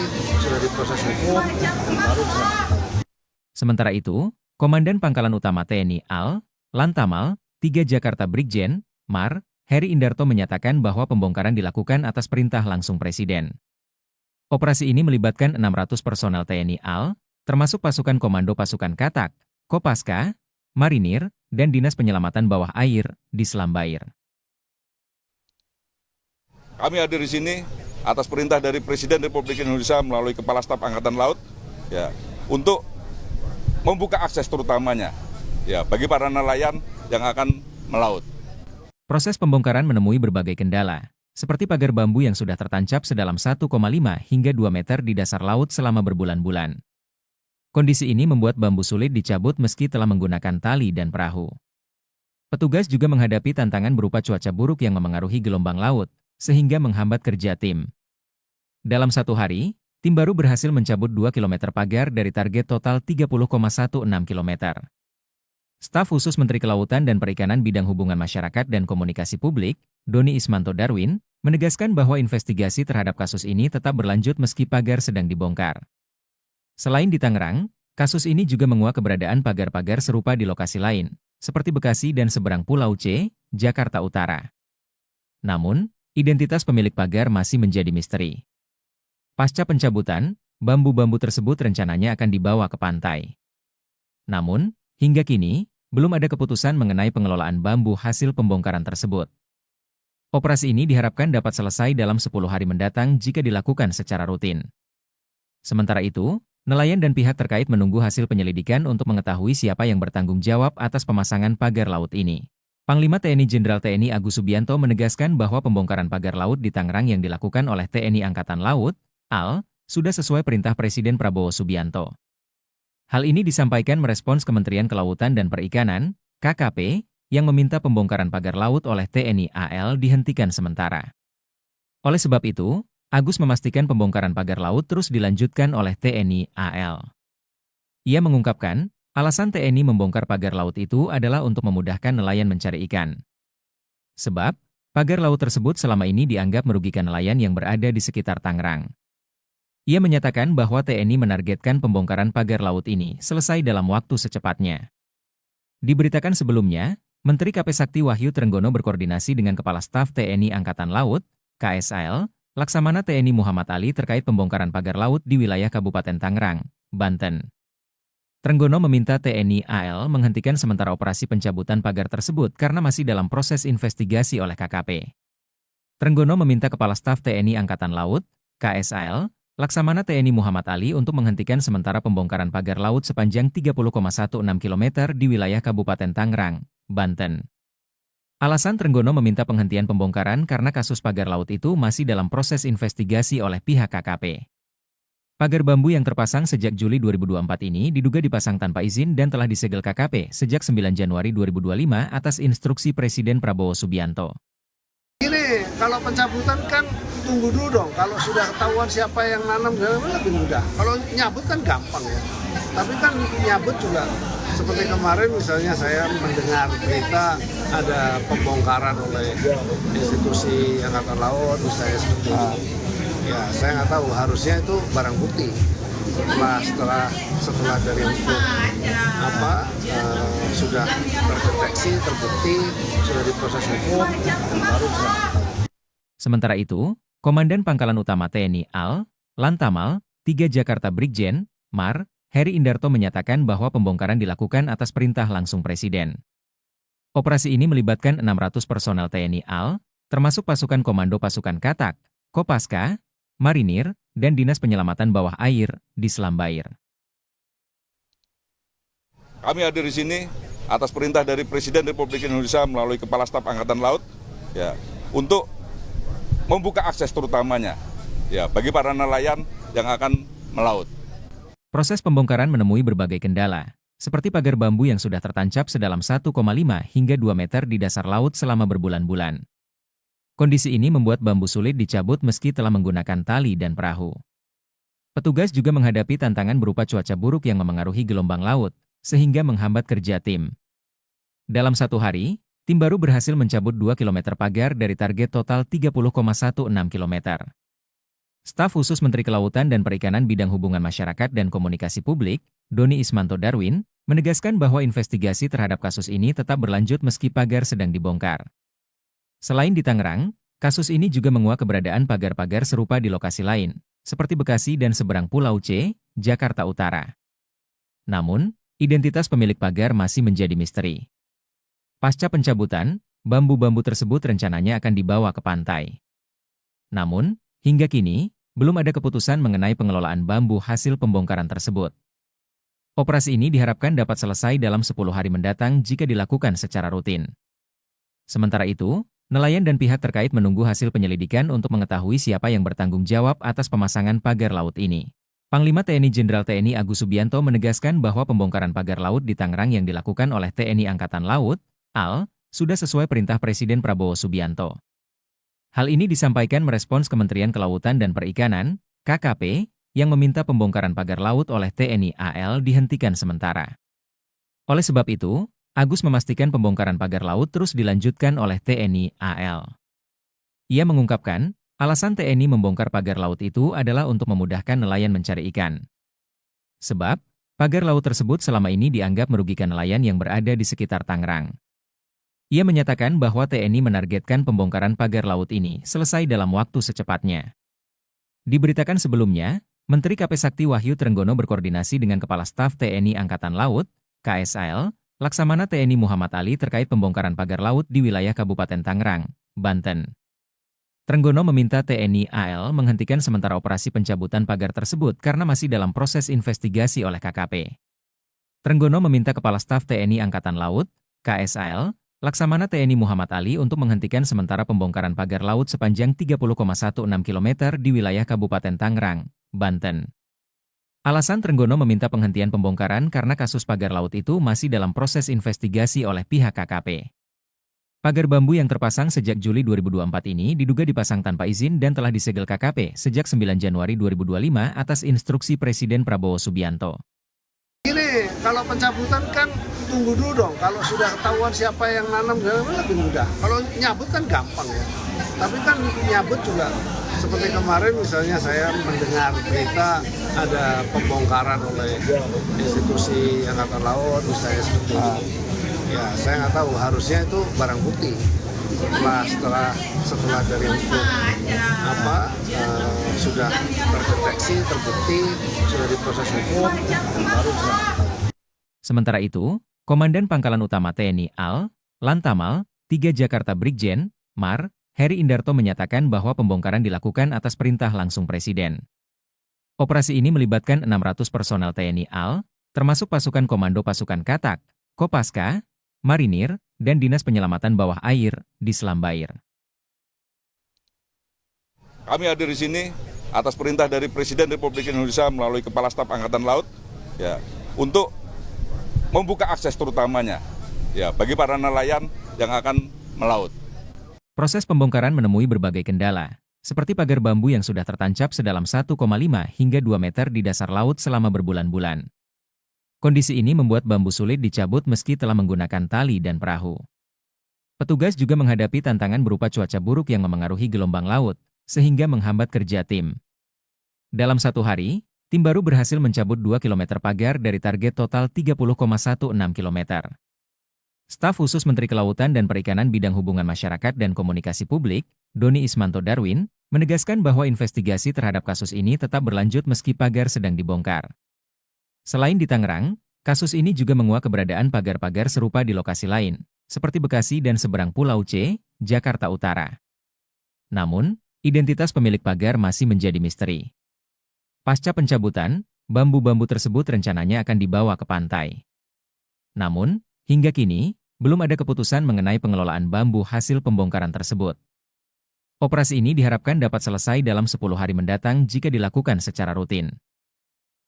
sudah diproses hukum, baru bisa. Sementara itu, Komandan Pangkalan Utama TNI AL, Lantamal, 3 Jakarta Brigjen, Mar, Heri Indarto menyatakan bahwa pembongkaran dilakukan atas perintah langsung Presiden. Operasi ini melibatkan 600 personel TNI AL, termasuk pasukan Komando Pasukan Katak, Kopaska, Marinir, dan Dinas Penyelamatan Bawah Air di Selam Bair. Kami hadir di sini atas perintah dari Presiden Republik Indonesia melalui Kepala Staf Angkatan Laut, ya, untuk membuka akses terutamanya, ya, bagi para nelayan yang akan melaut. Proses pembongkaran menemui berbagai kendala, seperti pagar bambu yang sudah tertancap sedalam 1,5 hingga 2 meter di dasar laut selama berbulan-bulan. Kondisi ini membuat bambu sulit dicabut meski telah menggunakan tali dan perahu. Petugas juga menghadapi tantangan berupa cuaca buruk yang memengaruhi gelombang laut, sehingga menghambat kerja tim. Dalam satu hari, tim baru berhasil mencabut 2 km pagar dari target total 30,16 km. Staf khusus Menteri Kelautan dan Perikanan Bidang Hubungan Masyarakat dan Komunikasi Publik, Doni Ismanto Darwin, menegaskan bahwa investigasi terhadap kasus ini tetap berlanjut meski pagar sedang dibongkar. Selain di Tangerang, kasus ini juga menguak keberadaan pagar-pagar serupa di lokasi lain, seperti Bekasi dan seberang Pulau C, Jakarta Utara. Namun, identitas pemilik pagar masih menjadi misteri. Pasca pencabutan, bambu-bambu tersebut rencananya akan dibawa ke pantai. Namun, hingga kini, belum ada keputusan mengenai pengelolaan bambu hasil pembongkaran tersebut. Operasi ini diharapkan dapat selesai dalam 10 hari mendatang jika dilakukan secara rutin. Sementara itu, nelayan dan pihak terkait menunggu hasil penyelidikan untuk mengetahui siapa yang bertanggung jawab atas pemasangan pagar laut ini. Panglima TNI Jenderal TNI Agus Subianto menegaskan bahwa pembongkaran pagar laut di Tangerang yang dilakukan oleh TNI Angkatan Laut, AL, sudah sesuai perintah Presiden Prabowo Subianto. Hal ini disampaikan merespons Kementerian Kelautan dan Perikanan, KKP, yang meminta pembongkaran pagar laut oleh TNI AL dihentikan sementara. Oleh sebab itu, Agus memastikan pembongkaran pagar laut terus dilanjutkan oleh TNI AL. Ia mengungkapkan, alasan TNI membongkar pagar laut itu adalah untuk memudahkan nelayan mencari ikan. Sebab, pagar laut tersebut selama ini dianggap merugikan nelayan yang berada di sekitar Tangerang. Ia menyatakan bahwa TNI menargetkan pembongkaran pagar laut ini selesai dalam waktu secepatnya. Diberitakan sebelumnya, Menteri KP Sakti Wahyu Trenggono berkoordinasi dengan Kepala Staf TNI Angkatan Laut, KSAL, Laksamana TNI Muhammad Ali terkait pembongkaran pagar laut di wilayah Kabupaten Tangerang, Banten. Trenggono meminta TNI AL menghentikan sementara operasi pencabutan pagar tersebut karena masih dalam proses investigasi oleh KKP. Trenggono meminta Kepala Staf TNI Angkatan Laut, KSAL, Laksamana TNI Muhammad Ali untuk menghentikan sementara pembongkaran pagar laut sepanjang 30,16 km di wilayah Kabupaten Tangerang, Banten. Alasan Trenggono meminta penghentian pembongkaran karena kasus pagar laut itu masih dalam proses investigasi oleh pihak KKP. Pagar bambu yang terpasang sejak Juli 2024 ini diduga dipasang tanpa izin dan telah disegel KKP sejak 9 Januari 2025 atas instruksi Presiden Prabowo Subianto. Ini kalau pencabutan kan tunggu dulu dong. Kalau sudah ketahuan siapa yang nanam lebih mudah. Kalau nyabut kan gampang ya. Tapi kan nyabut juga seperti kemarin misalnya saya mendengar berita ada pembongkaran oleh institusi Angkatan Laut misalnya seperti itu. Ya saya nggak tahu, harusnya itu barang bukti. Setelah dari hukum sudah terdeteksi, terbukti, sudah diproses hukum, baru bisa. Sementara itu, Komandan Pangkalan Utama TNI AL, Lantamal, 3 Jakarta Brigjen, Mar, Heri Indarto menyatakan bahwa pembongkaran dilakukan atas perintah langsung Presiden. Operasi ini melibatkan 600 personel TNI AL, termasuk pasukan Komando Pasukan Katak, Kopaska, Marinir, dan Dinas Penyelamatan Bawah Air di Selam Bair. Kami hadir di sini atas perintah dari Presiden Republik Indonesia melalui Kepala Staf Angkatan Laut, ya, untuk membuka akses terutamanya, ya, bagi para nelayan yang akan melaut. Proses pembongkaran menemui berbagai kendala, seperti pagar bambu yang sudah tertancap sedalam 1,5 hingga 2 meter di dasar laut selama berbulan-bulan. Kondisi ini membuat bambu sulit dicabut meski telah menggunakan tali dan perahu. Petugas juga menghadapi tantangan berupa cuaca buruk yang memengaruhi gelombang laut, sehingga menghambat kerja tim. Dalam satu hari, tim baru berhasil mencabut 2 km pagar dari target total 30,16 km. Staf khusus Menteri Kelautan dan Perikanan Bidang Hubungan Masyarakat dan Komunikasi Publik, Doni Ismanto Darwin, menegaskan bahwa investigasi terhadap kasus ini tetap berlanjut meski pagar sedang dibongkar. Selain di Tangerang, kasus ini juga menguak keberadaan pagar-pagar serupa di lokasi lain, seperti Bekasi dan seberang Pulau C, Jakarta Utara. Namun, identitas pemilik pagar masih menjadi misteri. Pasca pencabutan, bambu-bambu tersebut rencananya akan dibawa ke pantai. Namun, hingga kini, belum ada keputusan mengenai pengelolaan bambu hasil pembongkaran tersebut. Operasi ini diharapkan dapat selesai dalam 10 hari mendatang jika dilakukan secara rutin. Sementara itu, nelayan dan pihak terkait menunggu hasil penyelidikan untuk mengetahui siapa yang bertanggung jawab atas pemasangan pagar laut ini. Panglima TNI Jenderal TNI Agus Subianto menegaskan bahwa pembongkaran pagar laut di Tangerang yang dilakukan oleh TNI Angkatan Laut, AL, sudah sesuai perintah Presiden Prabowo Subianto. Hal ini disampaikan merespons Kementerian Kelautan dan Perikanan, KKP, yang meminta pembongkaran pagar laut oleh TNI AL dihentikan sementara. Oleh sebab itu, Agus memastikan pembongkaran pagar laut terus dilanjutkan oleh TNI AL. Ia mengungkapkan, alasan TNI membongkar pagar laut itu adalah untuk memudahkan nelayan mencari ikan. Sebab, pagar laut tersebut selama ini dianggap merugikan nelayan yang berada di sekitar Tangerang. Ia menyatakan bahwa TNI menargetkan pembongkaran pagar laut ini selesai dalam waktu secepatnya. Diberitakan sebelumnya, Menteri KP Sakti Wahyu Trenggono berkoordinasi dengan Kepala Staf TNI Angkatan Laut, KSAL, Laksamana TNI Muhammad Ali terkait pembongkaran pagar laut di wilayah Kabupaten Tangerang, Banten. Trenggono meminta TNI AL menghentikan sementara operasi pencabutan pagar tersebut karena masih dalam proses investigasi oleh KKP. Trenggono meminta Kepala Staf TNI Angkatan Laut, KSAL, Laksamana TNI Muhammad Ali untuk menghentikan sementara pembongkaran pagar laut sepanjang 30,16 km di wilayah Kabupaten Tangerang, Banten. Alasan Trenggono meminta penghentian pembongkaran karena kasus pagar laut itu masih dalam proses investigasi oleh pihak KKP. Pagar bambu yang terpasang sejak Juli 2024 ini diduga dipasang tanpa izin dan telah disegel KKP sejak 9 Januari 2025 atas instruksi Presiden Prabowo Subianto. Ini kalau pencabutan kan tunggu dulu dong. Kalau sudah ketahuan siapa yang nanam lebih mudah. Kalau nyabut kan gampang ya. Tapi kan nyabut juga seperti kemarin misalnya saya mendengar berita ada pembongkaran oleh institusi Angkatan Laut misalnya seperti itu. Ya saya nggak tahu, harusnya itu barang bukti. Setelah dari hukum sudah terdeteksi, terbukti, sudah diproses hukum, baru bisa. Sementara itu, Komandan Pangkalan Utama TNI AL, Lantamal, 3 Jakarta Brigjen, Mar, Heri Indarto menyatakan bahwa pembongkaran dilakukan atas perintah langsung Presiden. Operasi ini melibatkan 600 personel TNI AL, termasuk pasukan Komando Pasukan Katak, Kopaska, Marinir, dan Dinas Penyelamatan Bawah Air di Selam Bair. Kami hadir di sini atas perintah dari Presiden Republik Indonesia melalui Kepala Staf Angkatan Laut, ya, untuk membuka akses terutamanya, ya, bagi para nelayan yang akan melaut. Proses pembongkaran menemui berbagai kendala, seperti pagar bambu yang sudah tertancap sedalam 1,5 hingga 2 meter di dasar laut selama berbulan-bulan. Kondisi ini membuat bambu sulit dicabut meski telah menggunakan tali dan perahu. Petugas juga menghadapi tantangan berupa cuaca buruk yang memengaruhi gelombang laut, sehingga menghambat kerja tim. Dalam satu hari, tim baru berhasil mencabut 2 km pagar dari target total 30,16 km. Staf khusus Menteri Kelautan dan Perikanan Bidang Hubungan Masyarakat dan Komunikasi Publik, Doni Ismanto Darwin, menegaskan bahwa investigasi terhadap kasus ini tetap berlanjut meski pagar sedang dibongkar. Selain di Tangerang, kasus ini juga menguak keberadaan pagar-pagar serupa di lokasi lain, seperti Bekasi dan seberang Pulau C, Jakarta Utara. Namun, identitas pemilik pagar masih menjadi misteri. Pasca pencabutan, bambu-bambu tersebut rencananya akan dibawa ke pantai. Namun, hingga kini, belum ada keputusan mengenai pengelolaan bambu hasil pembongkaran tersebut. Operasi ini diharapkan dapat selesai dalam 10 hari mendatang jika dilakukan secara rutin.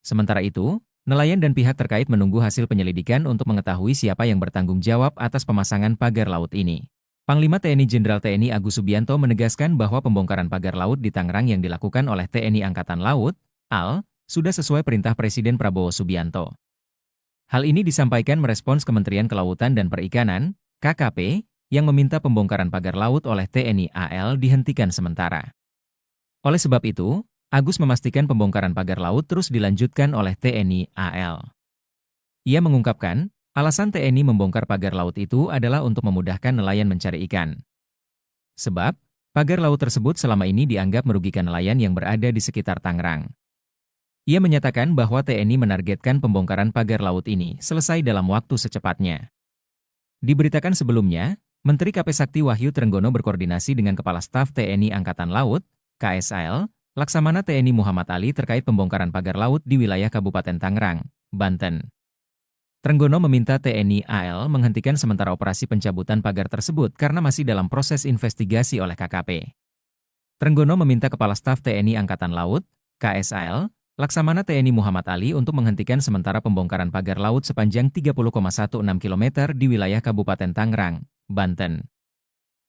Sementara itu, nelayan dan pihak terkait menunggu hasil penyelidikan untuk mengetahui siapa yang bertanggung jawab atas pemasangan pagar laut ini. Panglima TNI Jenderal TNI Agus Subianto menegaskan bahwa pembongkaran pagar laut di Tangerang yang dilakukan oleh TNI Angkatan Laut, AL, sudah sesuai perintah Presiden Prabowo Subianto. Hal ini disampaikan merespons Kementerian Kelautan dan Perikanan, KKP, yang meminta pembongkaran pagar laut oleh TNI AL dihentikan sementara. Oleh sebab itu, Agus memastikan pembongkaran pagar laut terus dilanjutkan oleh TNI AL. Ia mengungkapkan, alasan TNI membongkar pagar laut itu adalah untuk memudahkan nelayan mencari ikan. Sebab, pagar laut tersebut selama ini dianggap merugikan nelayan yang berada di sekitar Tangerang. Ia menyatakan bahwa TNI menargetkan pembongkaran pagar laut ini selesai dalam waktu secepatnya. Diberitakan sebelumnya, Menteri KP Sakti Wahyu Trenggono berkoordinasi dengan Kepala Staf TNI Angkatan Laut, KSAL, Laksamana TNI Muhammad Ali terkait pembongkaran pagar laut di wilayah Kabupaten Tangerang, Banten. Trenggono meminta TNI AL menghentikan sementara operasi pencabutan pagar tersebut karena masih dalam proses investigasi oleh KKP. Trenggono meminta Kepala Staf TNI Angkatan Laut, KSAL, Laksamana TNI Muhammad Ali untuk menghentikan sementara pembongkaran pagar laut sepanjang 30,16 km di wilayah Kabupaten Tangerang, Banten.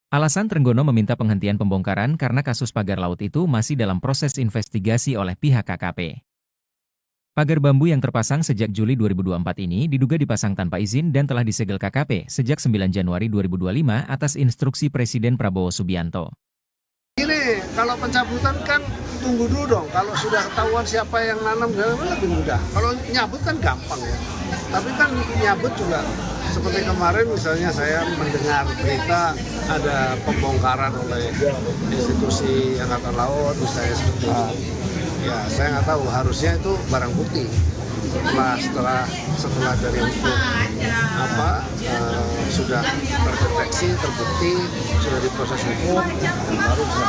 Alasan Trenggono meminta penghentian pembongkaran karena kasus pagar laut itu masih dalam proses investigasi oleh pihak KKP. Pagar bambu yang terpasang sejak Juli 2024 ini diduga dipasang tanpa izin dan telah disegel KKP sejak 9 Januari 2025 atas instruksi Presiden Prabowo Subianto. Ini kalau pencabutan kan tunggu dulu dong. Kalau sudah ketahuan siapa yang nanam lebih mudah. Kalau nyabut kan gampang ya. Tapi kan nyabut juga seperti kemarin misalnya saya mendengar berita ada pembongkaran oleh institusi Angkatan Laut misalnya seperti itu. Ya saya nggak tahu, harusnya itu barang bukti. Setelah dari hukum sudah terdeteksi, terbukti, sudah diproses hukum, baru bisa.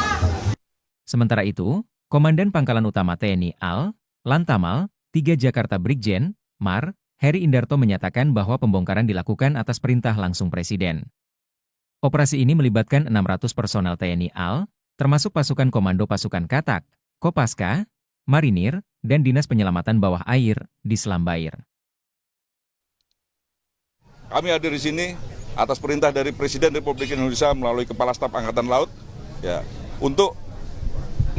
Sementara itu, Komandan Pangkalan Utama TNI AL, Lantamal, 3 Jakarta Brigjen, Mar, Heri Indarto menyatakan bahwa pembongkaran dilakukan atas perintah langsung Presiden. Operasi ini melibatkan 600 personel TNI AL, termasuk pasukan Komando Pasukan Katak, Kopaska, Marinir, dan Dinas Penyelamatan Bawah Air di Selam Bair. Kami hadir di sini atas perintah dari Presiden Republik Indonesia melalui Kepala Staf Angkatan Laut, ya, untuk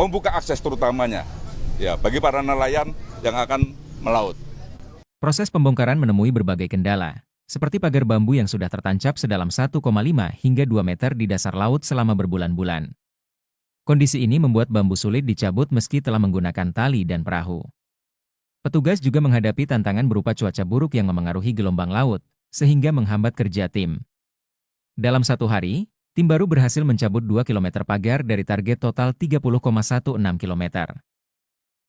membuka akses terutamanya, ya, bagi para nelayan yang akan melaut. Proses pembongkaran menemui berbagai kendala, seperti pagar bambu yang sudah tertancap sedalam 1,5 hingga 2 meter di dasar laut selama berbulan-bulan. Kondisi ini membuat bambu sulit dicabut meski telah menggunakan tali dan perahu. Petugas juga menghadapi tantangan berupa cuaca buruk yang memengaruhi gelombang laut, sehingga menghambat kerja tim. Dalam satu hari, tim baru berhasil mencabut 2 km pagar dari target total 30,16 km.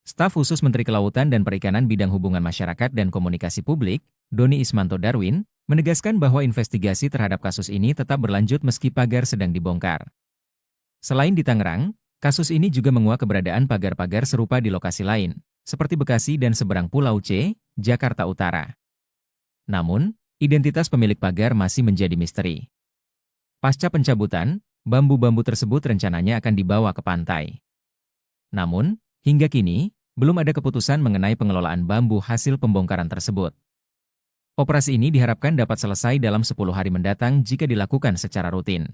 Staf khusus Menteri Kelautan dan Perikanan Bidang Hubungan Masyarakat dan Komunikasi Publik, Doni Ismanto Darwin, menegaskan bahwa investigasi terhadap kasus ini tetap berlanjut meski pagar sedang dibongkar. Selain di Tangerang, kasus ini juga menguak keberadaan pagar-pagar serupa di lokasi lain, seperti Bekasi dan seberang Pulau C, Jakarta Utara. Namun, identitas pemilik pagar masih menjadi misteri. Pasca pencabutan, bambu-bambu tersebut rencananya akan dibawa ke pantai. Namun, Hingga kini, belum ada keputusan mengenai pengelolaan bambu hasil pembongkaran tersebut. Operasi ini diharapkan dapat selesai dalam 10 hari mendatang jika dilakukan secara rutin.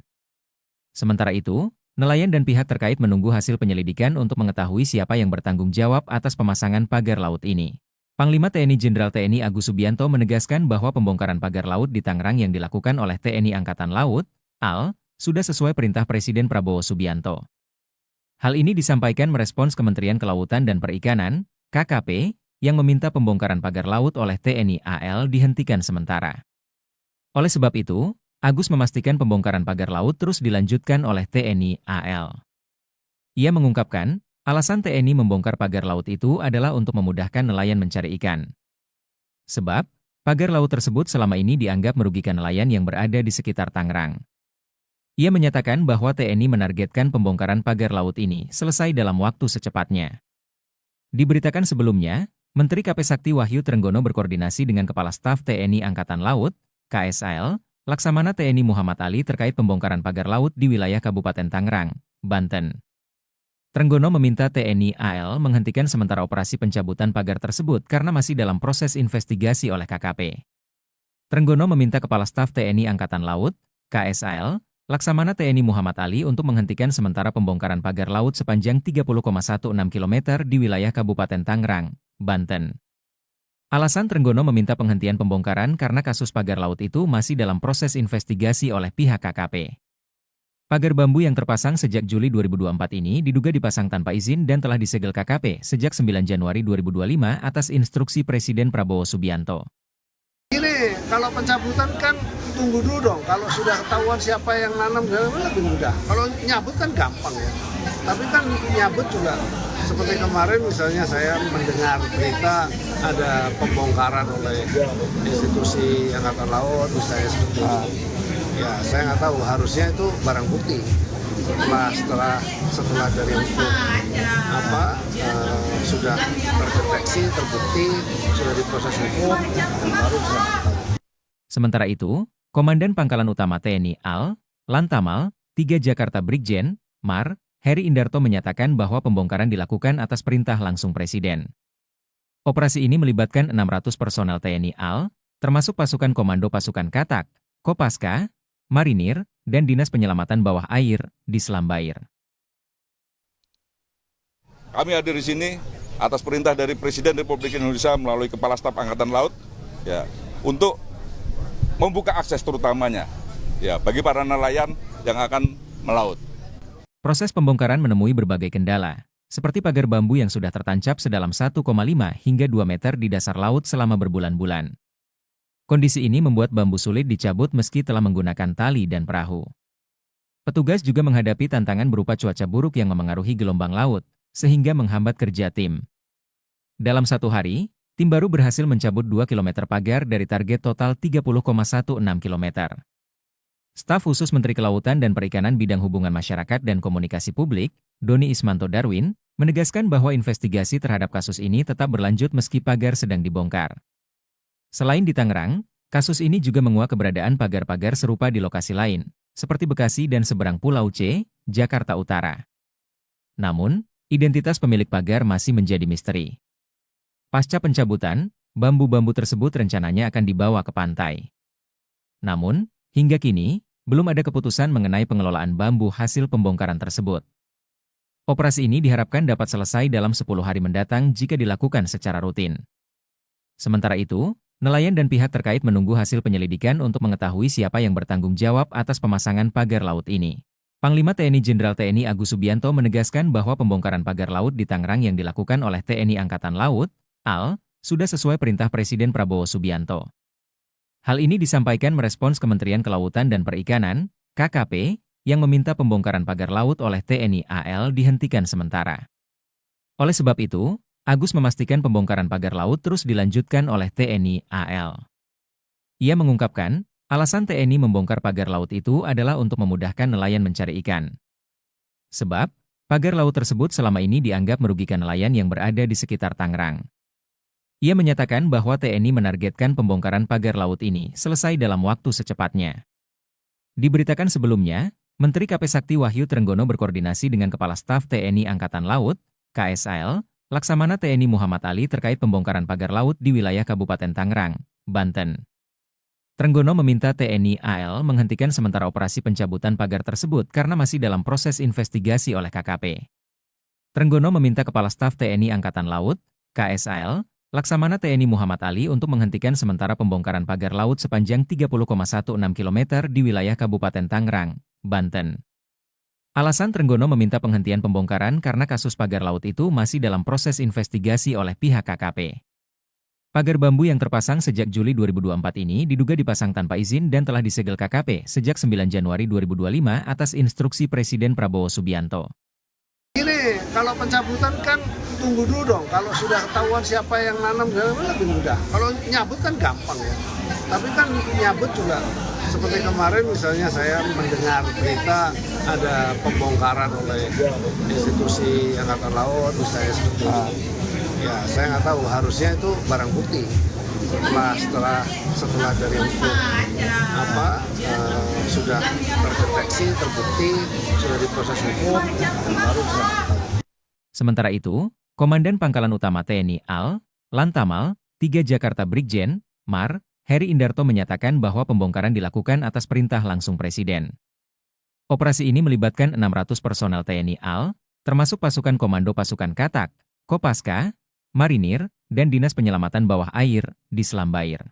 Sementara itu, nelayan dan pihak terkait menunggu hasil penyelidikan untuk mengetahui siapa yang bertanggung jawab atas pemasangan pagar laut ini. Panglima TNI Jenderal TNI Agus Subianto menegaskan bahwa pembongkaran pagar laut di Tangerang yang dilakukan oleh TNI Angkatan Laut, AL, sudah sesuai perintah Presiden Prabowo Subianto. Hal ini disampaikan merespons Kementerian Kelautan dan Perikanan, KKP, yang meminta pembongkaran pagar laut oleh TNI AL dihentikan sementara. Oleh sebab itu, Agus memastikan pembongkaran pagar laut terus dilanjutkan oleh TNI AL. Ia mengungkapkan, alasan TNI membongkar pagar laut itu adalah untuk memudahkan nelayan mencari ikan. Sebab, pagar laut tersebut selama ini dianggap merugikan nelayan yang berada di sekitar Tangerang. Ia menyatakan bahwa TNI menargetkan pembongkaran pagar laut ini selesai dalam waktu secepatnya. Diberitakan sebelumnya, Menteri KP Sakti Wahyu Trenggono berkoordinasi dengan Kepala Staf TNI Angkatan Laut, KSAL, Laksamana TNI Muhammad Ali terkait pembongkaran pagar laut di wilayah Kabupaten Tangerang, Banten. Trenggono meminta TNI AL menghentikan sementara operasi pencabutan pagar tersebut karena masih dalam proses investigasi oleh KKP. Trenggono meminta Kepala Staf TNI Angkatan Laut, KSAL, Laksamana TNI Muhammad Ali untuk menghentikan sementara pembongkaran pagar laut sepanjang 30,16 km di wilayah Kabupaten Tangerang, Banten. Alasan Trenggono meminta penghentian pembongkaran karena kasus pagar laut itu masih dalam proses investigasi oleh pihak KKP. Pagar bambu yang terpasang sejak Juli 2024 ini diduga dipasang tanpa izin dan telah disegel KKP sejak 9 Januari 2025 atas instruksi Presiden Prabowo Subianto. Ini kalau pencabutan kan tunggu dulu dong, kalau sudah ketahuan siapa yang nanam lebih mudah. Kalau nyabut kan gampang ya, tapi kan nyabut juga seperti kemarin misalnya saya mendengar berita ada pembongkaran oleh institusi Angkatan Laut misalnya seperti itu. Ya, saya nggak tahu, harusnya itu barang bukti. Setelah dari hukum sudah terdeteksi, terbukti, sudah diproses hukum, baru bisa tahu. Sementara itu, Komandan Pangkalan Utama TNI AL, Lantamal, 3 Jakarta Brigjen, Mar, Heri Indarto menyatakan bahwa pembongkaran dilakukan atas perintah langsung Presiden. Operasi ini melibatkan 600 personel TNI AL, termasuk pasukan Komando Pasukan Katak, Kopaska, Marinir, dan Dinas Penyelamatan Bawah Air di Selam Bair. Kami hadir di sini atas perintah dari Presiden Republik Indonesia melalui Kepala Staf Angkatan Laut, ya, untuk membuka akses terutamanya, ya, bagi para nelayan yang akan melaut. Proses pembongkaran menemui berbagai kendala, seperti pagar bambu yang sudah tertancap sedalam 1,5 hingga 2 meter di dasar laut selama berbulan-bulan. Kondisi ini membuat bambu sulit dicabut meski telah menggunakan tali dan perahu. Petugas juga menghadapi tantangan berupa cuaca buruk yang memengaruhi gelombang laut, sehingga menghambat kerja tim. Dalam satu hari, tim baru berhasil mencabut 2 km pagar dari target total 30,16 km. Staf khusus Menteri Kelautan dan Perikanan Bidang Hubungan Masyarakat dan Komunikasi Publik, Doni Ismanto Darwin, menegaskan bahwa investigasi terhadap kasus ini tetap berlanjut meski pagar sedang dibongkar. Selain di Tangerang, kasus ini juga menguak keberadaan pagar-pagar serupa di lokasi lain, seperti Bekasi dan seberang Pulau C, Jakarta Utara. Namun, identitas pemilik pagar masih menjadi misteri. Pasca pencabutan, bambu-bambu tersebut rencananya akan dibawa ke pantai. Namun, hingga kini, belum ada keputusan mengenai pengelolaan bambu hasil pembongkaran tersebut. Operasi ini diharapkan dapat selesai dalam 10 hari mendatang jika dilakukan secara rutin. Sementara itu, nelayan dan pihak terkait menunggu hasil penyelidikan untuk mengetahui siapa yang bertanggung jawab atas pemasangan pagar laut ini. Panglima TNI Jenderal TNI Agus Subianto menegaskan bahwa pembongkaran pagar laut di Tangerang yang dilakukan oleh TNI Angkatan Laut, AL, sudah sesuai perintah Presiden Prabowo Subianto. Hal ini disampaikan merespons Kementerian Kelautan dan Perikanan, KKP, yang meminta pembongkaran pagar laut oleh TNI AL dihentikan sementara. Oleh sebab itu, Agus memastikan pembongkaran pagar laut terus dilanjutkan oleh TNI AL. Ia mengungkapkan, alasan TNI membongkar pagar laut itu adalah untuk memudahkan nelayan mencari ikan. Sebab, pagar laut tersebut selama ini dianggap merugikan nelayan yang berada di sekitar Tangerang. Ia menyatakan bahwa TNI menargetkan pembongkaran pagar laut ini selesai dalam waktu secepatnya. Diberitakan sebelumnya, Menteri KP Sakti Wahyu Trenggono berkoordinasi dengan Kepala Staf TNI Angkatan Laut, KSAL, Laksamana TNI Muhammad Ali terkait pembongkaran pagar laut di wilayah Kabupaten Tangerang, Banten. Trenggono meminta TNI AL menghentikan sementara operasi pencabutan pagar tersebut karena masih dalam proses investigasi oleh KKP. Trenggono meminta Kepala Staf TNI Angkatan Laut, KSAL, Laksamana TNI Muhammad Ali untuk menghentikan sementara pembongkaran pagar laut sepanjang 30,16 km di wilayah Kabupaten Tangerang, Banten. Alasan Trenggono meminta penghentian pembongkaran karena kasus pagar laut itu masih dalam proses investigasi oleh pihak KKP. Pagar bambu yang terpasang sejak Juli 2024 ini diduga dipasang tanpa izin dan telah disegel KKP sejak 9 Januari 2025 atas instruksi Presiden Prabowo Subianto. Ini kalau pencabutan kan tunggu dulu dong, kalau sudah ketahuan siapa yang nanam lebih mudah. Kalau nyabut kan gampang ya, tapi kan nyabut juga seperti kemarin misalnya saya mendengar berita ada pembongkaran oleh institusi Angkatan Laut misalnya seperti itu. Ya saya nggak tahu, harusnya itu barang bukti. Setelah dari hukum sudah terdeteksi, terbukti, sudah diproses hukum, baru bisa tahu. Sementara itu, Komandan Pangkalan Utama TNI AL, Lantamal, 3 Jakarta Brigjen, Mar, Heri Indarto menyatakan bahwa pembongkaran dilakukan atas perintah langsung Presiden. Operasi ini melibatkan 600 personel TNI AL, termasuk pasukan Komando Pasukan Katak, Kopaska, Marinir, dan Dinas Penyelamatan Bawah Air di Selam Bair.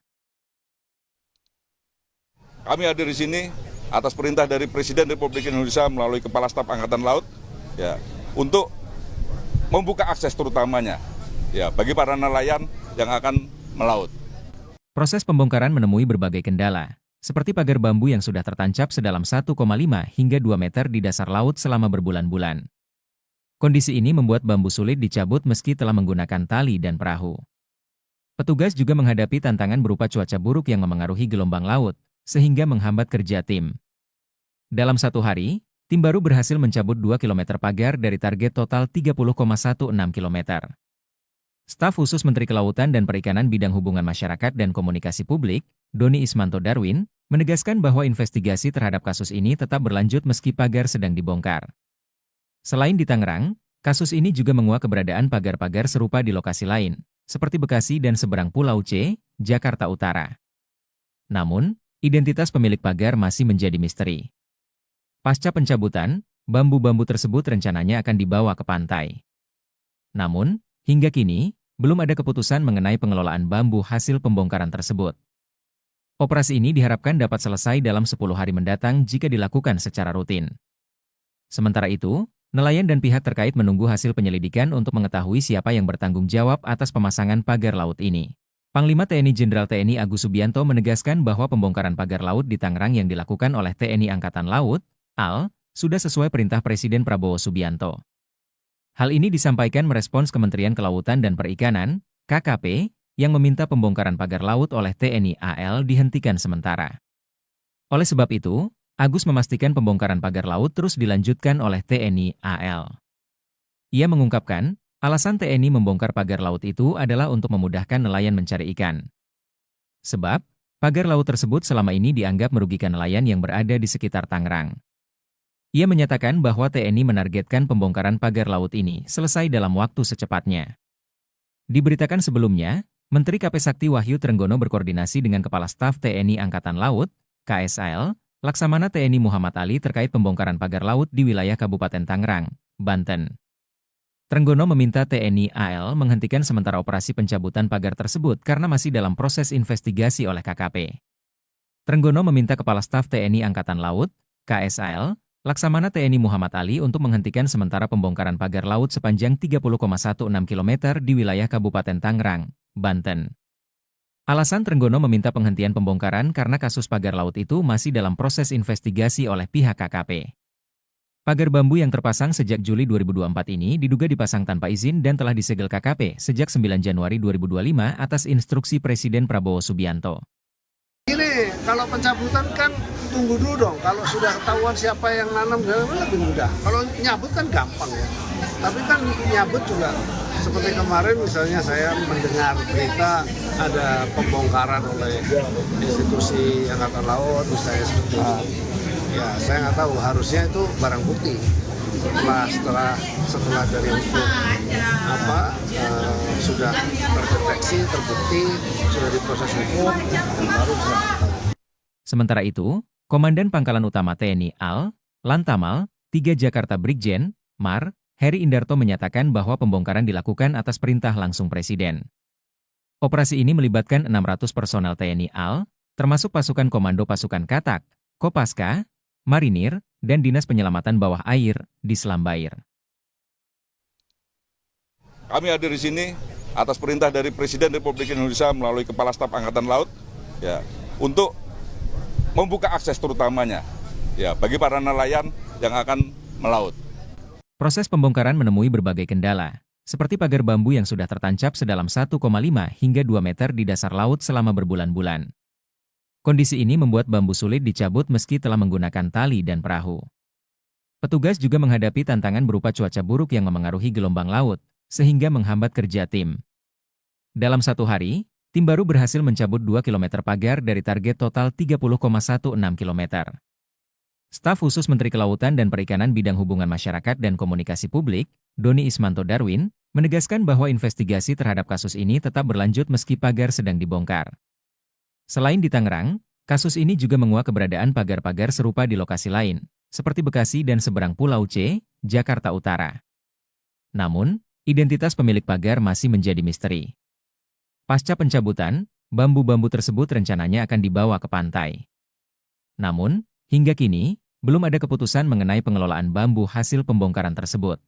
Kami hadir di sini atas perintah dari Presiden Republik Indonesia melalui Kepala Staf Angkatan Laut, ya, untuk membuka akses terutamanya, ya, bagi para nelayan yang akan melaut. Proses pembongkaran menemui berbagai kendala, seperti pagar bambu yang sudah tertancap sedalam 1,5 hingga 2 meter di dasar laut selama berbulan-bulan. Kondisi ini membuat bambu sulit dicabut meski telah menggunakan tali dan perahu. Petugas juga menghadapi tantangan berupa cuaca buruk yang memengaruhi gelombang laut, sehingga menghambat kerja tim. Dalam satu hari, tim baru berhasil mencabut 2 km pagar dari target total 30,16 km. Staf khusus Menteri Kelautan dan Perikanan Bidang Hubungan Masyarakat dan Komunikasi Publik, Doni Ismanto Darwin, menegaskan bahwa investigasi terhadap kasus ini tetap berlanjut meski pagar sedang dibongkar. Selain di Tangerang, kasus ini juga menguak keberadaan pagar-pagar serupa di lokasi lain, seperti Bekasi dan seberang Pulau C, Jakarta Utara. Namun, identitas pemilik pagar masih menjadi misteri. Pasca pencabutan, bambu-bambu tersebut rencananya akan dibawa ke pantai. Namun, hingga kini, belum ada keputusan mengenai pengelolaan bambu hasil pembongkaran tersebut. Operasi ini diharapkan dapat selesai dalam 10 hari mendatang jika dilakukan secara rutin. Sementara itu, nelayan dan pihak terkait menunggu hasil penyelidikan untuk mengetahui siapa yang bertanggung jawab atas pemasangan pagar laut ini. Panglima TNI Jenderal TNI Agus Subianto menegaskan bahwa pembongkaran pagar laut di Tangerang yang dilakukan oleh TNI Angkatan Laut, AL, sudah sesuai perintah Presiden Prabowo Subianto. Hal ini disampaikan merespons Kementerian Kelautan dan Perikanan, KKP, yang meminta pembongkaran pagar laut oleh TNI AL dihentikan sementara. Oleh sebab itu, Agus memastikan pembongkaran pagar laut terus dilanjutkan oleh TNI AL. Ia mengungkapkan, alasan TNI membongkar pagar laut itu adalah untuk memudahkan nelayan mencari ikan. Sebab, pagar laut tersebut selama ini dianggap merugikan nelayan yang berada di sekitar Tangerang. Ia menyatakan bahwa TNI menargetkan pembongkaran pagar laut ini selesai dalam waktu secepatnya. Diberitakan sebelumnya, Menteri KP Sakti Wahyu Trenggono berkoordinasi dengan Kepala Staf TNI Angkatan Laut, KSAL, Laksamana TNI Muhammad Ali terkait pembongkaran pagar laut di wilayah Kabupaten Tangerang, Banten. Trenggono meminta TNI AL menghentikan sementara operasi pencabutan pagar tersebut karena masih dalam proses investigasi oleh KKP. Trenggono meminta Kepala Staf TNI Angkatan Laut, KSAL, Laksamana TNI Muhammad Ali untuk menghentikan sementara pembongkaran pagar laut sepanjang 30,16 km di wilayah Kabupaten Tangerang, Banten. Alasan Trenggono meminta penghentian pembongkaran karena kasus pagar laut itu masih dalam proses investigasi oleh pihak KKP. Pagar bambu yang terpasang sejak Juli 2024 ini diduga dipasang tanpa izin dan telah disegel KKP sejak 9 Januari 2025 atas instruksi Presiden Prabowo Subianto. Ini kalau pencabutan kan tunggu dulu dong, kalau sudah ketahuan siapa yang nanam lebih mudah. Kalau nyabut kan gampang ya, tapi kan nyabut juga seperti kemarin misalnya saya mendengar berita ada pembongkaran oleh institusi Angkatan Laut misalnya seperti itu. Ya saya nggak tahu, harusnya itu barang bukti. setelah dari unsur sudah terdeteksi, terbukti, sudah diproses hukum, baru bisa. Sementara itu, Komandan Pangkalan Utama TNI AL, Lantamal, 3 Jakarta Brigjen, Mar, Heri Indarto menyatakan bahwa pembongkaran dilakukan atas perintah langsung Presiden. Operasi ini melibatkan 600 personel TNI AL, termasuk pasukan Komando Pasukan Katak, Kopaska, Marinir, dan Dinas Penyelamatan Bawah Air di Selam Bair. Kami hadir di sini atas perintah dari Presiden Republik Indonesia melalui Kepala Staf Angkatan Laut, ya, untuk membuka akses terutamanya, ya, bagi para nelayan yang akan melaut. Proses pembongkaran menemui berbagai kendala, seperti pagar bambu yang sudah tertancap sedalam 1,5 hingga 2 meter di dasar laut selama berbulan-bulan. Kondisi ini membuat bambu sulit dicabut meski telah menggunakan tali dan perahu. Petugas juga menghadapi tantangan berupa cuaca buruk yang memengaruhi gelombang laut, sehingga menghambat kerja tim. Dalam satu hari, tim baru berhasil mencabut 2 km pagar dari target total 30,16 km. Staf khusus Menteri Kelautan dan Perikanan Bidang Hubungan Masyarakat dan Komunikasi Publik, Doni Ismanto Darwin, menegaskan bahwa investigasi terhadap kasus ini tetap berlanjut meski pagar sedang dibongkar. Selain di Tangerang, kasus ini juga menguak keberadaan pagar-pagar serupa di lokasi lain, seperti Bekasi dan seberang Pulau C, Jakarta Utara. Namun, identitas pemilik pagar masih menjadi misteri. Pasca pencabutan, bambu-bambu tersebut rencananya akan dibawa ke pantai. Namun, hingga kini, belum ada keputusan mengenai pengelolaan bambu hasil pembongkaran tersebut.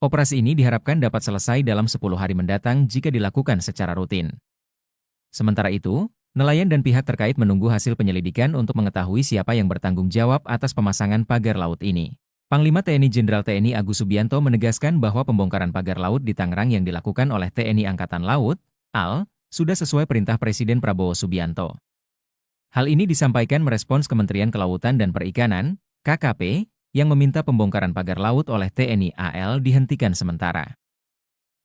Operasi ini diharapkan dapat selesai dalam 10 hari mendatang jika dilakukan secara rutin. Sementara itu, nelayan dan pihak terkait menunggu hasil penyelidikan untuk mengetahui siapa yang bertanggung jawab atas pemasangan pagar laut ini. Panglima TNI Jenderal TNI Agus Subianto menegaskan bahwa pembongkaran pagar laut di Tangerang yang dilakukan oleh TNI Angkatan Laut, AL, sudah sesuai perintah Presiden Prabowo Subianto. Hal ini disampaikan merespons Kementerian Kelautan dan Perikanan, KKP, yang meminta pembongkaran pagar laut oleh TNI AL dihentikan sementara.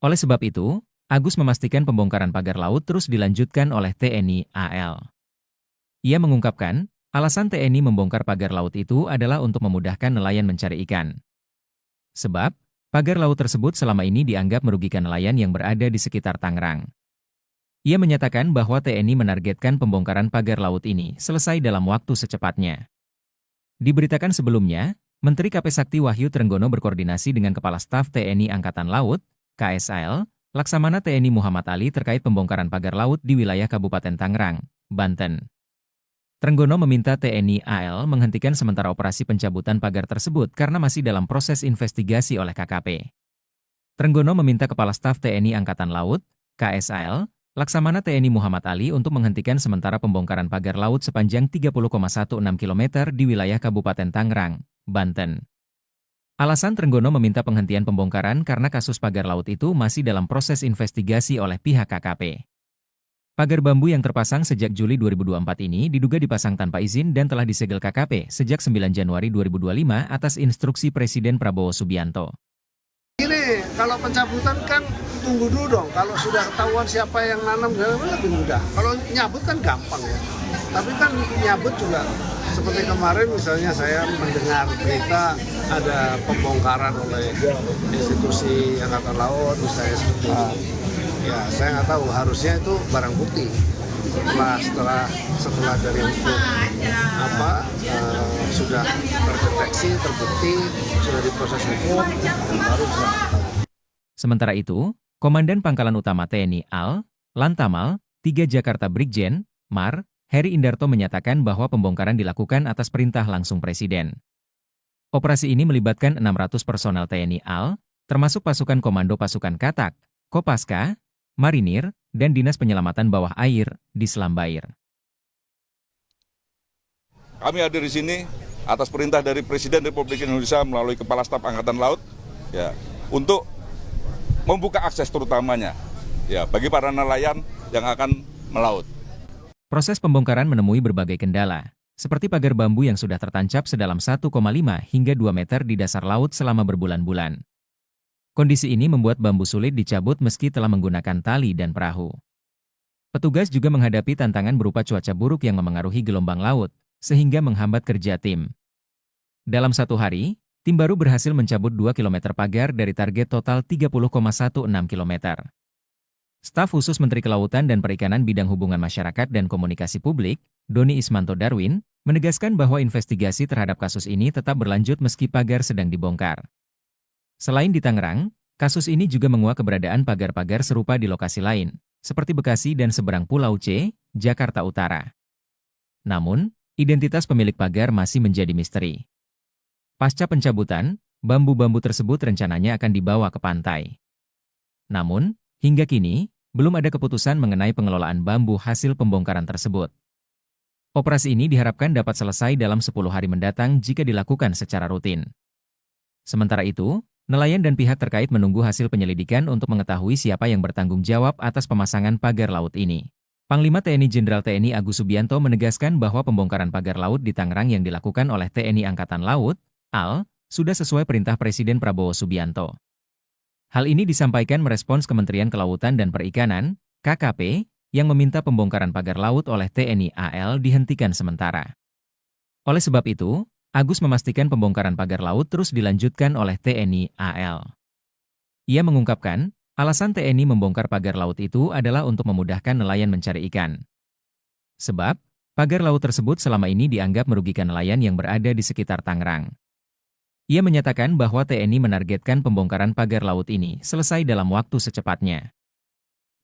Oleh sebab itu, Agus memastikan pembongkaran pagar laut terus dilanjutkan oleh TNI AL. Ia mengungkapkan, alasan TNI membongkar pagar laut itu adalah untuk memudahkan nelayan mencari ikan. Sebab, pagar laut tersebut selama ini dianggap merugikan nelayan yang berada di sekitar Tangerang. Ia menyatakan bahwa TNI menargetkan pembongkaran pagar laut ini selesai dalam waktu secepatnya. Diberitakan sebelumnya, Menteri KP Sakti Wahyu Trenggono berkoordinasi dengan Kepala Staf TNI Angkatan Laut, KSAL, Laksamana TNI Muhammad Ali terkait pembongkaran pagar laut di wilayah Kabupaten Tangerang, Banten. Trenggono meminta TNI AL menghentikan sementara operasi pencabutan pagar tersebut karena masih dalam proses investigasi oleh KKP. Trenggono meminta Kepala Staf TNI Angkatan Laut, KSAL, Laksamana TNI Muhammad Ali untuk menghentikan sementara pembongkaran pagar laut sepanjang 30,16 km di wilayah Kabupaten Tangerang, Banten. Alasan Trenggono meminta penghentian pembongkaran karena kasus pagar laut itu masih dalam proses investigasi oleh pihak KKP. Pagar bambu yang terpasang sejak Juli 2024 ini diduga dipasang tanpa izin dan telah disegel KKP sejak 9 Januari 2025 atas instruksi Presiden Prabowo Subianto. Ini kalau pencabutan kan tunggu dulu dong, kalau sudah ketahuan siapa yang nanam lebih mudah. Kalau nyabut kan gampang ya, tapi kan nyabut juga seperti kemarin misalnya saya mendengar berita ada pembongkaran oleh institusi Angkatan Laut misalnya seperti itu. Ya saya nggak tahu, harusnya itu barang bukti. Setelah dari unsur sudah terdeteksi, terbukti, sudah diproses hukum, baru bisa. Sementara itu, Komandan Pangkalan Utama TNI AL, Lantamal, 3 Jakarta Brigjen, Mar, Heri Indarto menyatakan bahwa pembongkaran dilakukan atas perintah langsung Presiden. Operasi ini melibatkan 600 personel TNI AL, termasuk pasukan Komando Pasukan Katak, Kopaska, Marinir, dan Dinas Penyelamatan Bawah Air di Selam Bair. Kami hadir di sini atas perintah dari Presiden Republik Indonesia melalui Kepala Staf Angkatan Laut, ya, untuk membuka akses terutamanya, ya, bagi para nelayan yang akan melaut. Proses pembongkaran menemui berbagai kendala, seperti pagar bambu yang sudah tertancap sedalam 1,5 hingga 2 meter di dasar laut selama berbulan-bulan. Kondisi ini membuat bambu sulit dicabut meski telah menggunakan tali dan perahu. Petugas juga menghadapi tantangan berupa cuaca buruk yang memengaruhi gelombang laut, sehingga menghambat kerja tim. Dalam satu hari, tim baru berhasil mencabut 2 km pagar dari target total 30,16 km. Staf khusus Menteri Kelautan dan Perikanan Bidang Hubungan Masyarakat dan Komunikasi Publik, Doni Ismanto Darwin, menegaskan bahwa investigasi terhadap kasus ini tetap berlanjut meski pagar sedang dibongkar. Selain di Tangerang, kasus ini juga menguak keberadaan pagar-pagar serupa di lokasi lain, seperti Bekasi dan seberang Pulau C, Jakarta Utara. Namun, identitas pemilik pagar masih menjadi misteri. Pasca pencabutan, bambu-bambu tersebut rencananya akan dibawa ke pantai. Namun, hingga kini, belum ada keputusan mengenai pengelolaan bambu hasil pembongkaran tersebut. Operasi ini diharapkan dapat selesai dalam 10 hari mendatang jika dilakukan secara rutin. Sementara itu, nelayan dan pihak terkait menunggu hasil penyelidikan untuk mengetahui siapa yang bertanggung jawab atas pemasangan pagar laut ini. Panglima TNI Jenderal TNI Agus Subianto menegaskan bahwa pembongkaran pagar laut di Tangerang yang dilakukan oleh TNI Angkatan Laut, AL, sudah sesuai perintah Presiden Prabowo Subianto. Hal ini disampaikan merespons Kementerian Kelautan dan Perikanan, KKP, yang meminta pembongkaran pagar laut oleh TNI AL dihentikan sementara. Oleh sebab itu, Agus memastikan pembongkaran pagar laut terus dilanjutkan oleh TNI AL. Ia mengungkapkan, alasan TNI membongkar pagar laut itu adalah untuk memudahkan nelayan mencari ikan. Sebab, pagar laut tersebut selama ini dianggap merugikan nelayan yang berada di sekitar Tangerang. Ia menyatakan bahwa TNI menargetkan pembongkaran pagar laut ini selesai dalam waktu secepatnya.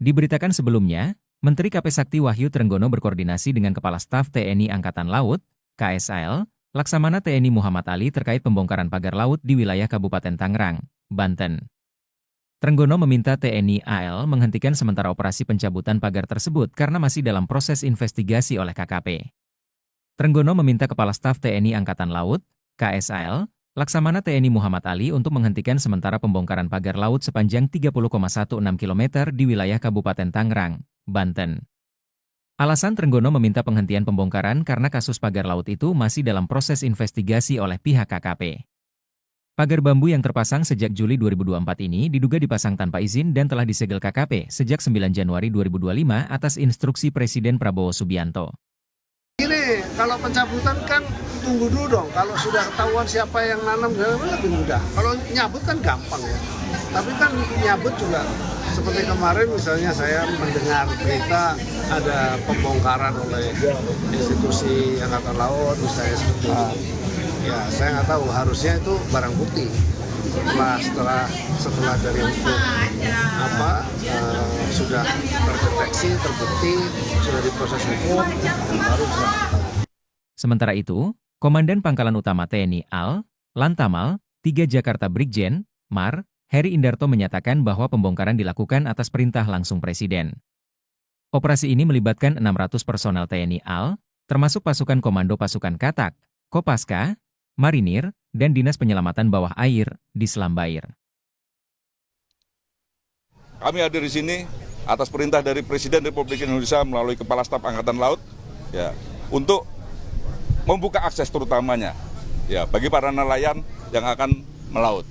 Diberitakan sebelumnya, Menteri KP Sakti Wahyu Trenggono berkoordinasi dengan Kepala Staf TNI Angkatan Laut, KSAL, Laksamana TNI Muhammad Ali terkait pembongkaran pagar laut di wilayah Kabupaten Tangerang, Banten. Trenggono meminta TNI AL menghentikan sementara operasi pencabutan pagar tersebut karena masih dalam proses investigasi oleh KKP. Trenggono meminta Kepala Staf TNI Angkatan Laut, KSAL, Laksamana TNI Muhammad Ali untuk menghentikan sementara pembongkaran pagar laut sepanjang 30,16 km di wilayah Kabupaten Tangerang, Banten. Alasan Trenggono meminta penghentian pembongkaran karena kasus pagar laut itu masih dalam proses investigasi oleh pihak KKP. Pagar bambu yang terpasang sejak Juli 2024 ini diduga dipasang tanpa izin dan telah disegel KKP sejak 9 Januari 2025 atas instruksi Presiden Prabowo Subianto. Ini kalau pencabutan kan tunggu dulu dong. Kalau sudah ketahuan siapa yang nanam lebih mudah. Kalau nyabut kan gampang ya. Tapi kan nyabut juga seperti kemarin misalnya saya mendengar berita ada pembongkaran oleh institusi Angkatan Laut misalnya seperti itu. Ya saya nggak tahu, harusnya itu barang bukti. Setelah dari hukum sudah terdeteksi, terbukti, sudah diproses hukum, baru bisa. Sementara itu, Komandan Pangkalan Utama TNI AL, Lantamal, 3 Jakarta Brigjen, Mar, Heri Indarto menyatakan bahwa pembongkaran dilakukan atas perintah langsung Presiden. Operasi ini melibatkan 600 personel TNI AL, termasuk pasukan Komando Pasukan Katak, Kopaska, Marinir, dan Dinas Penyelamatan Bawah Air di Selambair. Kami hadir di sini atas perintah dari Presiden Republik Indonesia melalui Kepala Staf Angkatan Laut, ya, untuk membuka akses terutamanya, ya, bagi para nelayan yang akan melaut.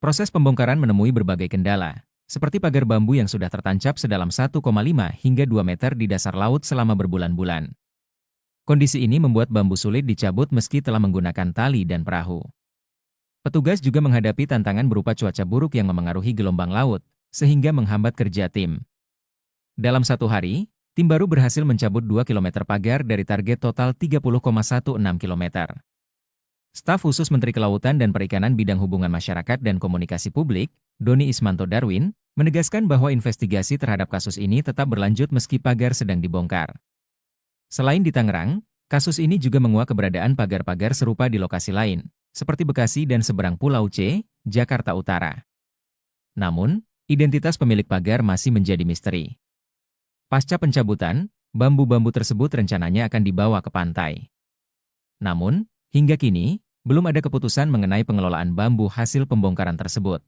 Proses pembongkaran menemui berbagai kendala, seperti pagar bambu yang sudah tertancap sedalam 1,5 hingga 2 meter di dasar laut selama berbulan-bulan. Kondisi ini membuat bambu sulit dicabut meski telah menggunakan tali dan perahu. Petugas juga menghadapi tantangan berupa cuaca buruk yang memengaruhi gelombang laut, sehingga menghambat kerja tim. Dalam satu hari, tim baru berhasil mencabut 2 km pagar dari target total 30,16 km. Staf khusus Menteri Kelautan dan Perikanan Bidang Hubungan Masyarakat dan Komunikasi Publik, Doni Ismanto Darwin, menegaskan bahwa investigasi terhadap kasus ini tetap berlanjut meski pagar sedang dibongkar. Selain di Tangerang, kasus ini juga menguak keberadaan pagar-pagar serupa di lokasi lain, seperti Bekasi dan seberang Pulau C, Jakarta Utara. Namun, identitas pemilik pagar masih menjadi misteri. Pasca pencabutan, bambu-bambu tersebut rencananya akan dibawa ke pantai. Namun, hingga kini, belum ada keputusan mengenai pengelolaan bambu hasil pembongkaran tersebut.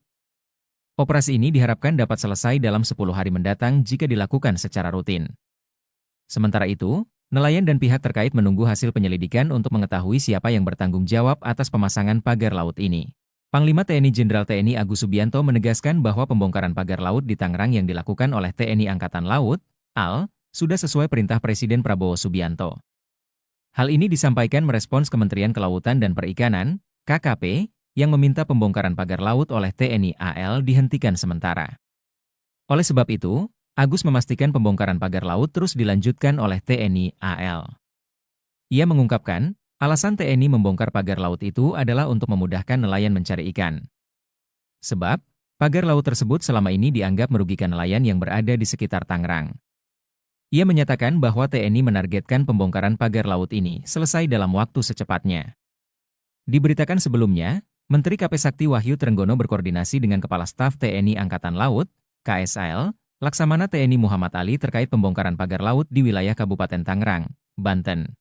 Operasi ini diharapkan dapat selesai dalam 10 hari mendatang jika dilakukan secara rutin. Sementara itu, nelayan dan pihak terkait menunggu hasil penyelidikan untuk mengetahui siapa yang bertanggung jawab atas pemasangan pagar laut ini. Panglima TNI Jenderal TNI Agus Subianto menegaskan bahwa pembongkaran pagar laut di Tangerang yang dilakukan oleh TNI Angkatan Laut, AL, sudah sesuai perintah Presiden Prabowo Subianto. Hal ini disampaikan merespons Kementerian Kelautan dan Perikanan, KKP, yang meminta pembongkaran pagar laut oleh TNI AL dihentikan sementara. Oleh sebab itu, Agus memastikan pembongkaran pagar laut terus dilanjutkan oleh TNI AL. Ia mengungkapkan, alasan TNI membongkar pagar laut itu adalah untuk memudahkan nelayan mencari ikan. Sebab, pagar laut tersebut selama ini dianggap merugikan nelayan yang berada di sekitar Tangerang. Ia menyatakan bahwa TNI menargetkan pembongkaran pagar laut ini selesai dalam waktu secepatnya. Diberitakan sebelumnya, Menteri KP Sakti Wahyu Trenggono berkoordinasi dengan Kepala Staf TNI Angkatan Laut, KSAL, Laksamana TNI Muhammad Ali terkait pembongkaran pagar laut di wilayah Kabupaten Tangerang, Banten.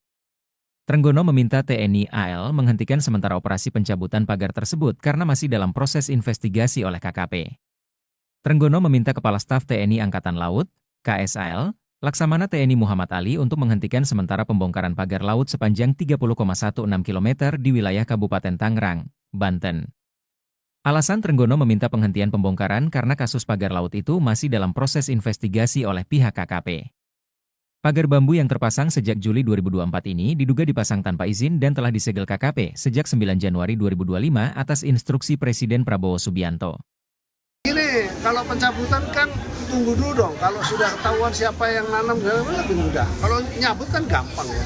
Trenggono meminta TNI AL menghentikan sementara operasi pencabutan pagar tersebut karena masih dalam proses investigasi oleh KKP. Trenggono meminta Kepala Staf TNI Angkatan Laut, KSAL, Laksamana TNI Muhammad Ali untuk menghentikan sementara pembongkaran pagar laut sepanjang 30,16 km di wilayah Kabupaten Tangerang, Banten. Alasan Trenggono meminta penghentian pembongkaran karena kasus pagar laut itu masih dalam proses investigasi oleh pihak KKP. Pagar bambu yang terpasang sejak Juli 2024 ini diduga dipasang tanpa izin dan telah disegel KKP sejak 9 Januari 2025 atas instruksi Presiden Prabowo Subianto. Ini kalau pencabutan kan tunggu dulu dong. Kalau sudah ketahuan siapa yang nanam lebih mudah. Kalau nyabut kan gampang ya.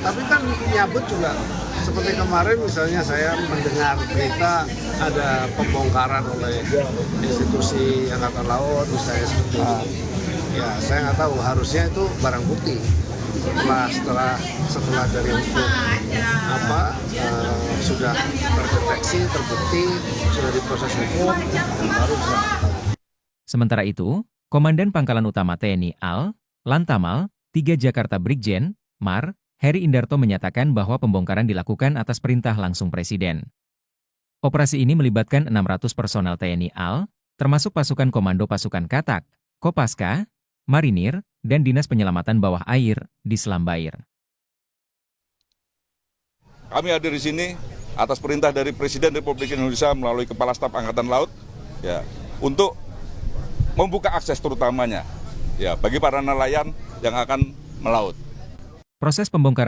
Tapi kan nyabut juga seperti kemarin misalnya saya mendengar berita ada pembongkaran oleh institusi Angkatan Laut misalnya seperti itu. Ya saya nggak tahu, harusnya itu barang bukti. Setelah dari hukum sudah terdeteksi, terbukti, sudah diproses hukum, dan baru bisa. Sementara itu, Komandan Pangkalan Utama TNI AL, Lantamal, 3 Jakarta Brigjen, Mar, Heri Indarto menyatakan bahwa pembongkaran dilakukan atas perintah langsung Presiden. Operasi ini melibatkan 600 personel TNI AL, termasuk pasukan Komando Pasukan Katak, Kopaska, Marinir, dan Dinas Penyelamatan Bawah Air di Selam Bair. Kami hadir di sini atas perintah dari Presiden Republik Indonesia melalui Kepala Staf Angkatan Laut, ya, untuk membuka akses terutamanya, ya, bagi para nelayan yang akan melaut. Proses pembongkaran